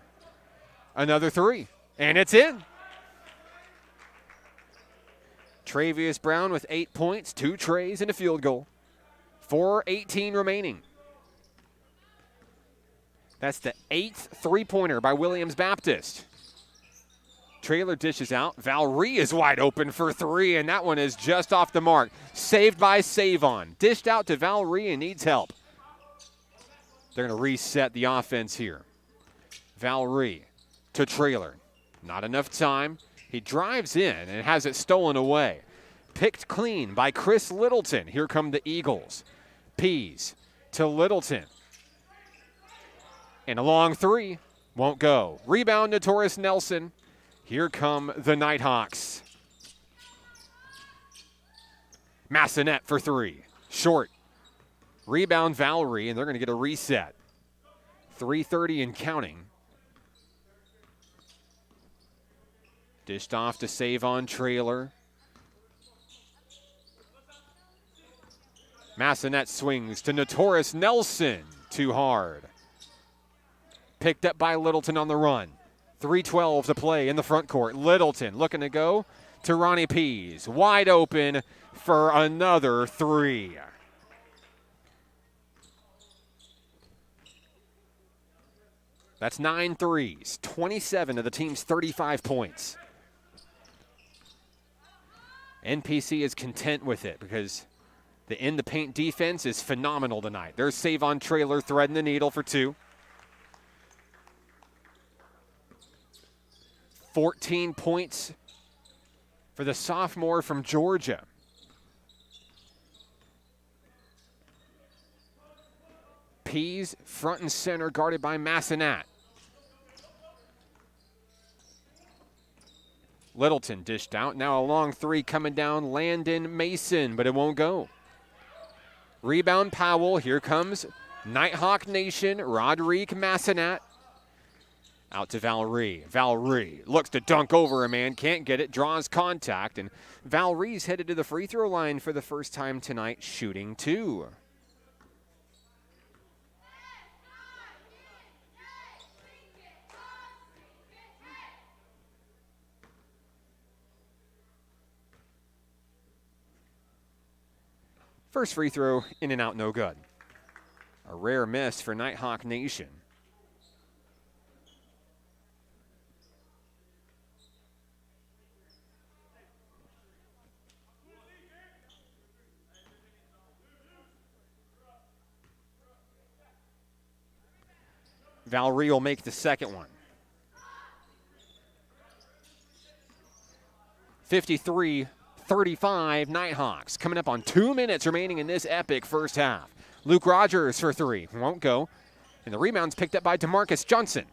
Speaker 1: Another three. And it's in. Travius Brown with 8 points, 2 trays, and a field goal. 4:18 remaining. That's the 8th three-pointer by Williams Baptist. Traylor dishes out. Valerie is wide open for three, and that one is just off the mark. Saved by Savon. Dished out to Valerie and needs help. They're going to reset the offense here. Valerie to Traylor. Not enough time. He drives in and has it stolen away. Picked clean by Chris Littleton. Here come the Eagles. Pease to Littleton. And a long three. Won't go. Rebound, Notorious Nelson. Here come the Nighthawks. Massonet for three. Short. Rebound, Valerie, and they're going to get a reset. 3:30 and counting. Dished off to Savon Traylor. Massonet swings to Notorious Nelson. Too hard. Picked up by Littleton on the run. 3:12 to play in the front court. Littleton looking to go to Ronnie Pease. Wide open for another three. That's 9 threes. 27 of the team's 35 points. NPC is content with it because the in-the-paint defense is phenomenal tonight. There's Savon Traylor threading the needle for 2. 14 points for the sophomore from Georgia. Pease front and center, guarded by Massonet. Littleton dished out. Now a long three coming down. Landon Mason, but it won't go. Rebound Powell. Here comes Nighthawk Nation. Roderick Massonet. Out to Valerie. Valerie looks to dunk over a man. Can't get it. Draws contact. And Valerie's headed to the free throw line for the first time tonight, shooting 2. First free throw, in and out, no good. A rare miss for Nighthawk Nation. Valerie will make the second one. 53-35 Nighthawks. Coming up on 2 minutes remaining in this epic first half. Luke Rogers for three. Won't go. And the rebound's picked up by DeMarcus Johnson.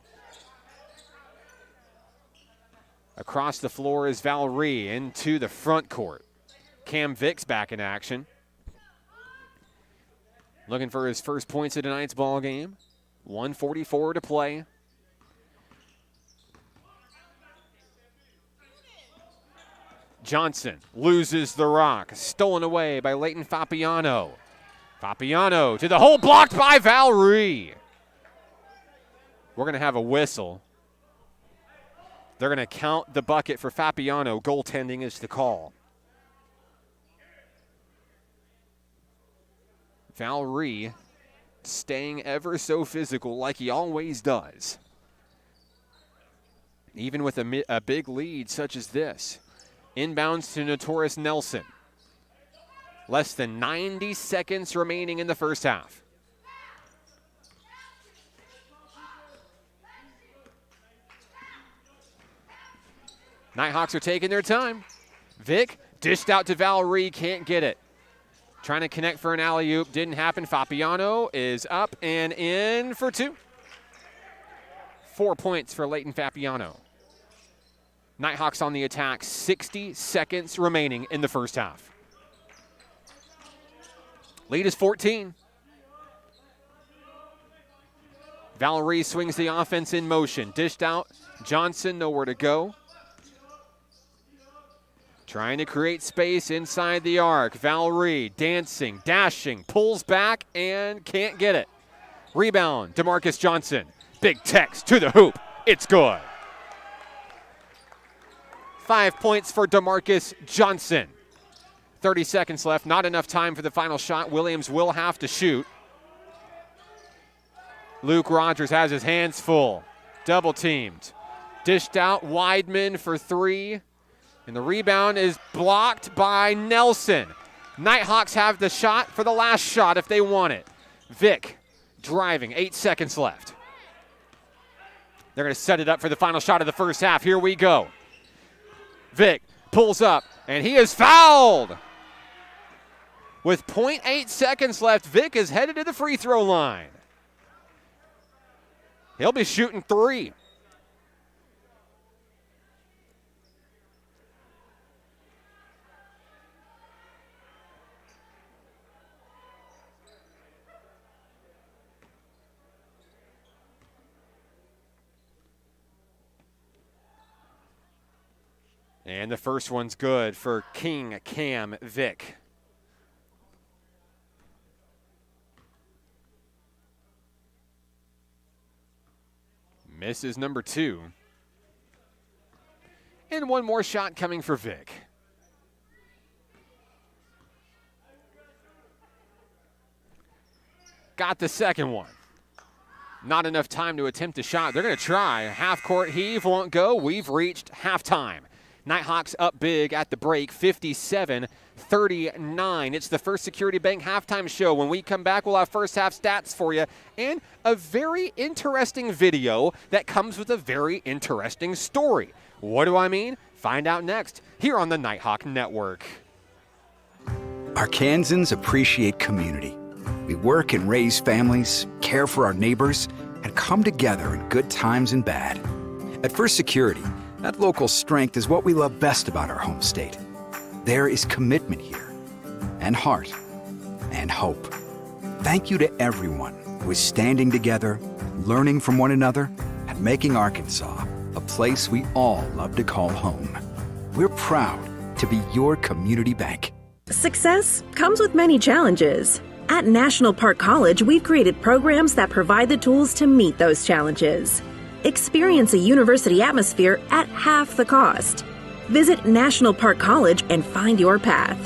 Speaker 1: Across the floor is Valerie into the front court. Cam Vicks back in action. Looking for his first points of tonight's ball game. 1:44 to play. Johnson loses the rock. Stolen away by Leighton Fapiano. Fapiano to the hole, blocked by Valerie. We're going to have a whistle. They're going to count the bucket for Fapiano. Goaltending is the call. Valerie staying ever so physical like he always does. Even with a big lead such as this. Inbounds to Notorious Nelson. Less than 90 seconds remaining in the first half. Nighthawks are taking their time. Vic dished out to Valerie, can't get it. Trying to connect for an alley-oop, didn't happen. Fapiano is up and in for 2. 4 points for Leighton Fapiano. Nighthawks on the attack, 60 seconds remaining in the first half. Lead is 14. Valerie swings the offense in motion. Dished out, Johnson nowhere to go. Trying to create space inside the arc. Valerie dancing, dashing, pulls back and can't get it. Rebound, DeMarcus Johnson. Big text to the hoop. It's good. 5 points for DeMarcus Johnson. 30 seconds left. Not enough time for the final shot. Williams will have to shoot. Luke Rogers has his hands full. Double teamed. Dished out. Weidman for 3. And the rebound is blocked by Nelson. Nighthawks have the shot for the last shot if they want it. Vic driving. 8 seconds left. They're going to set it up for the final shot of the first half. Here we go. Vic pulls up, and he is fouled. With 0.8 seconds left, Vic is headed to the free throw line. He'll be shooting 3. And the first one's good for King Cam Vic. Misses number 2. And one more shot coming for Vic. Got the second one. Not enough time to attempt a shot. They're going to try. Half-court heave won't go. We've reached halftime. Nighthawks up big at the break, 57-39. It's the First Security Bank halftime show. When we come back, we'll have first half stats for you and a very interesting video that comes with a very interesting story. What do I mean? Find out next here on the Nighthawk Network.
Speaker 3: Arkansans appreciate community. We work and raise families, care for our neighbors, and come together in good times and bad. At First Security, that local strength is what we love best about our home state. There is commitment here, and heart, and hope. Thank you to everyone who is standing together, learning from one another, and making Arkansas a place we all love to call home. We're proud to be your community bank.
Speaker 4: Success comes with many challenges. At National Park College, we've created programs that provide the tools to meet those challenges. Experience a university atmosphere at half the cost. Visit National Park College and find your path.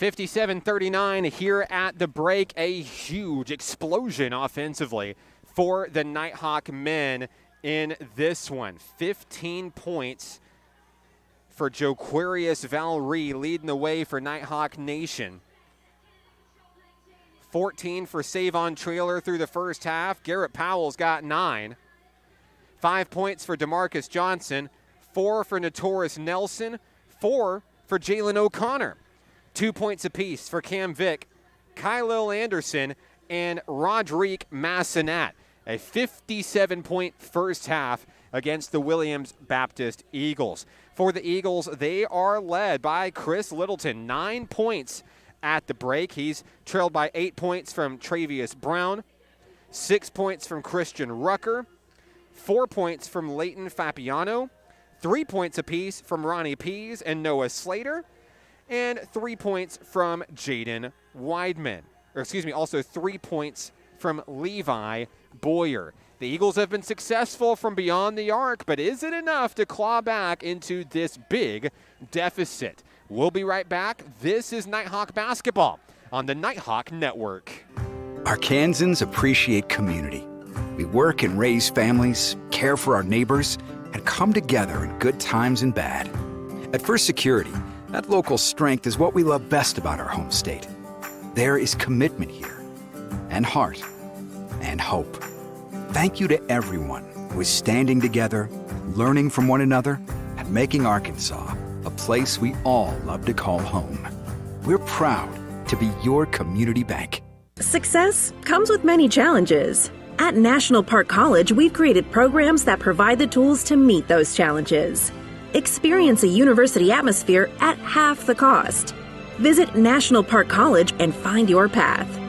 Speaker 1: 57-39 here at the break. A huge explosion offensively for the Nighthawk men in this one. 15 points for Joquarius Valree leading the way for Nighthawk Nation. 14 for Savon Trailer through the first half. Garrett Powell's got 9. 5 points for DeMarcus Johnson. 4 for Notorious Nelson. 4 for Jalen O'Connor. 2 points apiece for Cam Vick, Kylil Anderson, and Roderick Massinat. A 57-point first half against the Williams Baptist Eagles. For the Eagles, they are led by Chris Littleton. 9 points at the break. He's trailed by 8 points from Travius Brown, 6 points from Christian Rucker, 4 points from Leighton Fapiano, 3 points apiece from Ronnie Pease and Noah Slater, and 3 points from Jaden Weidman. Also 3 points from Levi Boyer. The Eagles have been successful from beyond the arc, but is it enough to claw back into this big deficit? We'll be right back. This is Nighthawk Basketball on the Nighthawk Network.
Speaker 3: Arkansans appreciate community. We work and raise families, care for our neighbors, and come together in good times and bad. At First Security, that local strength is what we love best about our home state. There is commitment here, and heart, and hope. Thank you to everyone who is standing together, learning from one another, and making Arkansas a place we all love to call home. We're proud to be your community bank.
Speaker 4: Success comes with many challenges. At National Park College, we've created programs that provide the tools to meet those challenges. Experience a university atmosphere at half the cost. Visit National Park College and find your path.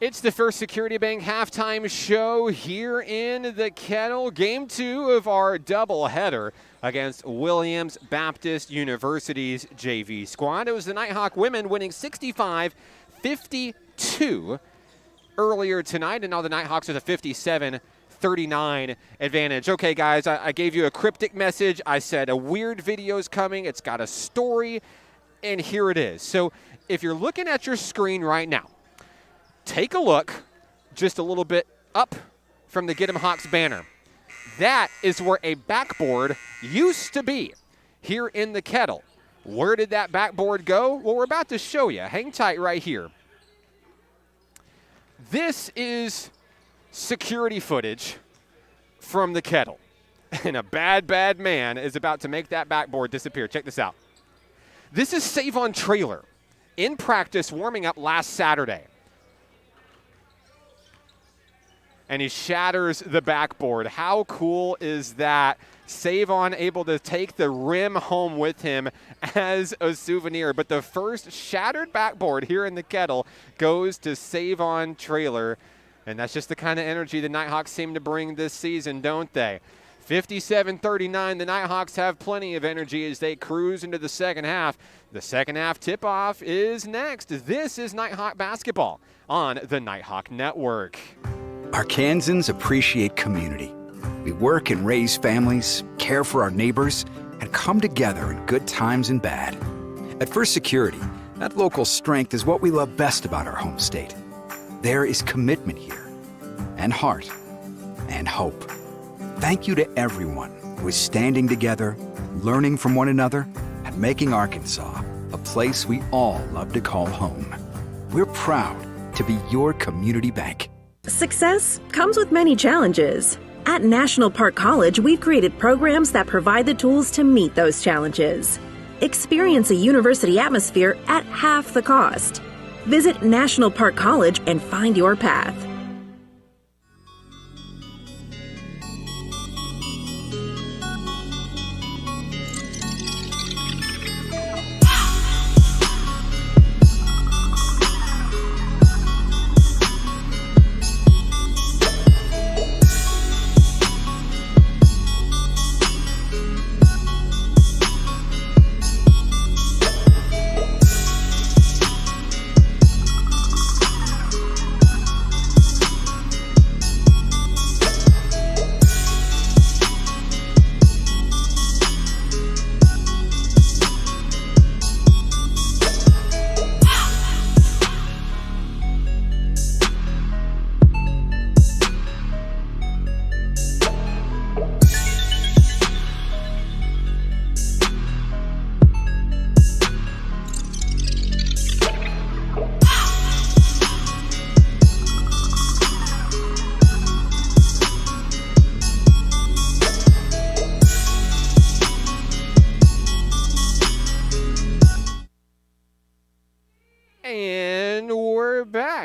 Speaker 1: It's the First Security Bank halftime show here in the Kettle. Game 2 of our doubleheader against Williams Baptist University's JV squad. It was the Nighthawk women winning 65-52 earlier tonight, and now the Nighthawks with a 57-39 advantage. Okay, guys, I gave you a cryptic message. I said a weird video is coming. It's got a story, and here it is. So if you're looking at your screen right now, take a look just a little bit up from the Get 'em Hawks banner. That is where a backboard used to be here in the Kettle. Where did that backboard go? Well, we're about to show you. Hang tight right here. This is security footage from the Kettle. And a bad, bad man is about to make that backboard disappear. Check this out. This is Save-On Trailer in practice warming up last Saturday. And he shatters the backboard. How cool is that? Save-On able to take the rim home with him as a souvenir. But the first shattered backboard here in the Kettle goes to Save-On Trailer. And that's just the kind of energy the Nighthawks seem to bring this season, don't they? 57-39, the Nighthawks have plenty of energy as they cruise into the second half. The second half tip-off is next. This is Nighthawk basketball on the Nighthawk Network.
Speaker 3: Arkansans appreciate community. We work and raise families, care for our neighbors, and come together in good times and bad. At First Security, that local strength is what we love best about our home state. There is commitment here, and heart, and hope. Thank you to everyone who is standing together, learning from one another, and making Arkansas a place we all love to call home. We're proud to be your community bank.
Speaker 4: Success comes with many challenges. At National Park College, we've created programs that provide the tools to meet those challenges. Experience a university atmosphere at half the cost. Visit National Park College and find your path.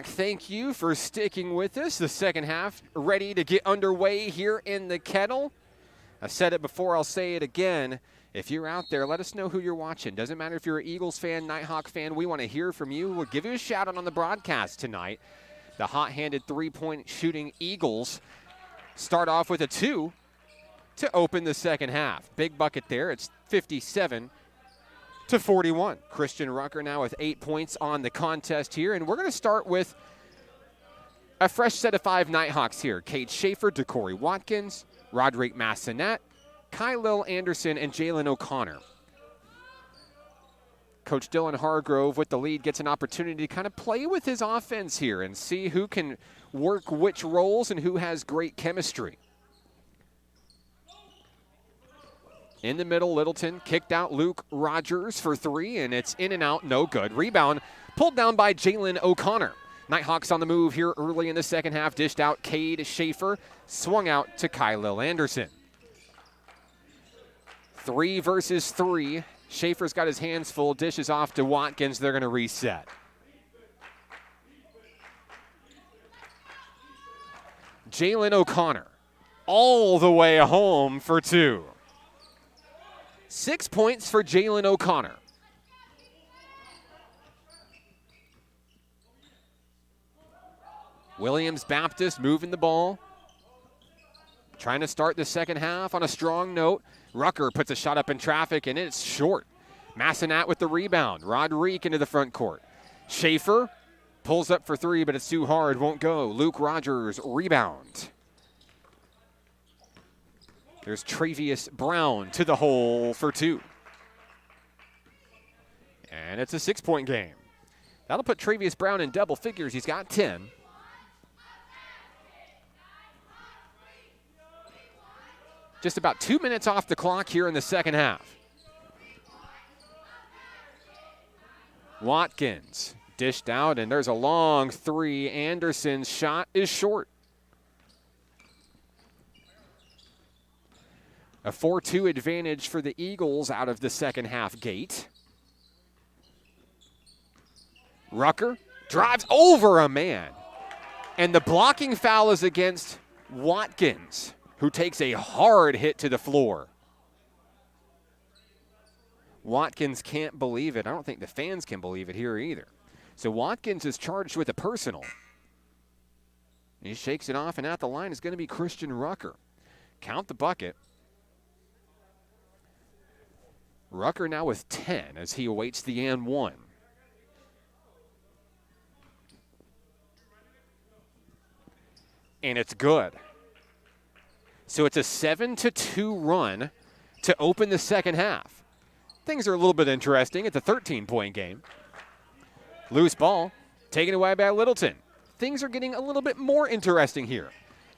Speaker 4: Thank you for sticking with us. The second half ready to get underway here in the Kettle. I said it before, I'll say it again. If you're out there, let us know who you're watching. Doesn't matter if you're an Eagles fan, Nighthawk fan. We want to hear from you. We'll give you a shout out on the broadcast tonight. The hot-handed three-point shooting Eagles start off with a 2 to open the second half. Big bucket there. It's 57-41. Christian Rucker now with 8 points on the contest here. And we're going to start with a fresh set of 5 Nighthawks here. Cade Schaefer, DeCorey Watkins, Roderick Massonet, Kylil Anderson, and Jalen O'Connor. Coach Dylan Hargrove with the lead gets an opportunity to kind of play with his offense here and see who can work which roles and who has great chemistry. In the middle, Littleton kicked out Luke Rogers for 3, and it's in and out, no good. Rebound pulled down by Jalen O'Connor. Nighthawks on the move here early in the second half, dished out Cade Schaefer, swung out to Kylil Anderson. 3 versus 3. Schaefer's got his hands full, dishes off to Watkins. They're going to reset. Jalen O'Connor all the way home for 2. 6 points for Jalen O'Connor.
Speaker 1: Williams Baptist moving the ball. Trying to start the second half on a strong note. Rucker puts a shot up in traffic, and it's short. Massenat with the rebound. Rodrigue into the front court. Schaefer pulls up for three, but it's too hard, won't go. Luke Rogers rebound. There's Travius Brown to the hole for two. And it's a 6-point game. That'll put Travius Brown in double figures. He's got 10. Just about 2 minutes off the clock here in the second half. Watkins dished out, and there's a long three. Anderson's shot is short. A 4-2 advantage for the Eagles out of the second half gate. Rucker drives over a man. And the blocking foul is against Watkins, who takes a hard hit to the floor. Watkins can't believe it. I don't think the fans can believe it here either. So Watkins is charged with a personal. He shakes it off, and at the line is going to be Christian Rucker. Count the bucket. Rucker now with 10 as he awaits the and one. And it's good. So it's a 7-2 run to open the second half. Things are a little bit interesting. It's a 13-point game. Loose ball taken away by Littleton. Things are getting a little bit more interesting here.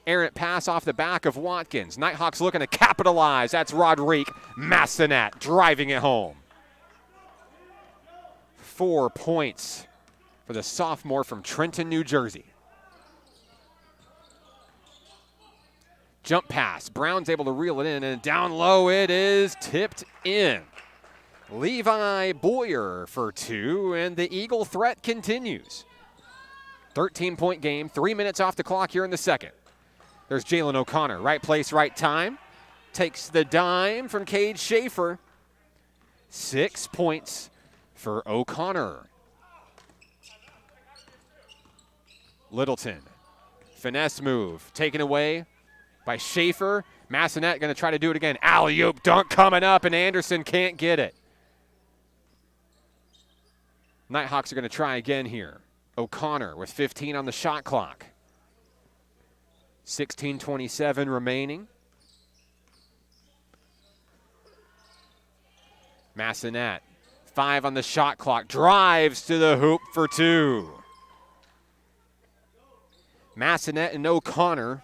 Speaker 1: Errant pass off the back of Watkins. Nighthawks looking to capitalize. That's Rodrigue Massenat driving it home. 4 points for the sophomore from Trenton, New Jersey. Jump pass. Brown's able to reel it in, and down low it is tipped in. Levi Boyer for two, and the Eagle threat continues. 13-point game, 3 minutes off the clock here in the second. There's Jalen O'Connor. Right place, right time. Takes the dime from Cade Schaefer. 6 points for O'Connor. Littleton. Finesse move. Taken away by Schaefer. Massenat going to try to do it again. Alley-oop dunk coming up, and Anderson can't get it. Nighthawks are going to try again here. O'Connor with 15 on the shot clock. 16:27 remaining. Massenat, 5 on the shot clock. Drives to the hoop for two. Massenat and O'Connor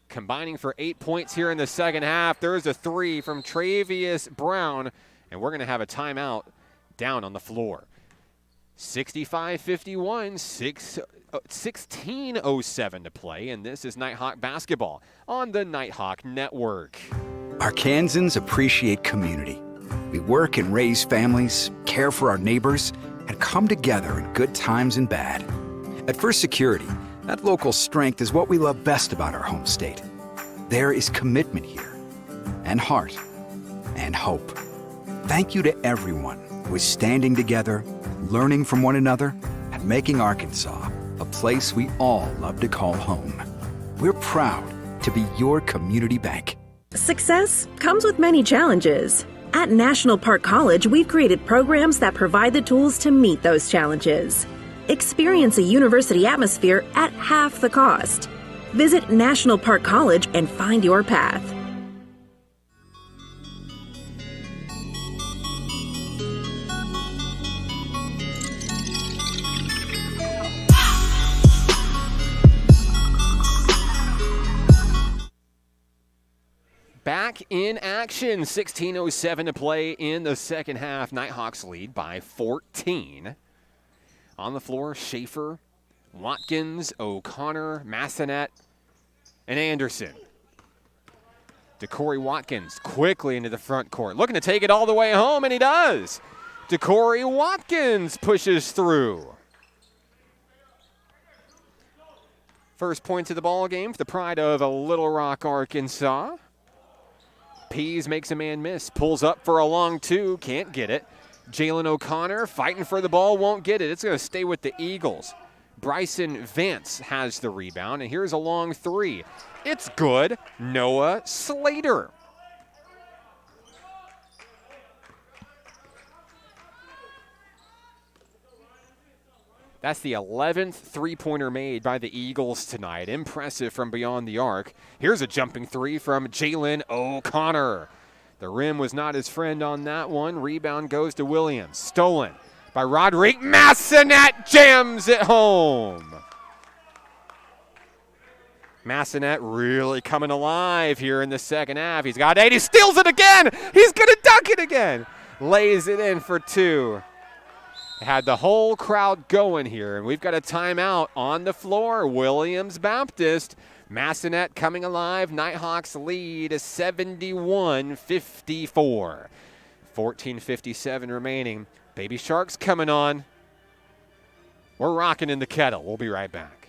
Speaker 1: combining for 8 points here in the second half. There's a three from Travius Brown, and we're going to have a timeout down on the floor. 65-51, 16:07 to play, and this is Nighthawk basketball on the Nighthawk Network.
Speaker 3: Arkansans appreciate community. We work and raise families, care for our neighbors, and come together in good times and bad. At First Security, that local strength is what we love best about our home state. There is commitment here, and heart, and hope. Thank you to everyone who is standing together, learning from one another, and making Arkansas a place we all love to call home. We're proud to be your community bank.
Speaker 4: Success comes with many challenges. At National Park College, we've created programs that provide the tools to meet those challenges. Experience a university atmosphere at half the cost. Visit National Park College and find your path.
Speaker 1: Back in action, 16:07 to play in the second half. Nighthawks lead by 14. On the floor, Schaefer, Watkins, O'Connor, Massenat, and Anderson. DeCorey Watkins quickly into the front court, looking to take it all the way home, and he does. DeCorey Watkins pushes through. First points of the ball game for the pride of Little Rock, Arkansas. Pease makes a man miss, pulls up for a long two, can't get it. Jalen O'Connor fighting for the ball, won't get it. It's going to stay with the Eagles. Bryson Vance has the rebound, and here's a long three. It's good. Noah Slater. That's the 11th three-pointer made by the Eagles tonight. Impressive from beyond the arc. Here's a jumping three from Jalen O'Connor. The rim was not his friend on that one. Rebound goes to Williams. Stolen by Roderick. Massanet jams it home. Massanet really coming alive here in the second half. He's got 8. He steals it again. He's going to dunk it again. Lays it in for 2. Had the whole crowd going here, and we've got a timeout on the floor. Williams Baptist. Massanet coming alive. Nighthawks lead 71-54. 14:57 remaining. Baby Sharks coming on. We're rocking in the kettle. We'll be right back.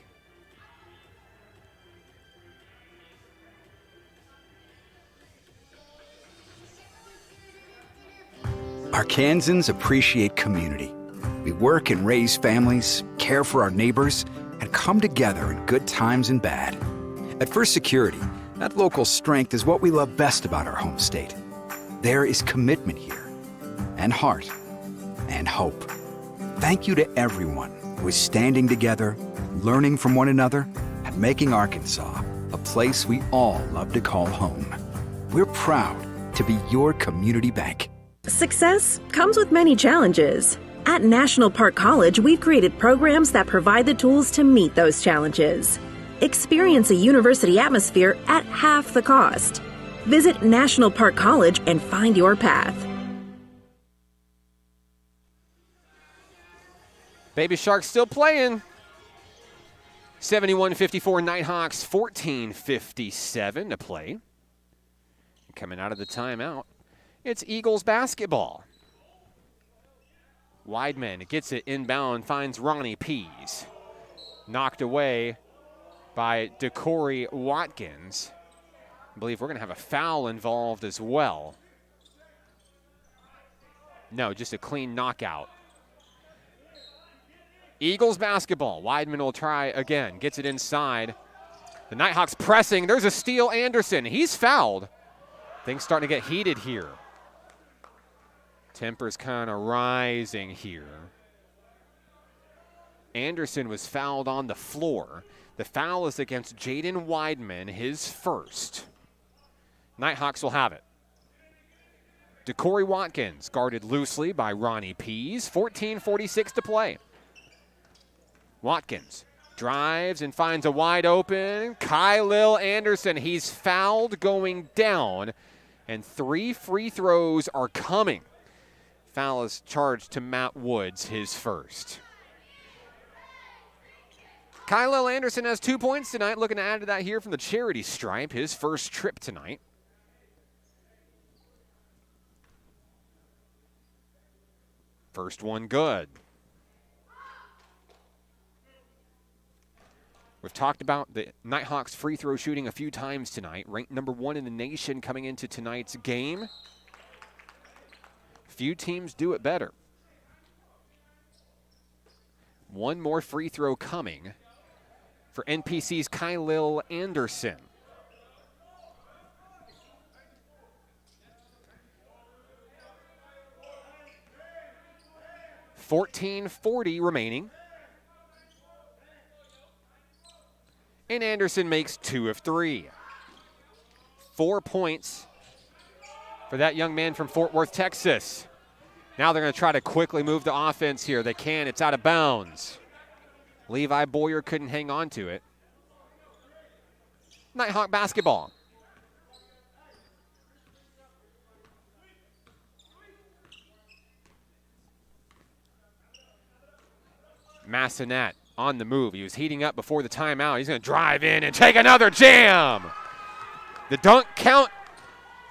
Speaker 3: Arkansans appreciate community. We work and raise families, care for our neighbors, and come together in good times and bad. At First Security, that local strength is what we love best about our home state. There is commitment here, and heart, and hope. Thank you to everyone who is standing together, learning from one another, and making Arkansas a place we all love to call home. We're proud to be your community bank.
Speaker 4: Success comes with many challenges. At National Park College, we've created programs that provide the tools to meet those challenges. Experience a university atmosphere at half the cost. Visit National Park College and find your path.
Speaker 1: Baby Sharks still playing. 71-54 Nighthawks, 14:57 to play. Coming out of the timeout, it's Eagles basketball. Weidman gets it inbound, finds Ronnie Pease. Knocked away by DeCorey Watkins. I believe we're going to have a foul involved as well. No, just a clean knockout. Eagles basketball. Weidman will try again. Gets it inside. The Nighthawks pressing. There's a steal. Anderson. He's fouled. Things starting to get heated here. Temper's kind of rising here. Anderson was fouled on the floor. The foul is against Jaden Weidman, his first. Nighthawks will have it. DeCorey Watkins guarded loosely by Ronnie Pease. 14:46 to play. Watkins drives and finds a wide open Kylil Anderson. He's fouled going down, and 3 free throws are coming. Foul is charged to Matt Woods, his first. Kylil Anderson has 2 points tonight. Looking to add to that here from the charity stripe, his first trip tonight. First one good. We've talked about the Nighthawks free throw shooting a few times tonight. Ranked number 1 in the nation coming into tonight's game. Few teams do it better. One more free throw coming for NPC's Kylil Anderson. .14:40 remaining. And Anderson makes 2 of 3. 4 points for that young man from Fort Worth, Texas. Now they're going to try to quickly move the offense here. They can. It's out of bounds. Levi Boyer couldn't hang on to it. Nighthawk basketball. Massanet on the move. He was heating up before the timeout. He's going to drive in and take another jam. The dunk count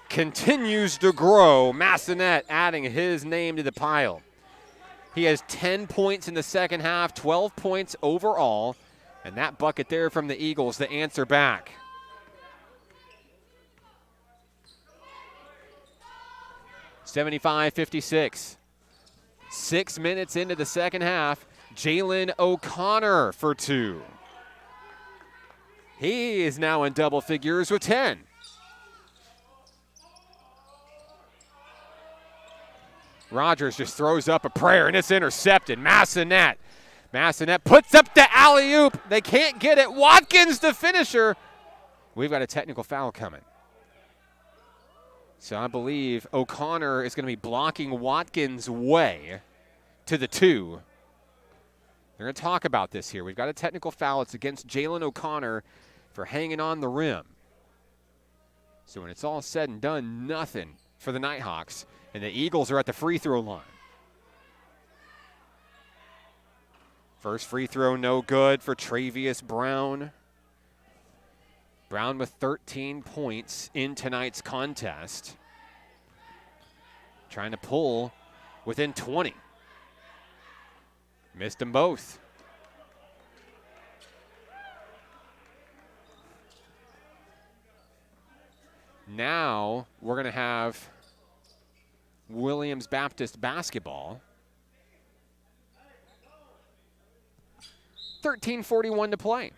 Speaker 1: continues to grow. Massanet adding his name to the pile. He has 10 points in the second half, 12 points overall, and that bucket there from the Eagles, the answer back. .75-56. 6 minutes into the second half, Jalen O'Connor for 2. He is now in double figures with 10. Rogers just throws up a prayer, and it's intercepted. Massanet puts up the alley-oop. They can't get it. Watkins, the finisher. We've got a technical foul coming. So I believe O'Connor is going to be blocking Watkins' way to the 2. They're going to talk about this here. We've got a technical foul. It's against Jalen O'Connor for hanging on the rim. So when it's all said and done, nothing for the Nighthawks. And the Eagles are at the free throw line. First free throw, no good for Travius Brown. Brown with 13 points in tonight's contest. Trying to pull within 20. Missed them both. Now we're going to have Williams Baptist basketball. 13:41 to play.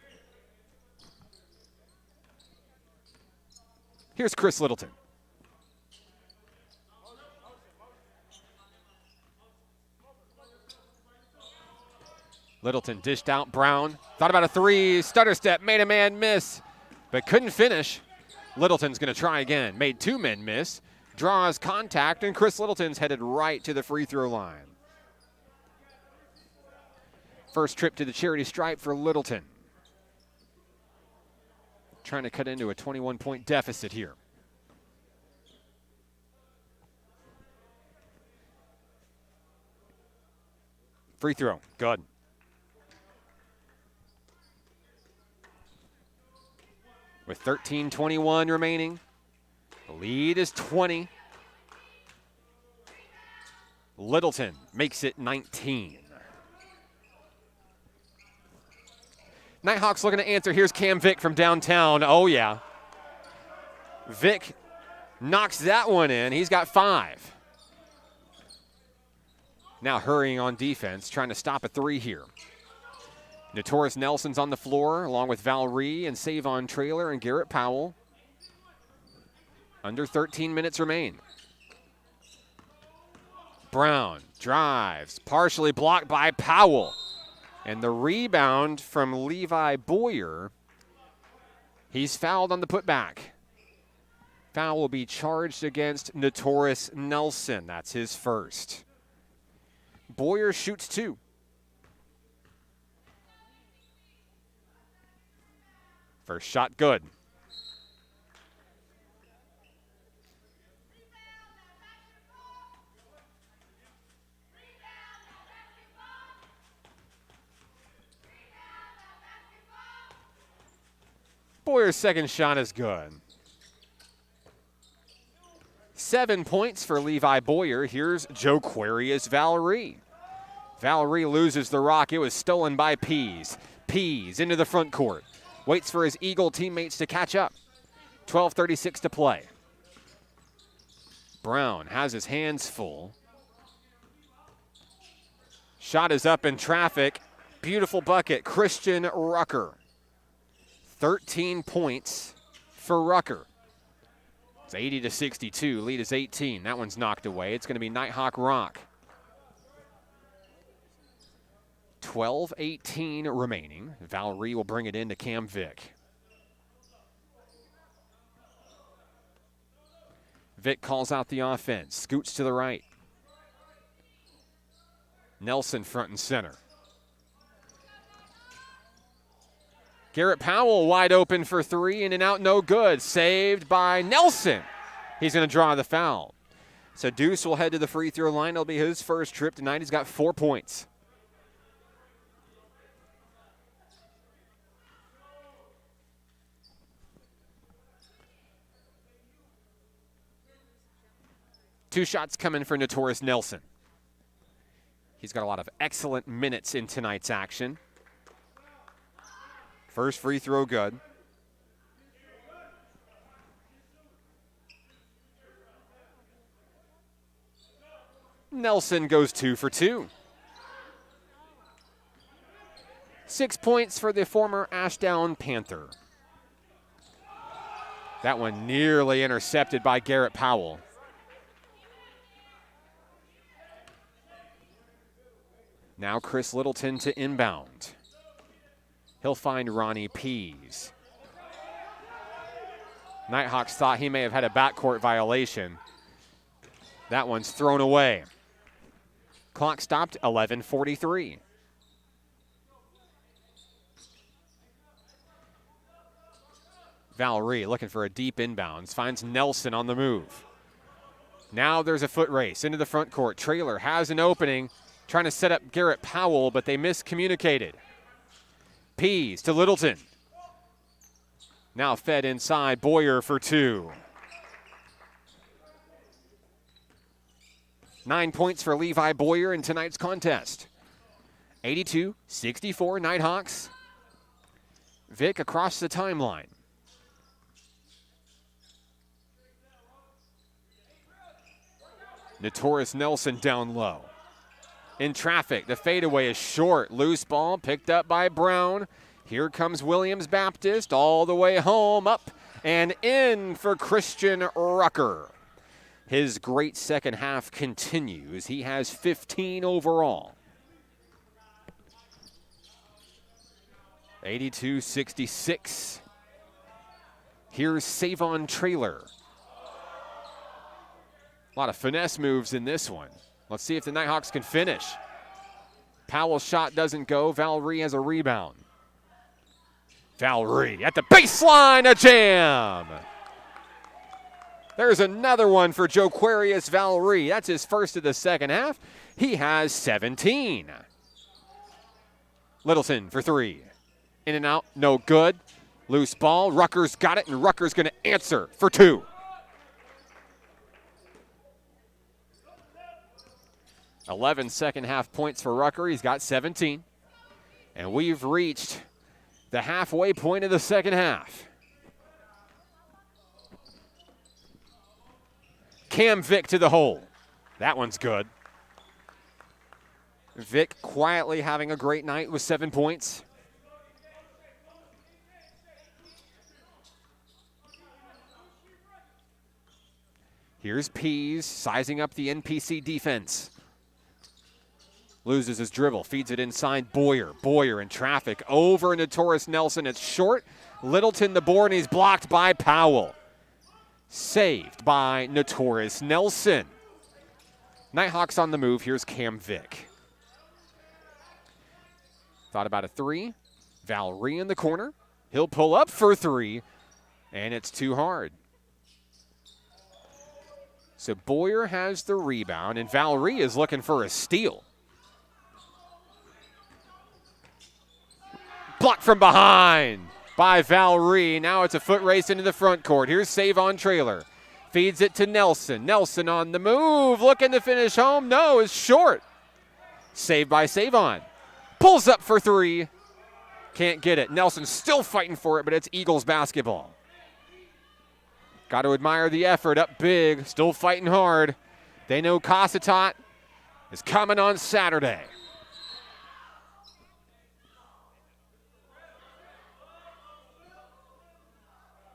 Speaker 1: Here's Chris Littleton. Littleton dished out Brown. Thought about a 3, stutter step, made a man miss, but couldn't finish. Littleton's going to try again. Made 2 men miss. Draws contact, and Chris Littleton's headed right to the free throw line. First trip to the charity stripe for Littleton. Trying to cut into a 21-point deficit here. Free throw, good. With 13:21 remaining, the lead is 20. Littleton makes it 19. Nighthawks looking to answer. Here's Cam Vick from downtown. Oh, yeah. Vick knocks that one in. He's got 5. Now hurrying on defense, trying to stop a 3 here. Notorious Nelson's on the floor, along with Valerie and Savon Traylor and Garrett Powell. Under 13 minutes remain. Brown drives, partially blocked by Powell. And the rebound from Levi Boyer. He's fouled on the putback. Foul will be charged against Notorious Nelson. That's his first. Boyer shoots 2. First shot good. Boyer's second shot is good. 7 points for Levi Boyer. Here's Joquarius Valerie. Valerie loses the rock. It was stolen by Pease. Pease into the front court. Waits for his Eagle teammates to catch up. 12:36 to play. Brown has his hands full. Shot is up in traffic. Beautiful bucket. Christian Rucker. 13 points for Rucker. It's 80-62. Lead is 18. That one's knocked away. It's going to be Nighthawk Rock. 12:18 remaining. Valerie will bring it in to Cam Vick. Vick calls out the offense. Scoots to the right. Nelson front and center. Garrett Powell wide open for 3, in and out, no good. Saved by Nelson. He's going to draw the foul. So Deuce will head to the free throw line. It'll be his first trip tonight. He's got 4 points. Two shots coming for Notorious Nelson. He's got a lot of excellent minutes in tonight's action. First free throw good. Nelson goes 2 for 2. 6 points for the former Ashdown Panther. That one nearly intercepted by Garrett Powell. Now Chris Littleton to inbound. He'll find Ronnie Pease. Nighthawks thought he may have had a backcourt violation. That one's thrown away. Clock stopped, 11:43. Valerie looking for a deep inbounds, finds Nelson on the move. Now there's a foot race into the front court. Traylor has an opening, trying to set up Garrett Powell, but they miscommunicated. Pease to Littleton. Now fed inside, Boyer for 2. 9 points for Levi Boyer in tonight's contest. 82-64 Nighthawks. Vic across the timeline. Notorious Nelson down low. In traffic, the fadeaway is short. Loose ball picked up by Brown. Here comes Williams Baptist all the way home, up and in for Christian Rucker. His great second half continues. He has 15 overall. 82-66. Here's Savon Traylor. A lot of finesse moves in this one. Let's see if the Nighthawks can finish. Powell's shot doesn't go. Valerie has a rebound. Valerie at the baseline, a jam. There's another one for Joquarius Valerie. That's his first of the second half. He has 17. Littleton for 3. In and out, no good. Loose ball, Rucker's got it, and Rucker's going to answer for 2. $11 second half points for Rucker. He's got 17. And we've reached the halfway point of the second half. Cam Vick to the hole. That one's good. Vick quietly having a great night with 7 points. Here's Pease sizing up the NPC defense. Loses his dribble, feeds it inside Boyer. Boyer in traffic over Notorious Nelson. It's short. Littleton the board, and he's blocked by Powell. Saved by Notorious Nelson. Nighthawks on the move. Here's Cam Vick. Thought about a 3. Valerie in the corner. He'll pull up for 3, and it's too hard. So Boyer has the rebound, and Valerie is looking for a steal. Blocked from behind by Valerie. Now it's a foot race into the front court. Here's Savon Traylor. Feeds it to Nelson. Nelson on the move. Looking to finish home. No, it's short. Saved by Savon. Pulls up for 3. Can't get it. Nelson still fighting for it, but it's Eagles basketball. Got to admire the effort. Up big. Still fighting hard. They know Cossatot is coming on Saturday.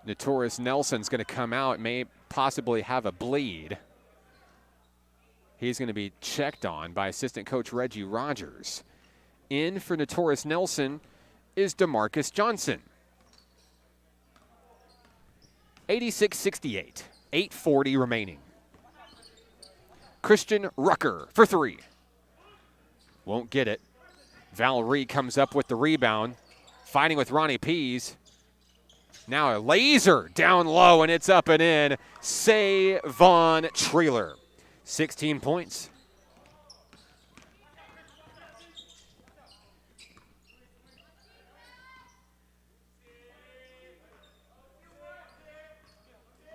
Speaker 1: Notorious Nelson's going to come out, may possibly have a bleed. He's going to be checked on by assistant coach Reggie Rogers. In for Notorious Nelson is DeMarcus Johnson. 86-68, 8:40 remaining. Christian Rucker for 3. Won't get it. Valerie comes up with the rebound, fighting with Ronnie Pease. Now a laser down low, and it's up and in. Savon Traylor, 16 points.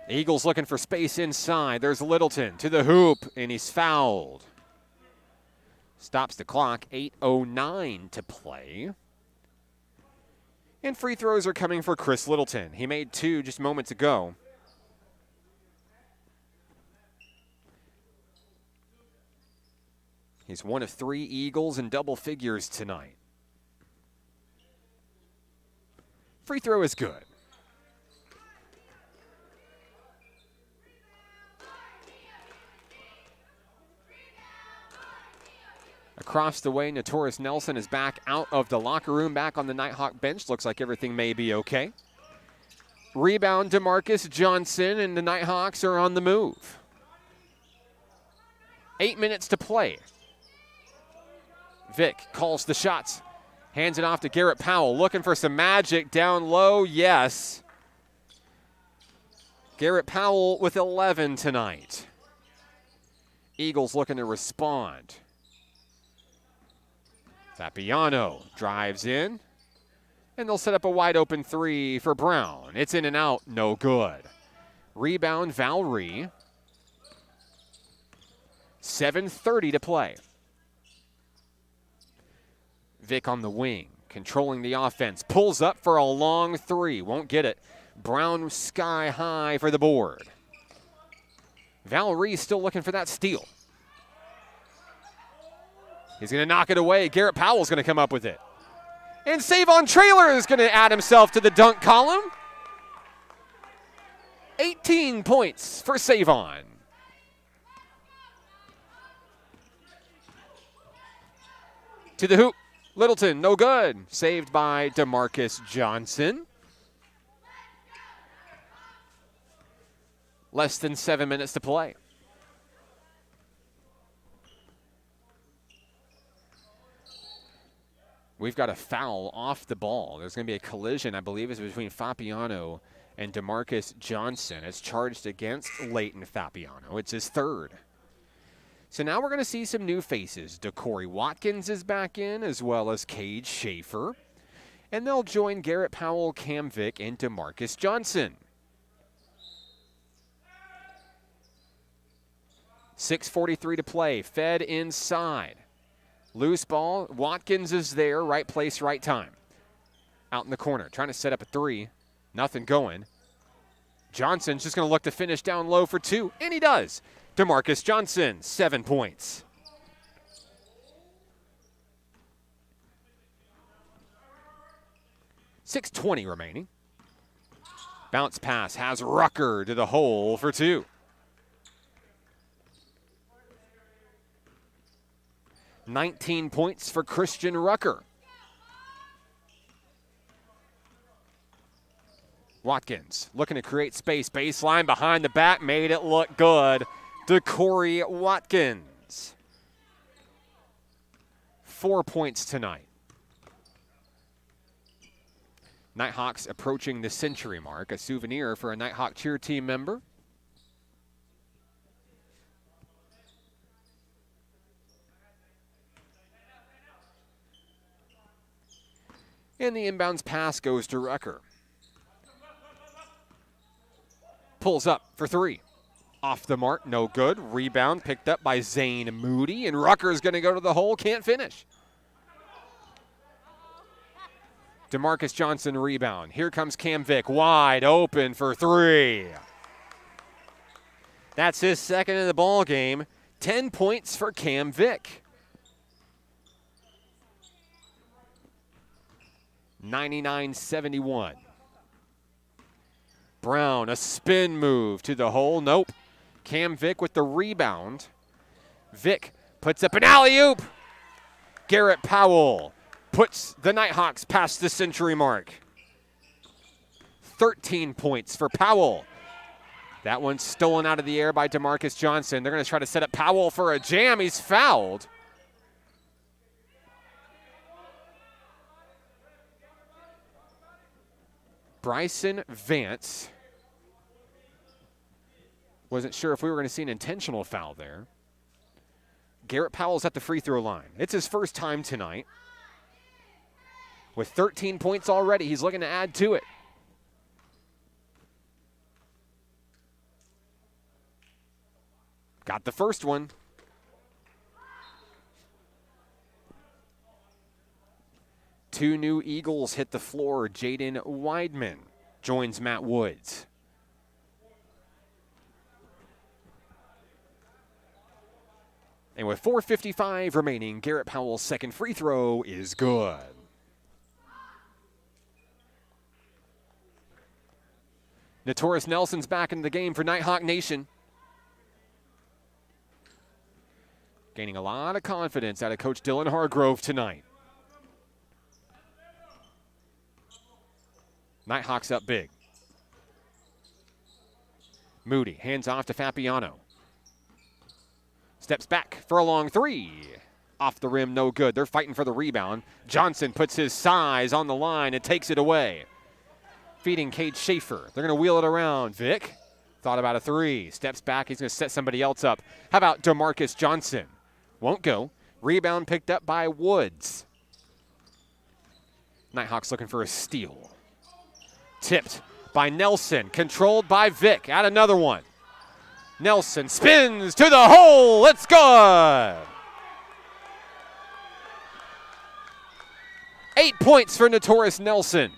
Speaker 1: Eagles looking for space inside. There's Littleton to the hoop, and he's fouled. Stops the clock, 8:09 to play. And free throws are coming for Chris Littleton. He made 2 just moments ago. He's one of 3 Eagles in double figures tonight. Free throw is good. Across the way, Notorious Nelson is back out of the locker room, back on the Nighthawk bench. Looks like everything may be okay. Rebound to Marcus Johnson, and the Nighthawks are on the move. 8 minutes to play. Vic calls the shots. Hands it off to Garrett Powell, looking for some magic down low. Yes. Garrett Powell with 11 tonight. Eagles looking to respond. Fabiano drives in, and they'll set up a wide open 3 for Brown. It's in and out, no good. Rebound, Valerie. 7:30 to play. Vic on the wing, controlling the offense. Pulls up for a long 3. Won't get it. Brown sky high for the board. Valerie still looking for that steal. He's going to knock it away. Garrett Powell's going to come up with it. And Savon Traylor is going to add himself to the dunk column. 18 points for Savon. To the hoop. Littleton, no good. Saved by DeMarcus Johnson. Less than 7 minutes to play. We've got a foul off the ball. There's going to be a collision, I believe, is between Fabiano and DeMarcus Johnson. It's charged against Leighton Fabiano. It's his 3rd. So now we're going to see some new faces. DeCorey Watkins is back in, as well as Cade Schaefer. And they'll join Garrett Powell, Cam Vick, and DeMarcus Johnson. 6:43 to play. Fed inside. Loose ball. Watkins is there. Right place, right time. Out in the corner. Trying to set up a 3. Nothing going. Johnson's just going to look to finish down low for 2. And he does. DeMarcus Johnson, 7 points. .620 remaining. Bounce pass has Rucker to the hole for 2. .19 points for Christian Rucker. Watkins looking to create space. Baseline behind the back. Made it look good. DeCorey Watkins. 4 points tonight. Nighthawks approaching the century mark. A souvenir for a Nighthawk cheer team member. And the inbounds pass goes to Rucker. Pulls up for 3. Off the mark, no good. Rebound picked up by Zane Moody, and Rucker's going to go to the hole, can't finish. DeMarcus Johnson rebound. Here comes Cam Vick, wide open for 3. That's his 2nd of the ball game. 10 points for Cam Vick. 99-71. Brown, a spin move to the hole. Nope. Cam Vick with the rebound. Vick puts up an alley-oop. Garrett Powell puts the Nighthawks past the century mark. 13 points for Powell. That one's stolen out of the air by DeMarcus Johnson. They're going to try to set up Powell for a jam. He's fouled. Bryson Vance. Wasn't sure if we were going to see an intentional foul there. Garrett Powell's at the free throw line. It's his first time tonight. With 13 points already, he's looking to add to it. Got the first one. Two new Eagles hit the floor. Jaden Weidman joins Matt Woods. And with 4:55 remaining, Garrett Powell's second free throw is good. Notorious Nelson's back in the game for Nighthawk Nation. Gaining a lot of confidence out of Coach Dylan Hargrove tonight. Nighthawks up big. Moody hands off to Fapiano. Steps back for a long three. Off the rim, no good. They're fighting for the rebound. Johnson puts his size on the line and takes it away. Feeding Cade Schaefer. They're going to wheel it around. Vic thought about a three. Steps back. He's going to set somebody else up. How about DeMarcus Johnson? Won't go. Rebound picked up by Woods. Nighthawks looking for a steal. Tipped by Nelson. Controlled by Vic. Add another one. Nelson spins to the hole. It's good. 8 points for Notorious Nelson.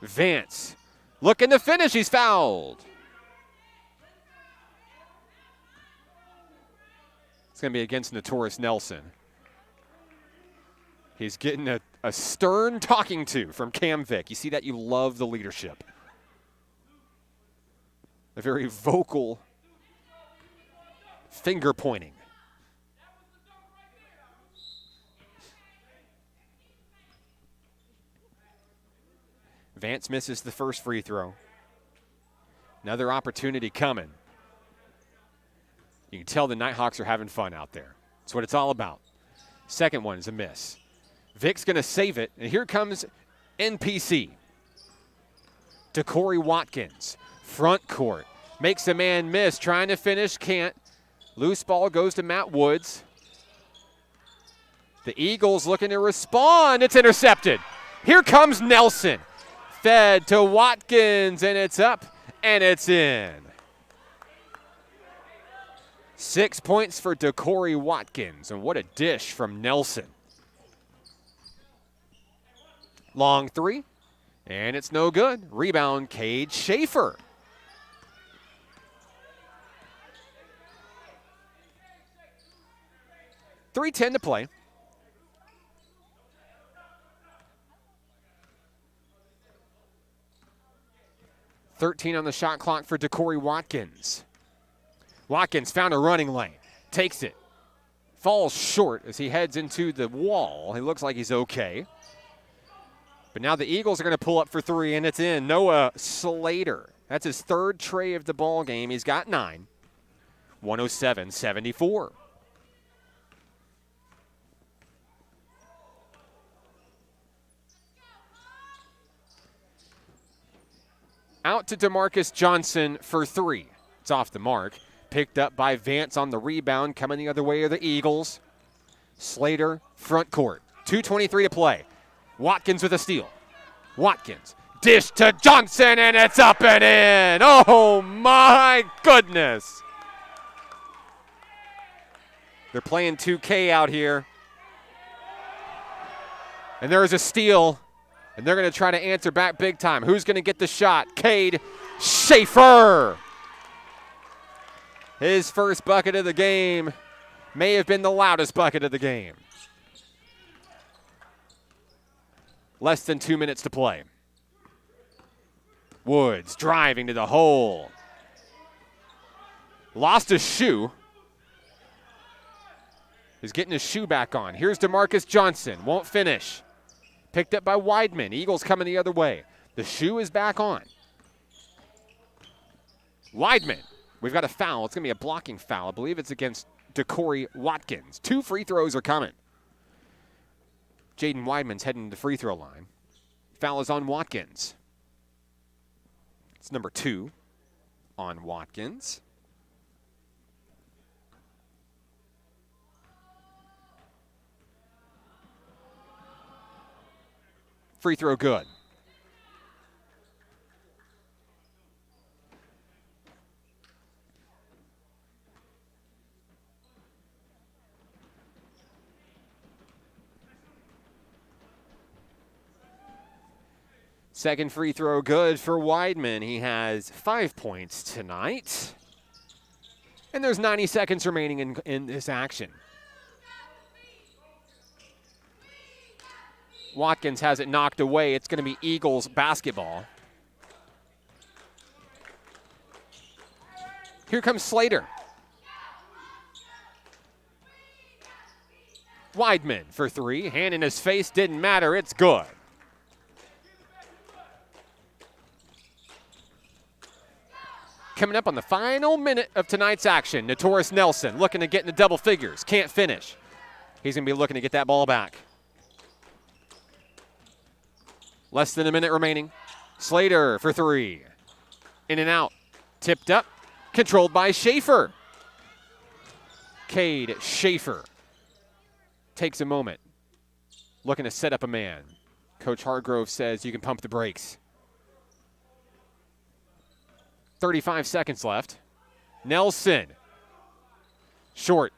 Speaker 1: Vance looking to finish. He's fouled. It's going to be against Notorious Nelson. He's getting a stern talking to from Cam Vick. You see that? You love the leadership. A very vocal finger pointing. Vance misses the first free throw. Another opportunity coming. You can tell the Nighthawks are having fun out there. That's what it's all about. Second one is a miss. Vic's going to save it, and here comes NPC. To Corey Watkins. Front court. Makes a man miss. Trying to finish. Can't. Loose ball goes to Matt Woods. The Eagles looking to respond. It's intercepted. Here comes Nelson. Fed to Watkins, and it's up, and it's in. 6 points for DeCorey Watkins, and what a dish from Nelson. Long three, and it's no good. Rebound, Cade Schaefer. .310 to play. .13 on the shot clock for DeCorey Watkins. Watkins found a running lane. Takes it. Falls short as he heads into the wall. He looks like he's okay. But now the Eagles are going to pull up for three, and it's in. Noah Slater. That's his third tray of the ball game. He's got 9. 107-74. Out to DeMarcus Johnson for three. It's off the mark. Picked up by Vance on the rebound. Coming the other way are the Eagles. Slater, front court. 2:23 to play. Watkins with a steal. Watkins. Dish to Johnson, and it's up and in. Oh, my goodness. They're playing 2K out here. And there's a steal. And they're going to try to answer back big time. Who's going to get the shot? Cade Schaefer. His first bucket of the game may have been the loudest bucket of the game. Less than 2 minutes to play. Woods driving to the hole. Lost a shoe. He's getting his shoe back on. Here's DeMarcus Johnson. Won't finish. Picked up by Weidman. Eagles coming the other way. The shoe is back on. Weidman. We've got a foul. It's going to be a blocking foul. I believe it's against DeCorey Watkins. 2 free throws are coming. Jaden Weidman's heading to the free throw line. Foul is on Watkins. It's number 2 on Watkins. Free throw good. Second free throw good for Weidman. He has 5 points tonight. And there's 90 seconds remaining in this action. Watkins has it knocked away. It's going to be Eagles basketball. Here comes Slater. Weidman for three. Hand in his face, didn't matter. It's good. Coming up on the final minute of tonight's action, Notorious Nelson looking to get into double figures. Can't finish. He's going to be looking to get that ball back. Less than a minute remaining. Slater for three. In and out. Tipped up. Controlled by Schaefer. Cade Schaefer takes a moment. Looking to set up a man. Coach Hargrove says you can pump the brakes. 35 seconds left. Nelson. Short.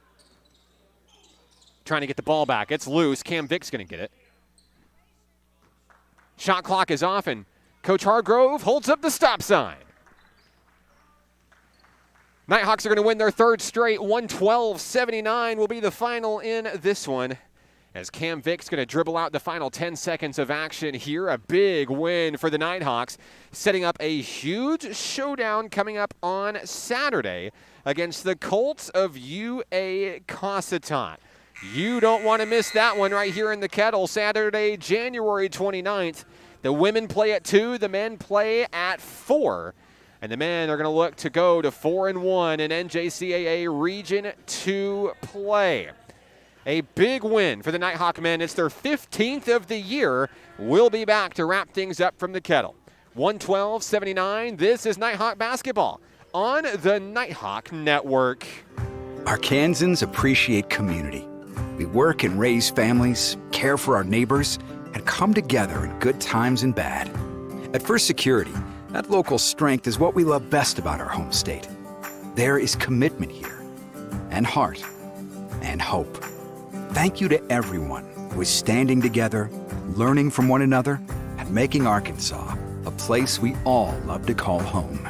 Speaker 1: Trying to get the ball back. It's loose. Cam Vick's going to get it. Shot clock is off, and Coach Hargrove holds up the stop sign. Nighthawks are going to win their third straight. 112-79 will be the final in this one, as Cam Vick's going to dribble out the final 10 seconds of action here. A big win for the Nighthawks, setting up a huge showdown coming up on Saturday against the Colts of UA Cossatot. You don't want to miss that one right here in the Kettle, Saturday, January 29th. The women play at 2, the men play at 4. And the men are going to look to go to 4-1 in NJCAA Region 2 play. A big win for the Nighthawk men. It's their 15th of the year. We'll be back to wrap things up from the Kettle. 112-79, this is Nighthawk basketball on the Nighthawk Network.
Speaker 3: Arkansans appreciate community. We work and raise families, care for our neighbors, and come together in good times and bad. At First Security, that local strength is what we love best about our home state. There is commitment here, and heart, and hope. Thank you to everyone who is standing together, learning from one another, and making Arkansas a place we all love to call home.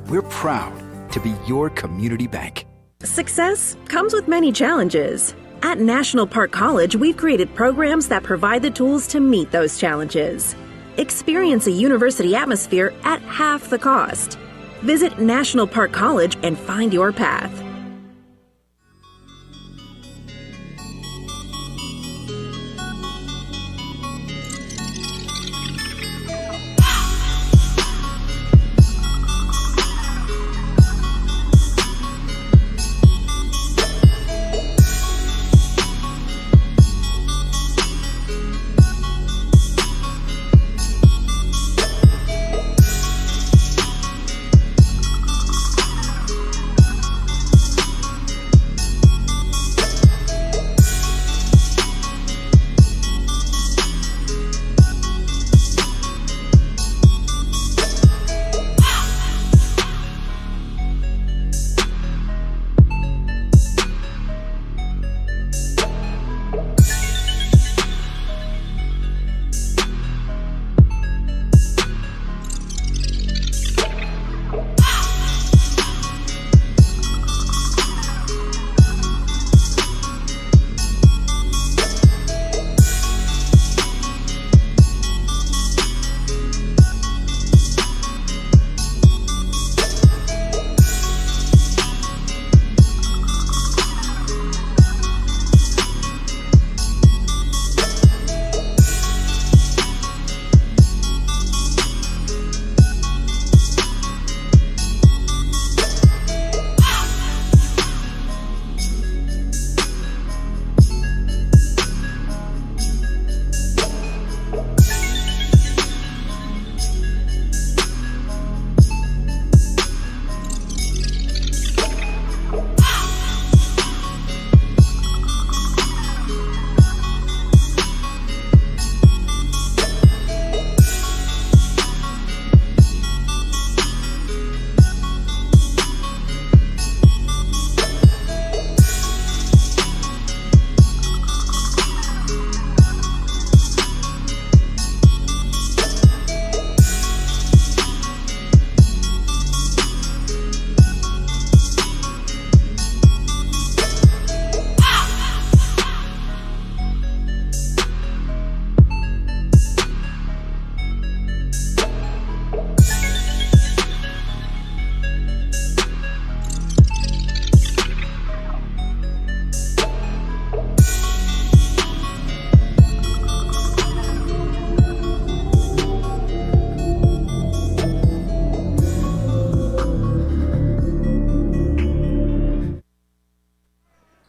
Speaker 3: We're proud to be your community bank.
Speaker 4: Success comes with many challenges. At National Park College, we've created programs that provide the tools to meet those challenges. Experience a university atmosphere at half the cost. Visit National Park College and find your path.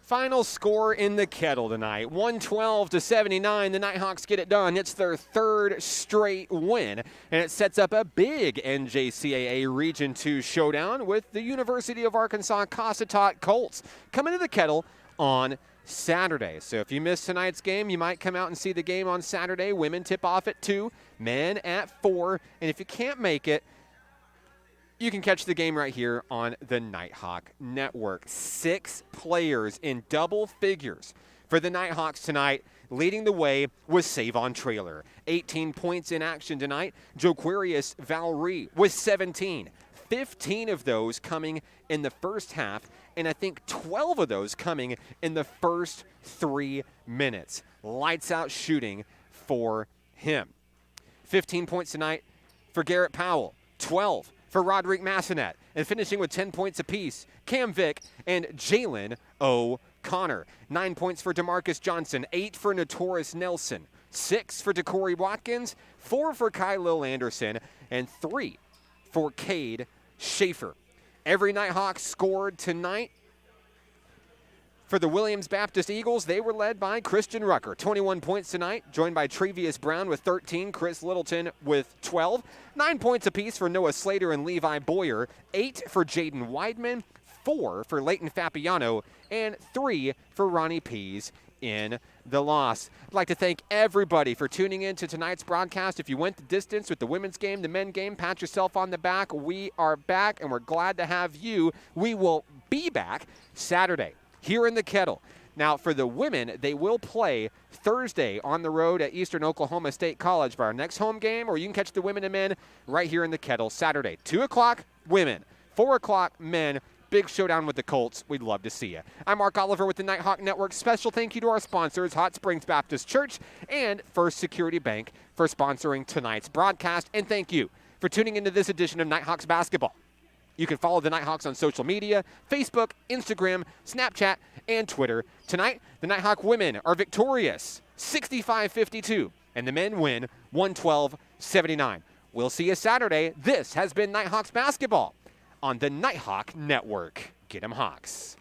Speaker 1: Final score in the kettle tonight, 112-79. The Nighthawks get it done. It's their third straight win, and it sets up a big NJCAA Region 2 showdown with the University of Arkansas Cossatot Colts coming to the kettle on Saturday. So if you missed tonight's game, you might come out and see the game on Saturday. Women tip off at 2, men at 4, and if you can't make it, you can catch the game right here on the Nighthawk Network. 6 players in double figures for the Nighthawks tonight. Leading the way was Savon Traylor. 18 points in action tonight. Joquarius Valry with 17. 15 of those coming in the first half, and I think 12 of those coming in the first 3 minutes. Lights out shooting for him. 15 points tonight for Garrett Powell. 12 for Roderick Massonet, and finishing with 10 points apiece, Cam Vick and Jalen O'Connor. 9 points for DeMarcus Johnson, 8 for Notorious Nelson, 6 for DeCorey Watkins, 4 for Kylil Anderson, and 3 for Cade Schaefer. Every Nighthawk scored tonight. For the Williams Baptist Eagles, they were led by Christian Rucker, 21 points tonight, joined by Trevius Brown with 13, Chris Littleton with 12. 9 points apiece for Noah Slater and Levi Boyer, 8 for Jaden Weidman, 4 for Leighton Fapiano, and 3 for Ronnie Pease in the loss. I'd like to thank everybody for tuning in to tonight's broadcast. If you went the distance with the women's game, the men's game, pat yourself on the back. We are back, and we're glad to have you. We will be back Saturday here in the kettle. Now, for the women, they will play Thursday on the road at Eastern Oklahoma State College for our next home game, or you can catch the women and men right here in the kettle Saturday. 2 o'clock, women. 4 o'clock, men. Big showdown with the Colts. We'd love to see you. I'm Mark Oliver with the Nighthawk Network. Special thank you to our sponsors, Hot Springs Baptist Church and First Security Bank, for sponsoring tonight's broadcast. And thank you for tuning into this edition of Nighthawks Basketball. You can follow the Nighthawks on social media, Facebook, Instagram, Snapchat, and Twitter. Tonight, the Nighthawk women are victorious, 65-52, and the men win 112-79. We'll see you Saturday. This has been Nighthawks Basketball on the Nighthawk Network. Get 'em Hawks.